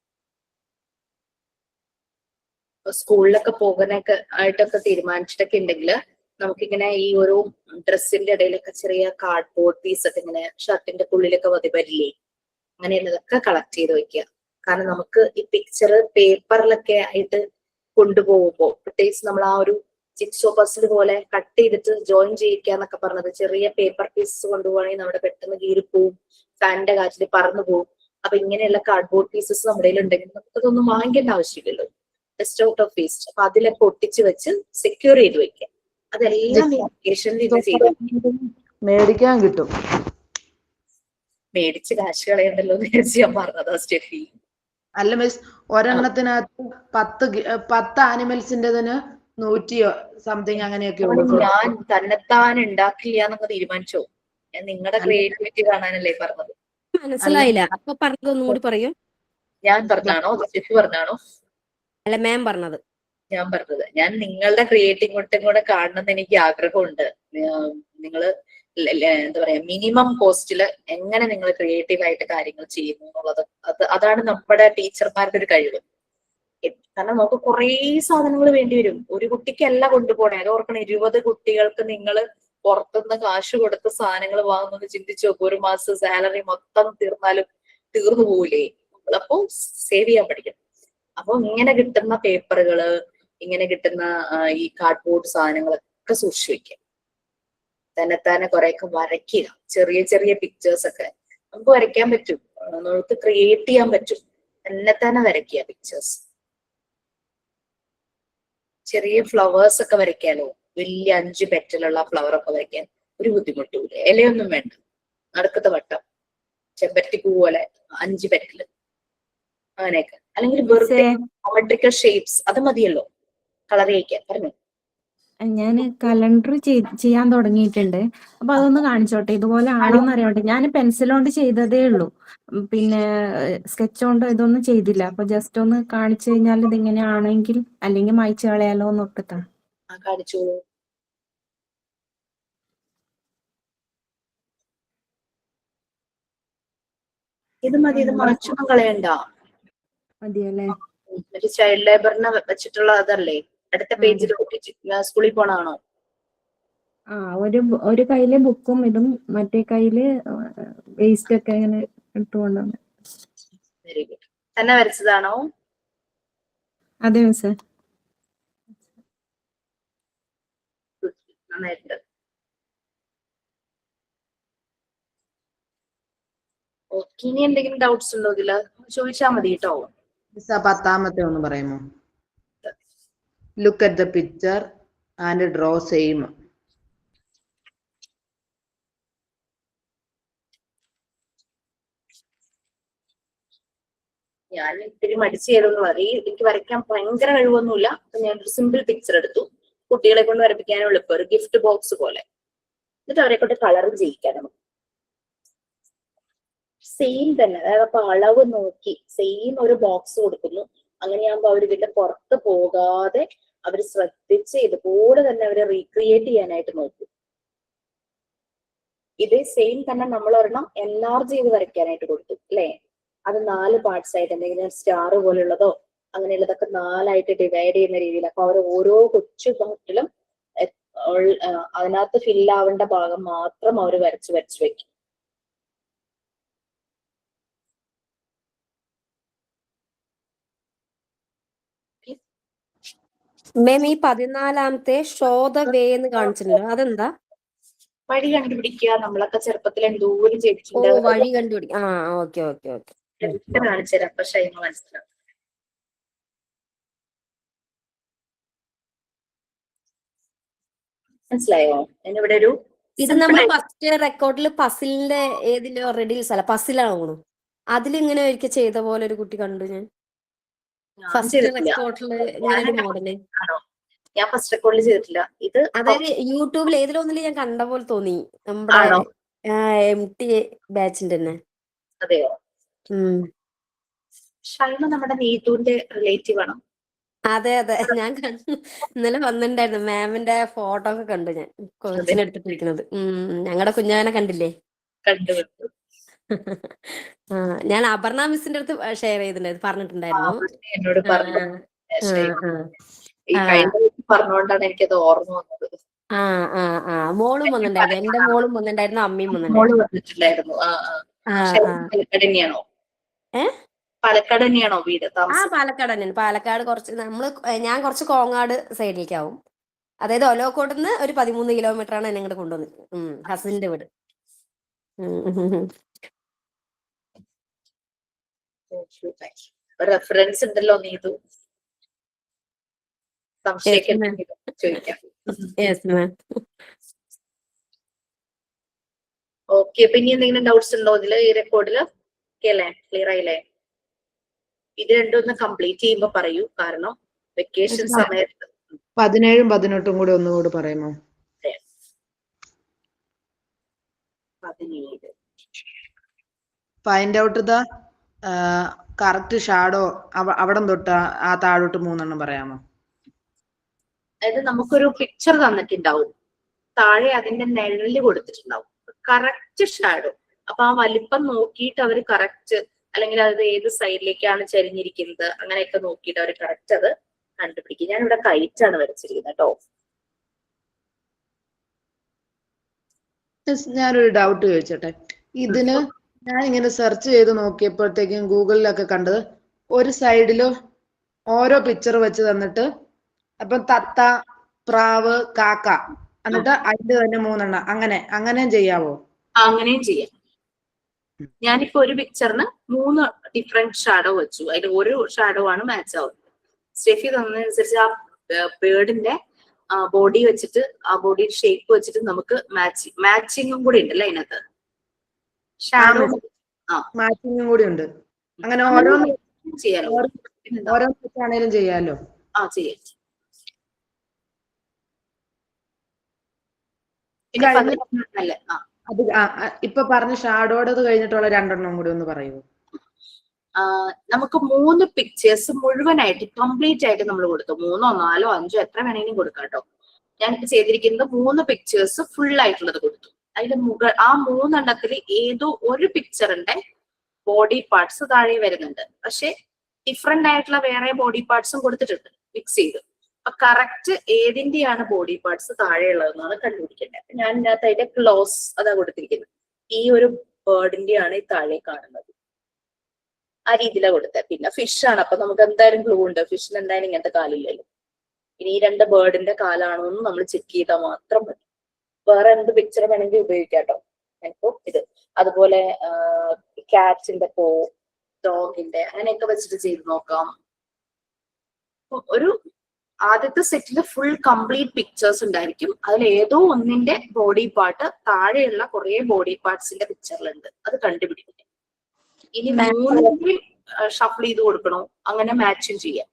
സ്കൂളിലൊക്കെ പോകാനൊക്കെ ആയിട്ടൊക്കെ തീരുമാനിച്ചിട്ടൊക്കെ ഉണ്ടെങ്കിൽ നമുക്കിങ്ങനെ ഈ ഓരോ ഡ്രസ്സിന്റെ ഇടയിലൊക്കെ ചെറിയ കാർഡ്ബോർഡ് പീസ് ഒക്കെ ഇങ്ങനെ ഷർട്ടിന്റെ ഉള്ളിലൊക്കെ വരില്ലേ, അങ്ങനെയുള്ളതൊക്കെ കളക്ട് ചെയ്ത് വെക്കുക. കാരണം നമുക്ക് ഈ പിക്ചർ പേപ്പറിലൊക്കെ ആയിട്ട് കൊണ്ടുപോകുമ്പോ, പ്രത്യേകിച്ച് നമ്മൾ ആ ഒരു ജിക്സോ പസിൽ പോലെ കട്ട് ചെയ്തിട്ട് ജോയിൻ ചെയ്യിക്കുക എന്നൊക്കെ പറഞ്ഞത്, ചെറിയ പേപ്പർ പീസസ് കൊണ്ടുപോകണമെങ്കിൽ നമ്മുടെ പെട്ടെന്ന് കീറിപ്പോവും, ഫാനിന്റെ കാറ്റിൽ പറന്നു പോകും. അപ്പൊ ഇങ്ങനെയുള്ള കാർഡ്ബോർഡ് പീസസ് നമ്മുടെ കയ്യിൽ ഉണ്ടെങ്കിൽ നമുക്കതൊന്നും വാങ്ങിക്കേണ്ട ആവശ്യമില്ലല്ലോ, ജസ്റ്റ് ഔട്ട് ഓഫ് വേസ്റ്റ്. അപ്പൊ അതിലൊക്കെ ഒട്ടിച്ച് വെച്ച് സെക്യൂർ ചെയ്ത് വെക്കുക. അതെല്ലാം വെക്കേഷനിൽ ഇത് ചെയ്ത് മേടിക്കാൻ കിട്ടും. മേടിച്ച് കാശ് കളയണ്ടല്ലോ എന്ന് വിചാരിച്ച് ഞാൻ പറഞ്ഞതാ സ്റ്റെഫി. അല്ല മിസ്, ഒരെണ്ണത്തിനകത്ത് 10 ആനിമൽസിന്റെതിന് 100 സംതിങ് അങ്ങനെയൊക്കെ ഉള്ളൂ. ഞാൻ തന്നെത്താൻ ഉണ്ടാക്കില്ല എന്നൊക്കെ തീരുമാനിച്ചോ? ഞാൻ നിങ്ങളുടെ ക്രിയേറ്റിവിറ്റി കാണാനല്ലേ പറഞ്ഞത്. മനസ്സിലായില്ല, അപ്പൊ പറഞ്ഞത് ഒന്നും കൂടി പറയൂ. ഞാൻ പറഞ്ഞാണോ സ്റ്റെഫി പറഞ്ഞാണോ? അല്ല, മാം പറഞ്ഞത്. ഞാൻ പറഞ്ഞത്. ഞാൻ നിങ്ങളുടെ ക്രിയേറ്റിവിറ്റി കൂടെ കാണണമെന്ന് എനിക്ക് ആഗ്രഹമുണ്ട്. നിങ്ങള് എന്താ പറയാ, മിനിമം കോസ്റ്റില് എങ്ങനെ നിങ്ങൾ ക്രിയേറ്റീവ് ആയിട്ട് കാര്യങ്ങൾ ചെയ്യുന്നു എന്നുള്ളത്, അതാണ് നമ്മുടെ ടീച്ചർമാരുടെ ഒരു കഴിവ്. കാരണം നമുക്ക് കുറേ സാധനങ്ങൾ വേണ്ടി വരും. ഒരു കുട്ടിക്കല്ല കൊണ്ടുപോകണേ, അത് ഓർക്കണം. 20 കുട്ടികൾക്ക് നിങ്ങൾ പുറത്തുനിന്ന് കാശ് കൊടുത്ത് സാധനങ്ങൾ വാങ്ങുന്നത് ചിന്തിച്ചു നോക്കും. ഒരു മാസം സാലറി മൊത്തം തീർന്നാലും തീർന്നു പോവില്ലേ? അപ്പോ സേവ് ചെയ്യാൻ പഠിക്കണം. അപ്പൊ ഇങ്ങനെ കിട്ടുന്ന പേപ്പറുകള്, ഇങ്ങനെ കിട്ടുന്ന ഈ കാർഡ്ബോർഡ് സാധനങ്ങളൊക്കെ സൂക്ഷിച്ചു വെക്കുക. തന്നെത്താനെ കുറെയൊക്കെ വരയ്ക്കുക. ചെറിയ ചെറിയ പിക്ചേഴ്സ് ഒക്കെ നമുക്ക് വരയ്ക്കാൻ പറ്റും, നമുക്ക് ക്രിയേറ്റ് ചെയ്യാൻ പറ്റും. തന്നെത്താനെ വരയ്ക്കുക പിക്ചേഴ്സ്. ചെറിയ ഫ്ലവേഴ്സ് ഒക്കെ വരയ്ക്കാലോ, വലിയ 5 പെറ്റലുള്ള ഫ്ലവർ ഒക്കെ വരയ്ക്കാൻ ഒരു ബുദ്ധിമുട്ടില്ല. ഇലയൊന്നും വേണ്ട, നടുക്കത്തെ വട്ടം ചെമ്പരത്തിപ്പൂ പോലെ 5 പെറ്റല് അങ്ങനെയൊക്കെ. അല്ലെങ്കിൽ വെറുതെ ജോമെട്രിക്കൽ ഷേപ്സ് അത് മതിയല്ലോ കളർ ചെയ്യിക്കാൻ. പറഞ്ഞു. ഞാൻ കലണ്ടർ ചെയ്യാൻ തുടങ്ങിയിട്ടുണ്ട്. അപ്പൊ അതൊന്ന് കാണിച്ചോട്ടെ, ഇതുപോലെ ആണോന്ന് അറിയട്ടെ. ഞാൻ പെൻസിൽ കൊണ്ട് ചെയ്തതേ ഉള്ളൂ, പിന്നെ സ്കെച്ച് കൊണ്ട് ഇതൊന്നും ചെയ്തില്ല. അപ്പൊ ജസ്റ്റ് ഒന്ന് കാണിച്ചു കഴിഞ്ഞാൽ ഇതിങ്ങനെയാണെങ്കിൽ, അല്ലെങ്കിൽ മായ്ച്ചു കളയാലോ എന്ന് ഓർത്തിട്ടാ. കാണിച്ചോളൂ. ഇത് മതി, ഇത് മായ്ച്ചൊന്നും കളയണ്ട. മതിയല്ലേ? മറ്റേ ചൈൽഡ് ലേബറിനെ വെച്ചിട്ടുള്ള അതല്ലേ? അടുത്ത പേജിൽ സ്കൂളിൽ പോണാണോ? ഒരു കയ്യില് ബുക്കും ഇതും, മറ്റേ കയ്യില് വേസ്റ്റ് ഒക്കെ ഇങ്ങനെ ഇട്ടുകൊണ്ടാണ്. Very good. തന്നെ വരച്ചതാണോ? അതെ മിസ്. നന്നായിട്ടുണ്ട്. ഓക്കെ, ഇനി എന്തെങ്കിലും ഡൗട്ട്സ് ഉണ്ടോ ഇതില്? ചോദിച്ചാൽ മതി കേട്ടോ. മിസ്, 10ാമത്തെ ഒന്ന് പറയുമോ? Look at the picture and draw same. ഞാൻ ഇത്തിരി മടിച്ചു ചെയ്തെന്ന് പറയും. എനിക്ക് വരയ്ക്കാൻ ഭയങ്കര കഴിവൊന്നുമില്ല. അപ്പൊ ഞാനൊരു സിമ്പിൾ പിക്ചർ എടുത്തു. കുട്ടികളെ കൊണ്ട് വരപ്പിക്കാനുള്ള എളുപ്പം ഒരു ഗിഫ്റ്റ് ബോക്സ് പോലെ. എന്നിട്ട് അവരെ കൊണ്ട് കളർ ചെയ്യിക്കാൻ നമുക്ക് സെയിം തന്നെ. അതായത് അപ്പൊ അളവ് നോക്കി സെയിം ഒരു ബോക്സ് കൊടുക്കുന്നു. അങ്ങനെയാകുമ്പോ അവർ ഇതിന്റെ പുറത്ത് പോകാതെ അവർ ശ്രദ്ധിച്ച് ഇതുപോലെ തന്നെ അവരെ റീക്രിയേറ്റ് ചെയ്യാനായിട്ട് നോക്കും. ഇതേ സെയിം തന്നെ നമ്മൾ ഒരെണ്ണം എൻലാർജ് ചെയ്ത് വരയ്ക്കാനായിട്ട് കൊടുത്തു അല്ലെ. അത് 4 പാർട്സ് ആയിട്ട് എന്തെങ്കിലും സ്റ്റാർ പോലുള്ളതോ അങ്ങനെയുള്ളതൊക്കെ 4ആയിട്ട് ഡിവൈഡ് ചെയ്യുന്ന രീതിയിൽ. അപ്പൊ അവർ ഓരോ കൊച്ചു പാർട്ടിലും അതിനകത്ത് ഫില്ലാവേണ്ട ഭാഗം മാത്രം അവർ വരച്ച് വെക്കും. മാം ഈ 14ാമത്തെ ഷോ ദ വേ എന്ന് കാണിച്ചിട്ടുണ്ടല്ലോ, അതെന്താ? വഴി കണ്ടുപിടിക്കുക. നമ്മളൊക്കെ ചെറുപ്പത്തിൽ എന്തോരം ഓ, ചെയ്തിട്ടുണ്ട്. വഴി കണ്ടുപിടിക്കും. ആ, ഓക്കെ ഓക്കെ ഓക്കെ. കാണിച്ചു തരാം. അപ്പൊ ഷൈമ മനസ്സിലാവും. മനസ്സിലായോ? ഞാനിവിടെ ഒരു ഇത് നമ്മൾ ഫസ്റ്റ് റെക്കോർഡിൽ പസിലിന്റെ ഏതിലോ റെഡിൽസ് അല്ല പസിലാണ് തോന്നുന്നു. അതിലിങ്ങനെ ഒരിക്കൽ ചെയ്ത പോലെ ഒരു കുട്ടി കണ്ടു ഞാൻ ഫസ്റ്റ് റെക്കോർഡില് ഇങ്ങനെ ഒരു മോഡല്. ഞാൻ ഫസ്റ്റ് റെക്കോർഡിൽ ചെയ്തിട്ടില്ല. ഇത് അതായത് യൂട്യൂബിൽ ഏതിലൊന്നില് ഞാൻ കണ്ട പോലെ തോന്നി. നമ്മുടെ MT ബാച്ചിന്റെ തന്നെ. അതെയോ? ഷൈമ നമ്മുടെ നീതുവിന്റെ റിലേറ്റീവ് ആണോ? അതെ അതെ, ഞാൻ കണ്ടു. ഇന്നലെ വന്നിട്ടുണ്ടായിരുന്നു. മാമിന്റെ ഫോട്ടോ ഒക്കെ കണ്ടു ഞാൻ കൊച്ചിനെടുത്തിട്ടിരിക്കുന്നത്. ഞങ്ങളുടെ കുഞ്ഞാനെ കണ്ടില്ലേ? കണ്ടു. ഞാൻ അപർണ മിസ്സിന്റെ അടുത്ത് ഷെയർ ചെയ്തിട്ടുണ്ടായിരുന്നു, പറഞ്ഞിട്ടുണ്ടായിരുന്നു. എന്നോട് പറഞ്ഞു. പറഞ്ഞുകൊണ്ടാണ് എനിക്കത് ഓർമ്മ വന്നത്. മോളും വന്നിട്ടുണ്ടായിരുന്നു. എന്റെ മോളും വന്നിട്ടുണ്ടായിരുന്നു, അമ്മയും വന്നിട്ടുണ്ടായിരുന്നു. പാലക്കാട് തന്നെയാണോ? പാലക്കാട് തന്നെയാണോ വീട്? പാലക്കാട് തന്നെയാണ്. പാലക്കാട് കുറച്ച് ഞാൻ കുറച്ച് കോങ്ങാട് സൈഡിലേക്കാവും. അതായത് ഒലോക്കോട്ട് നിന്ന് ഒരു 13 കിലോമീറ്റർ ആണ് എന്നെ ഇങ്ങോട്ട് കൊണ്ടുവന്നത്. ഹസ്ബൻഡിന്റെ വീട്. റെഫറൻസ് ഉണ്ടല്ലോ നീതു. ചോദിക്കാം. ഓക്കെ. അപ്പൊ ഇനി എന്തെങ്കിലും ഡൗട്ട്സ് ഉണ്ടോ ഇതില്? ഈ റെക്കോർഡില് അല്ലേ? ക്ലിയർ ആയില്ലേ? ഇത് രണ്ടും ഒന്ന് കംപ്ലീറ്റ് ചെയ്യുമ്പോ പറയൂ. കാരണം വെക്കേഷൻ സമയത്ത് 17ഉം 18ഉം കൂടെ ഒന്നുകൂടി പറയാമോ? 17 find out the correct shadow. അവിടം തൊട്ട് ആ താഴോട്ട് 3 എണ്ണം പറയാമോ? അതായത് നമുക്കൊരു പിക്ചർ തന്നിട്ടുണ്ടാവും, താഴെ അതിന്റെ നിഴല് കൊടുത്തിട്ടുണ്ടാവും കറക്റ്റ് ഷാഡോ. അപ്പൊ ആ വലിപ്പം നോക്കിയിട്ട് അവർ കറക്റ്റ്, അല്ലെങ്കിൽ അത് ഏത് സൈഡിലേക്കാണ് ചരിഞ്ഞിരിക്കുന്നത് അങ്ങനെയൊക്കെ നോക്കിയിട്ട് അവർ കറക്റ്റ് അത് കണ്ടുപിടിക്കും. ഞാനിവിടെ കൈറ്റാണ് വരച്ചിരിക്കുന്നത് കേട്ടോ. ഞാനൊരു ഡൗട്ട് ചോദിച്ചോട്ടെ. ഇതിന് ഞാൻ ഇങ്ങനെ സെർച്ച് ചെയ്ത് നോക്കിയപ്പോഴത്തേക്കും ഗൂഗിളിലൊക്കെ കണ്ടത് ഒരു സൈഡില് ഓരോ പിക്ചർ വെച്ച് തന്നിട്ട് അപ്പൊ തത്ത, പ്രാവ്, കാക്ക, എന്നിട്ട് അതിന്റെ തന്നെ 3 എണ്ണം അങ്ങനെയും ചെയ്യാവോ? അങ്ങനെയും ചെയ്യാം. ഞാനിപ്പോ ഒരു പിക്ചറിന് 3 ഡിഫറെന്റ് ഷാഡോ വെച്ചു. അതിൽ ഓരോ ഷാഡോ ആണ് മാച്ച് ആവുന്നത്. സ്റ്റെഫി തന്നതനുസരിച്ച് ആ ബേർഡിന്റെ ബോഡി വെച്ചിട്ട് ആ ബോഡി ഷേപ്പ് വെച്ചിട്ട് നമുക്ക് മാച്ചിങ്ങും കൂടി ഉണ്ടല്ലേ അതിനകത്ത്. ഷാഡോ മാച്ചിങ്ങും കൂടി ഉണ്ട്. അങ്ങനെ ചെയ്യാലോ, ഓരോ ആണേലും ചെയ്യാലോ? ചെയ്യാം. അത് ഇപ്പൊ പറഞ്ഞ ഷാഡോടത് കഴിഞ്ഞിട്ടുള്ള 2 എണ്ണം കൂടി ഒന്ന് പറയുമോ? നമുക്ക് 3 പിക്ചേഴ്സ് മുഴുവനായിട്ട് കംപ്ലീറ്റ് ആയിട്ട് നമ്മൾ കൊടുത്തു. 3ഓ 4ഓ 5ഓ എത്ര വേണമെങ്കിലും കൊടുക്കാം കേട്ടോ. ഞാനിപ്പോ ചെയ്തിരിക്കുന്നത് 3 പിക്ചേഴ്സ് ഫുൾ ആയിട്ടുള്ളത് കൊടുത്തു. അതിൽ ആ 3 എണ്ണത്തിൽ ഏതോ ഒരു പിക്ചറിന്റെ ബോഡി പാർട്സ് താഴെ വരുന്നുണ്ട്. പക്ഷെ ഡിഫറെന്റ് ആയിട്ടുള്ള വേറെ ബോഡി പാർട്സും കൊടുത്തിട്ടുണ്ട് മിക്സ് ചെയ്ത്. അപ്പൊ കറക്റ്റ് ഏതിന്റെയാണ് ബോഡി പാർട്സ് താഴെ ഉള്ളതെന്നാണ് കണ്ടുപിടിക്കേണ്ടത്. അപ്പൊ ഞാൻ ഇതിനകത്ത് അതിന്റെ ക്ലോസ് അതാ കൊടുത്തിരിക്കുന്നത്. ഈ ഒരു ബേർഡിന്റെയാണ് ഈ താഴെ കാണുന്നത്. ആ രീതിയിലാണ് കൊടുത്തത്. പിന്നെ ഫിഷ് ആണ്. അപ്പൊ നമുക്ക് എന്തായാലും ക്ലൂ ഉണ്ട്. ഫിഷിന് എന്തായാലും ഇങ്ങനത്തെ കാലില്ലല്ലോ. ഇനി ഈ 2 ബേർഡിന്റെ കാലാണോ എന്ന് നമ്മൾ ചെക്ക് ചെയ്താൽ മാത്രം മതി. വേറെ എന്ത് പിക്ചർ വേണമെങ്കിൽ ഉപയോഗിക്കാം കേട്ടോ. ഞാനിപ്പോ ഇത് അതുപോലെ ക്യാറ്റിന്റെ ഡോഗിന്റെ അങ്ങനെയൊക്കെ വെച്ചിട്ട് ചെയ്ത് നോക്കാം. ഒരു ആദ്യത്തെ സെറ്റിൽ ഫുൾ കംപ്ലീറ്റ് പിക്ചേഴ്സ് ഉണ്ടായിരിക്കും. അതിൽ ഏതോ ഒന്നിന്റെ ബോഡി പാർട്ട് താഴെയുള്ള കുറെ ബോഡി പാർട്സിന്റെ പിക്ചറിലുണ്ട്. അത് കണ്ടുപിടിക്കുക. ഇനി 3 ഷഫിൾ ചെയ്ത് കൊടുക്കണോ, അങ്ങനെ മാച്ചും ചെയ്യാം.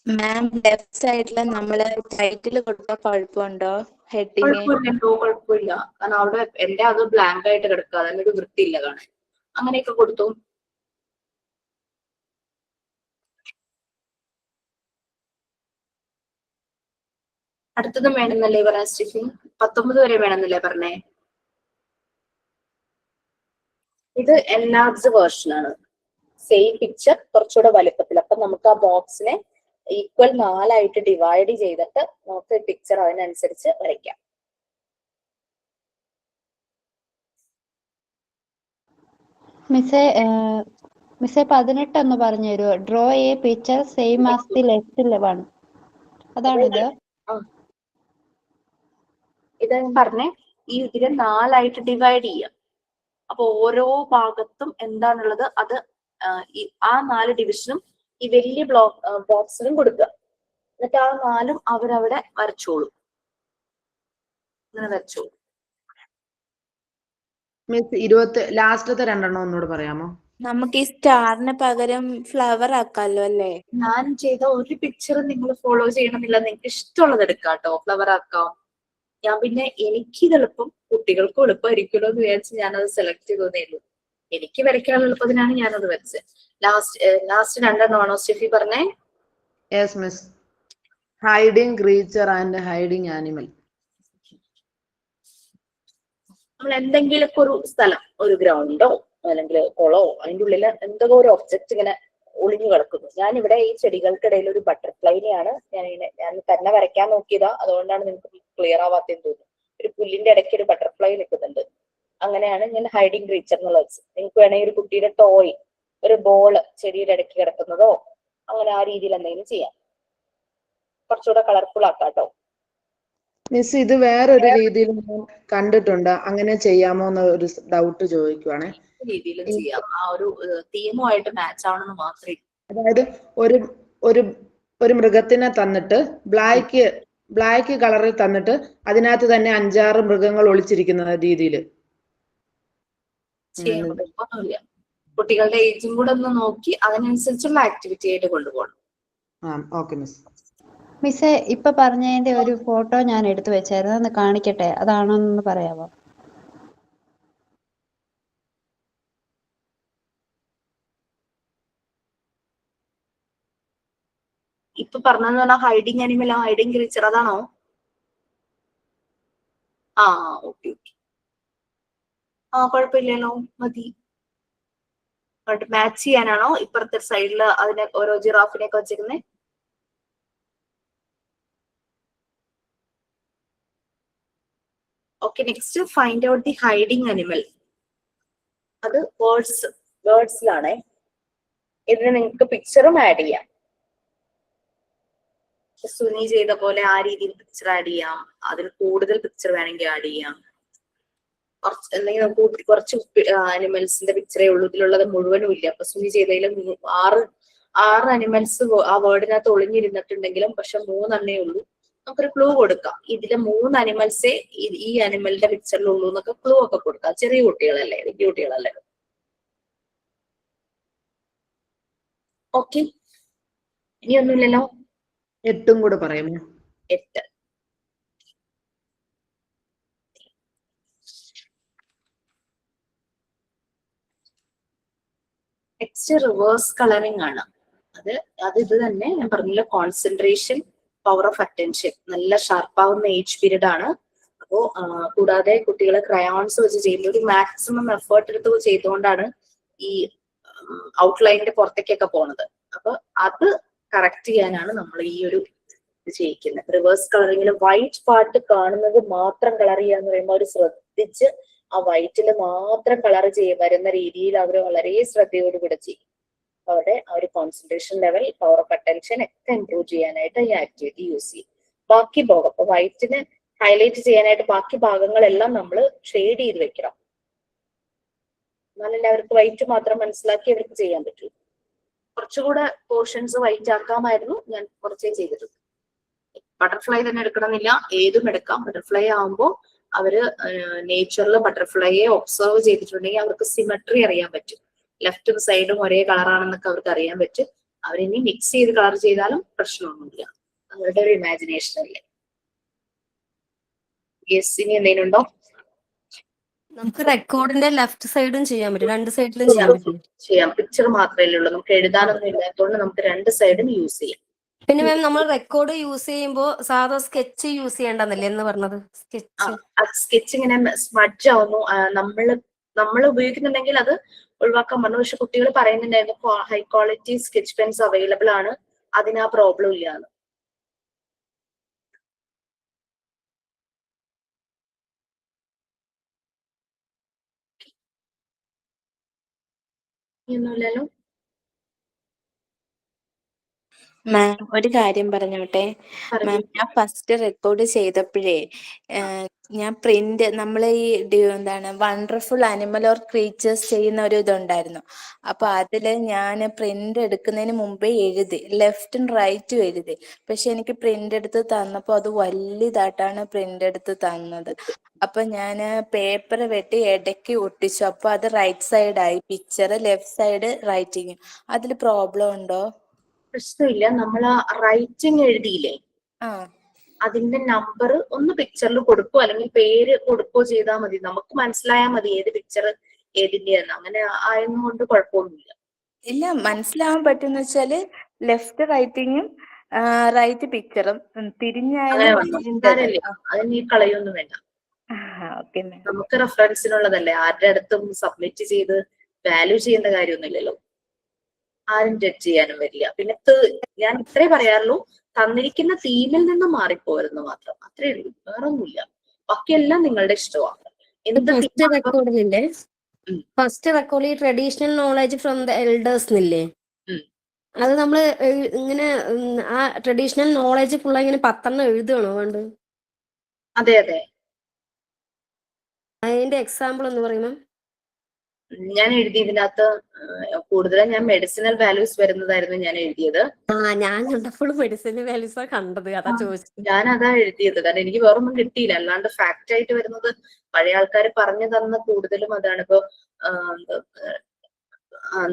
മാം ലെഫ്റ്റ് സൈഡില് നമ്മള് ടൈറ്റിൽ കൊടുത്ത കുഴപ്പമുണ്ടോ? ഹെഡിങ് കുഴപ്പമില്ല. കാരണം അവിടെ എന്റെ അത് ബ്ലാങ്ക് ആയിട്ട് കിടക്കുക, അതിനൊരു വൃത്തിയില്ല കാണാൻ. അങ്ങനെയൊക്കെ കൊടുത്തു. അടുത്തതും വേണമെന്നല്ലേ പറയാ സ്റ്റെഫി? 19 വരെ വേണമെന്നല്ലേ പറഞ്ഞേ? ഇത് എൻലാർജ് വേർഷൻ ആണ്. സെയിം പിക്ചർ കുറച്ചുകൂടെ വലുപ്പത്തിൽ. അപ്പൊ നമുക്ക് ആ ബോക്സിനെ ഈക്വൽ 4 ഡിവൈഡ് ചെയ്തിട്ട് നമുക്ക് പിക്ചർ അതിനനുസരിച്ച് വരയ്ക്കാം. മിസ്സേ 18 ഒന്ന് പറഞ്ഞു തരുമോ? Draw A picture same as the left one. അതാണ് ഇത്. ഇത് പറഞ്ഞേ, ഈ ഇതിനെ 4 ഡിവൈഡ് ചെയ്യാം. അപ്പൊ ഓരോ ഭാഗത്തും എന്താണുള്ളത് അത് ആ 4 ഡിവിഷനും ഈ വലിയ ബോക്സിലും കൊടുക്കുക. എന്നിട്ട് ആ 4 അവരവിടെ വരച്ചോളൂ. ഇങ്ങനെ വരച്ചോളൂ. മിസ് 20 ലാസ്റ്റത്തെ 2 ഒന്നുകൂടെ പറയാമോ? നമുക്ക് ഈ സ്റ്റാറിന് പകരം ഫ്ലവർ ആക്കാലോ അല്ലേ? ഞാൻ ചെയ്ത ഒരു പിക്ചർ നിങ്ങൾ ഫോളോ ചെയ്യണമെന്നില്ല, നിങ്ങൾക്ക് ഇഷ്ടമുള്ളത് എടുക്കാം കേട്ടോ, ഫ്ലവർ ആക്കാം. ഞാൻ പിന്നെ എനിക്കിത് എളുപ്പം, കുട്ടികൾക്കും എളുപ്പമായിരിക്കുമല്ലോ എന്ന് വിചാരിച്ച് ഞാനത് സെലക്ട് ചെയ്തതേ ഉള്ളൂ. എനിക്ക് വരയ്ക്കാനുള്ള എളുപ്പത്തിനാണ് ഞാനത് വരച്ചത്. ലാസ്റ്റ് 2 ആണോ സ്റ്റെഫി പറഞ്ഞേ? Yes miss. Hiding creature and hiding animal. നമ്മൾ എന്തെങ്കിലുമൊക്കെ ഒരു സ്ഥലം, ഒരു ഗ്രൗണ്ടോ അല്ലെങ്കിൽ കുളമോ, അതിൻ്റെ ഉള്ളിൽ എന്തെങ്കിലും ഒരു ഒബ്ജക്റ്റ് ഇങ്ങനെ ഒളിഞ്ഞു കിടക്കുന്നു. ഞാനിവിടെ ഈ ചെടികൾക്കിടയിൽ ഒരു ബട്ടർഫ്ലൈനെയാണ് ഞാൻ തന്നെ വരയ്ക്കാൻ നോക്കിയതാ, അതുകൊണ്ടാണ് നിങ്ങൾക്ക് ക്ലിയർ ആവാത്തെന്ന് തോന്നുന്നു. ഒരു പുല്ലിന്റെ ഇടയ്ക്ക് ഒരു ബട്ടർഫ്ലൈ നിൽക്കുന്നുണ്ട്. അങ്ങനെയാണ് ഞാൻ ഹൈഡിങ് ക്രീച്ചർ എന്നുള്ളത്. നിങ്ങൾക്ക് വേണമെങ്കിൽ ഒരു കുട്ടിയുടെ ടോയ്, ഒരു ബോള് ചെടിയുടെ ഇടയ്ക്ക് കിടക്കുന്നതോ അങ്ങനെ ആ രീതിയിൽ എന്തെങ്കിലും ചെയ്യാം. കുറച്ചുകൂടെ കളർഫുൾ ആക്കാം കേട്ടോ. മിസ് ഇത് വേറൊരു രീതിയിൽ ഞാൻ കണ്ടിട്ടുണ്ട്, അങ്ങനെ ചെയ്യാമോ എന്ന ഒരു ഡൗട്ട് ചോദിക്കുവാണേ. രീതിയിലും ചെയ്യാം. ആ ഒരു തീമുമായിട്ട് മാച്ച് ആവണമെന്ന് മാത്രമേ. അതായത് ഒരു ഒരു ഒരു മൃഗത്തിനെ തന്നിട്ട് ബ്ലാക്ക് കളറിൽ തന്നിട്ട് അതിനകത്ത് തന്നെ 5-6 മൃഗങ്ങൾ ഒളിച്ചിരിക്കുന്ന രീതിയിൽ ചെയ്യാൻ പറ്റില്ല. കുട്ടികളുടെ ഏജും കൂടെ ഒന്ന് നോക്കി അതിനനുസരിച്ചുള്ള ആക്ടിവിറ്റി ആയിട്ട് കൊണ്ടുപോകണം. Okay miss. മിസ്സേ ഇപ്പൊ പറഞ്ഞതിന്റെ ഒരു ഫോട്ടോ ഞാൻ എടുത്തു വെച്ചായിരുന്നു, ഒന്ന് കാണിക്കട്ടെ, അതാണോ എന്ന് പറയാമോ? ഇപ്പൊ പറഞ്ഞതെന്ന് പറഞ്ഞാൽ ഹൈഡിങ് അനിമൽ, ഹൈഡിങ് ക്രീച്ചർ അതാണോ? ആ ഓക്കെ ഓക്കെ. ആ കുഴപ്പമില്ലല്ലോ, മതി. മാച്ച് ചെയ്യാനാണോ ഇപ്പുറത്തെ സൈഡില് അതിനെ ഓരോ ജിറാഫിനെയൊക്കെ വെച്ചിരുന്നേ? Okay, next find out the hiding animal. അത് വേർഡ്സിലാണേ. ഇതിന് നിങ്ങൾക്ക് പിക്ചറും ആഡ് ചെയ്യാം. സുനി ചെയ്ത പോലെ ആ രീതിയിൽ പിക്ചർ ആഡ് ചെയ്യാം. അതിൽ കൂടുതൽ പിക്ചർ വേണമെങ്കിൽ ആഡ് ചെയ്യാം. അല്ലെങ്കിൽ നമുക്ക് കുറച്ച് അനിമൽസിന്റെ പിക്ചറേ ഉള്ളൂ, ഇതിലുള്ളത് മുഴുവനും ഇല്ല. അപ്പൊ സുനി ചെയ്തതിലും 6 അനിമൽസ് ആ വേർഡിനകത്ത് ഒളിഞ്ഞിരുന്നിട്ടുണ്ടെങ്കിലും പക്ഷെ 3 ഉള്ളൂ. നമുക്കൊരു ക്ലൂ കൊടുക്കാം. ഇതിലെ 3 അനിമൽസേ ഈ അനിമലിന്റെ പിക്ചറിലുള്ളൂ എന്നൊക്കെ ക്ലൂ ഒക്കെ കൊടുക്കാം. ചെറിയ കുട്ടികളല്ലേ, വലിയ കുട്ടികളല്ലേ. ഓക്കെ, ഇനിയൊന്നുമില്ലല്ലോ. 8 കൂടെ പറയാമോ? 8. നെക്സ്റ്റ് റിവേഴ്സ് കളറിംഗ് ആണ്. അത് ഇത് തന്നെ ഞാൻ പറഞ്ഞില്ല, കോൺസെൻട്രേഷൻ, പവർ ഓഫ് അറ്റൻഷൻ നല്ല ഷാർപ്പാവുന്ന ഏജ് പീരീഡ് ആണ്. അപ്പോ കൂടാതെ കുട്ടികളെ ക്രയോൺസ് വെച്ച് ചെയ്യുന്ന ഒരു മാക്സിമം എഫേർട്ട് എടുത്ത് ചെയ്തുകൊണ്ടാണ് ഈ ഔട്ട്ലൈനിന്റെ പുറത്തേക്കൊക്കെ പോണത്. അപ്പൊ അത് കറക്റ്റ് ചെയ്യാനാണ് നമ്മൾ ഈ ഒരു ഇത് ചെയ്യിക്കുന്നത്. റിവേഴ്സ് കളറിങ്ങിൽ വൈറ്റ് പാർട്ട് കാണുന്നത് മാത്രം കളർ ചെയ്യാന്ന് പറയുമ്പോൾ അവർ ശ്രദ്ധിച്ച് ആ വൈറ്റിൽ മാത്രം കളർ വരുന്ന രീതിയിൽ അവർ വളരെ ശ്രദ്ധയോടുകൂടെ ചെയ്യും. അവരുടെ ആ ഒരു concentration level, power of attention ഒക്കെ ഇംപ്രൂവ് ചെയ്യാനായിട്ട് ഈ ആക്ടിവിറ്റി യൂസ് ചെയ്യും. ബാക്കി ഭാഗം, അപ്പൊ വൈറ്റിന് ഹൈലൈറ്റ് ചെയ്യാനായിട്ട് ബാക്കി ഭാഗങ്ങളെല്ലാം നമ്മൾ ഷെയ്ഡ് ചെയ്ത് വെക്കണം. എന്നാലല്ലേ അവർക്ക് വൈറ്റ് മാത്രം മനസ്സിലാക്കി അവർക്ക് ചെയ്യാൻ പറ്റൂ. കുറച്ചുകൂടെ പോർഷൻസ് വൈറ്റ് ആക്കാമായിരുന്നു, ഞാൻ കുറച്ചേ ചെയ്തിട്ടുണ്ട്. ബട്ടർഫ്ലൈ തന്നെ എടുക്കണമെന്നില്ല, ഏതും എടുക്കാം. ബട്ടർഫ്ലൈ ആകുമ്പോൾ അവര് നേച്ചറിൽ ബട്ടർഫ്ലൈയെ ഒബ്സർവ് ചെയ്തിട്ടുണ്ടെങ്കിൽ അവർക്ക് സിമെട്രി അറിയാൻ പറ്റും. ലെഫ്റ്റും സൈഡും ഒരേ കളറാണെന്നൊക്കെ അവർക്ക് അറിയാൻ പറ്റും. അവരിനി മിക്സ് ചെയ്ത് കളർ ചെയ്താലും പ്രശ്നമൊന്നുമില്ല. അവരുടെ ഒരു ഇമാജിനേഷൻ അല്ലേ. യെസ്, ഇനി എന്തെങ്കിലും ഉണ്ടോ? നമുക്ക് റെക്കോർഡിന്റെ ലെഫ്റ്റ് സൈഡും ചെയ്യാൻ പറ്റും, രണ്ട് സൈഡിലും ചെയ്യാൻ പറ്റും. ചെയ്യാം. പിക്ചർ മാത്രമേ ഉള്ളൂ, നമുക്ക് എഴുതാനൊന്നും ഇല്ലാത്തതുകൊണ്ട് നമുക്ക് രണ്ട് സൈഡും യൂസ് ചെയ്യാം. പിന്നെ മാം നമ്മൾ റെക്കോർഡ് യൂസ് ചെയ്യുമ്പോൾ സാധാ സ്കെച്ച് യൂസ് ചെയ്യേണ്ടെന്നല്ലേ എന്ന് പറഞ്ഞത്? സ്കെച്ച് ഇങ്ങനെ സ്മഡ്ജ് ആവുന്നു. നമ്മൾ ഉപയോഗിക്കുന്നുണ്ടെങ്കിൽ അത് ഒഴിവാക്കാൻ പറഞ്ഞു. പക്ഷെ കുട്ടികൾ പറയുന്നുണ്ടായിരുന്നു high quality sketch pens available ആണ്, അതിന് ആ പ്രോബ്ലം ഇല്ലാന്ന്. ഒന്നുമില്ലല്ലോ. മാം ഒരു കാര്യം പറഞ്ഞോട്ടെ മാം, ഞാൻ ഫസ്റ്റ് റെക്കോർഡ് ചെയ്തപ്പോഴേ ഞാൻ പ്രിന്റ് നമ്മൾ ഈ എന്താണ് വണ്ടർഫുൾ അനിമൽ ഓർ ക്രീച്ചേഴ്സ് ചെയ്യുന്ന ഒരു ഇതുണ്ടായിരുന്നു. അപ്പൊ അതില് ഞാൻ പ്രിന്റ് എടുക്കുന്നതിന് മുമ്പേ എഴുതി, ലെഫ്റ്റും റൈറ്റും എഴുതി. പക്ഷെ എനിക്ക് പ്രിന്റ് എടുത്ത് തന്നപ്പോ അത് വലിയതായിട്ടാണ് പ്രിന്റ് എടുത്ത് തന്നത്. അപ്പൊ ഞാൻ പേപ്പർ വെട്ടി ഇടയ്ക്ക് ഒട്ടിച്ചു. അപ്പൊ അത് റൈറ്റ് സൈഡായി പിക്ചർ, ലെഫ്റ്റ് സൈഡ് റൈറ്റിങ്. അതിൽ പ്രോബ്ലം ഉണ്ടോ? പ്രശ്നമില്ല. നമ്മൾ ആ റൈറ്റിംഗ് എഴുതിയില്ലേ, അതിന്റെ നമ്പർ ഒന്ന് പിക്ചറിൽ കൊടുക്കോ അല്ലെങ്കിൽ പേര് കൊടുക്കോ ചെയ്താൽ മതി. നമുക്ക് മനസ്സിലായാൽ മതി ഏത് പിക്ചർ ഏതിന്റെയെന്ന്. അങ്ങനെ ആയതുകൊണ്ട് കുഴപ്പമൊന്നുമില്ല. ഇല്ല, മനസ്സിലാവാൻ പറ്റുന്ന വെച്ചാല് ലെഫ്റ്റ് റൈറ്റിങ്ങും റൈറ്റ് പിക്ചറും തിരിഞ്ഞായാലും അത് നീ കളയൊന്നും വേണ്ട. നമുക്ക് റെഫറൻസിനുള്ളതല്ലേ, ആരുടെ അടുത്തും സബ്മിറ്റ് ചെയ്ത് വാല്യൂ ചെയ്യേണ്ട കാര്യമൊന്നുമില്ലല്ലോ. ആരും ജഡ്ജ് ചെയ്യാനും വരില്ല. പിന്നെ ഞാൻ ഇത്രേ പറയാറുള്ളൂ, തന്നിരിക്കുന്ന തീമിൽ നിന്ന് മാറിപ്പോരുന്നു മാത്രം, അത്രേ ഉള്ളൂ, വേറെ ഒന്നുമില്ല. ബാക്കിയെല്ലാം നിങ്ങളുടെ ഇഷ്ടമാണ്. ഫസ്റ്റ് റെക്കോർഡ് ഈ traditional knowledge from the elders എന്നില്ലേ, അത് നമ്മള് ഇങ്ങനെ ആ ട്രഡീഷണൽ നോളജ് ഫുള്ള ഇങ്ങനെ 10 എഴുതുകയാണോ വേണ്ടത്? അതെ അതെ. അതിന്റെ എക്സാമ്പിൾ എന്ന് പറയുമ്പോൾ ഞാൻ എഴുതിയതിനകത്ത് കൂടുതലും ഞാൻ മെഡിസിനൽ വാല്യൂസ് വരുന്നതായിരുന്നു ഞാൻ എഴുതിയത്. ഞാൻ കണ്ടപ്പോൾ മെഡിസിനൽ വാല്യൂസാ കണ്ടത്, അതാ ചോദിച്ചത്. ഞാൻ അതാ എഴുതിയത്, കാരണം എനിക്ക് വേറൊന്നും കിട്ടിയില്ല. അല്ലാണ്ട് ഫാക്റ്റ് ആയിട്ട് വരുന്നത് പഴയ ആൾക്കാർ പറഞ്ഞു തന്ന കൂടുതലും അതാണ്. ഇപ്പൊ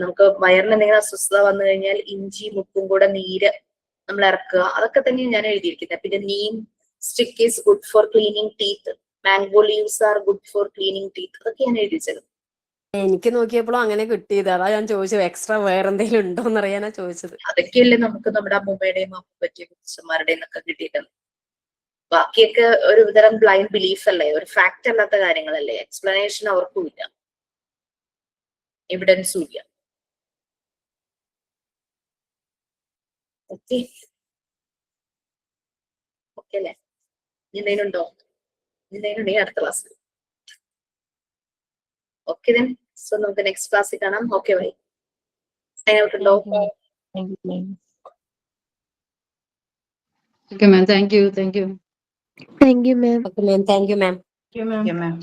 നമുക്ക് വയറിന് എന്തെങ്കിലും അസ്വസ്ഥത വന്നു കഴിഞ്ഞാൽ ഇഞ്ചി മുക്കും കൂടെ നീര് നമ്മൾ ഇറക്കുക, അതൊക്കെ തന്നെയാണ് ഞാൻ എഴുതിയിരിക്കുന്നത്. പിന്നെ Neem stick is good for cleaning teeth, mango leaves are good for cleaning teeth, അതൊക്കെ ഞാൻ എഴുതിച്ചത്. എനിക്ക് നോക്കിയപ്പോഴും അങ്ങനെ കിട്ടിയത്, അതാ ഞാൻ ചോദിച്ചത് എക്സ്ട്രാ വേറെ എന്തെങ്കിലും ഉണ്ടോ എന്ന് അറിയാനാ ചോദിച്ചത്. അതൊക്കെയല്ലേ നമുക്ക് നമ്മുടെ അമ്മൂമ്മയുടെയും അപ്പൂപ്പന്റെയും അച്ഛന്മാരുടെയും ഒക്കെ കിട്ടിയിട്ടുണ്ട്. ബാക്കിയൊക്കെ ഒരു തരം ബ്ലൈൻഡ് ബിലീഫ് അല്ലേ, ഒരു ഫാക്ട് അല്ലാത്ത കാര്യങ്ങളല്ലേ. എക്സ്പ്ലനേഷൻ അവർക്കും ഇല്ല, എവിഡൻസും ഇല്ല. ഓക്കെ ഓക്കെ അല്ലേ? എന്തെങ്കിലും ഉണ്ടോ? എന്തെങ്കിലും ഉണ്ടെങ്കിൽ അടുത്ത ക്ലാസ്സിൽ. ഓക്കെ ദെൻ, സോ നമുക്ക് നെക്സ്റ്റ് ക്ലാസ്സിൽ കാണാം. Okay bye. സൈൻ ഔട്ട് ഉണ്ടോ? Okay, ma'am. Thank you. Thank you. Thank you, ma'am. Okay, ma'am. Thank you, ma'am. Thank you, ma'am.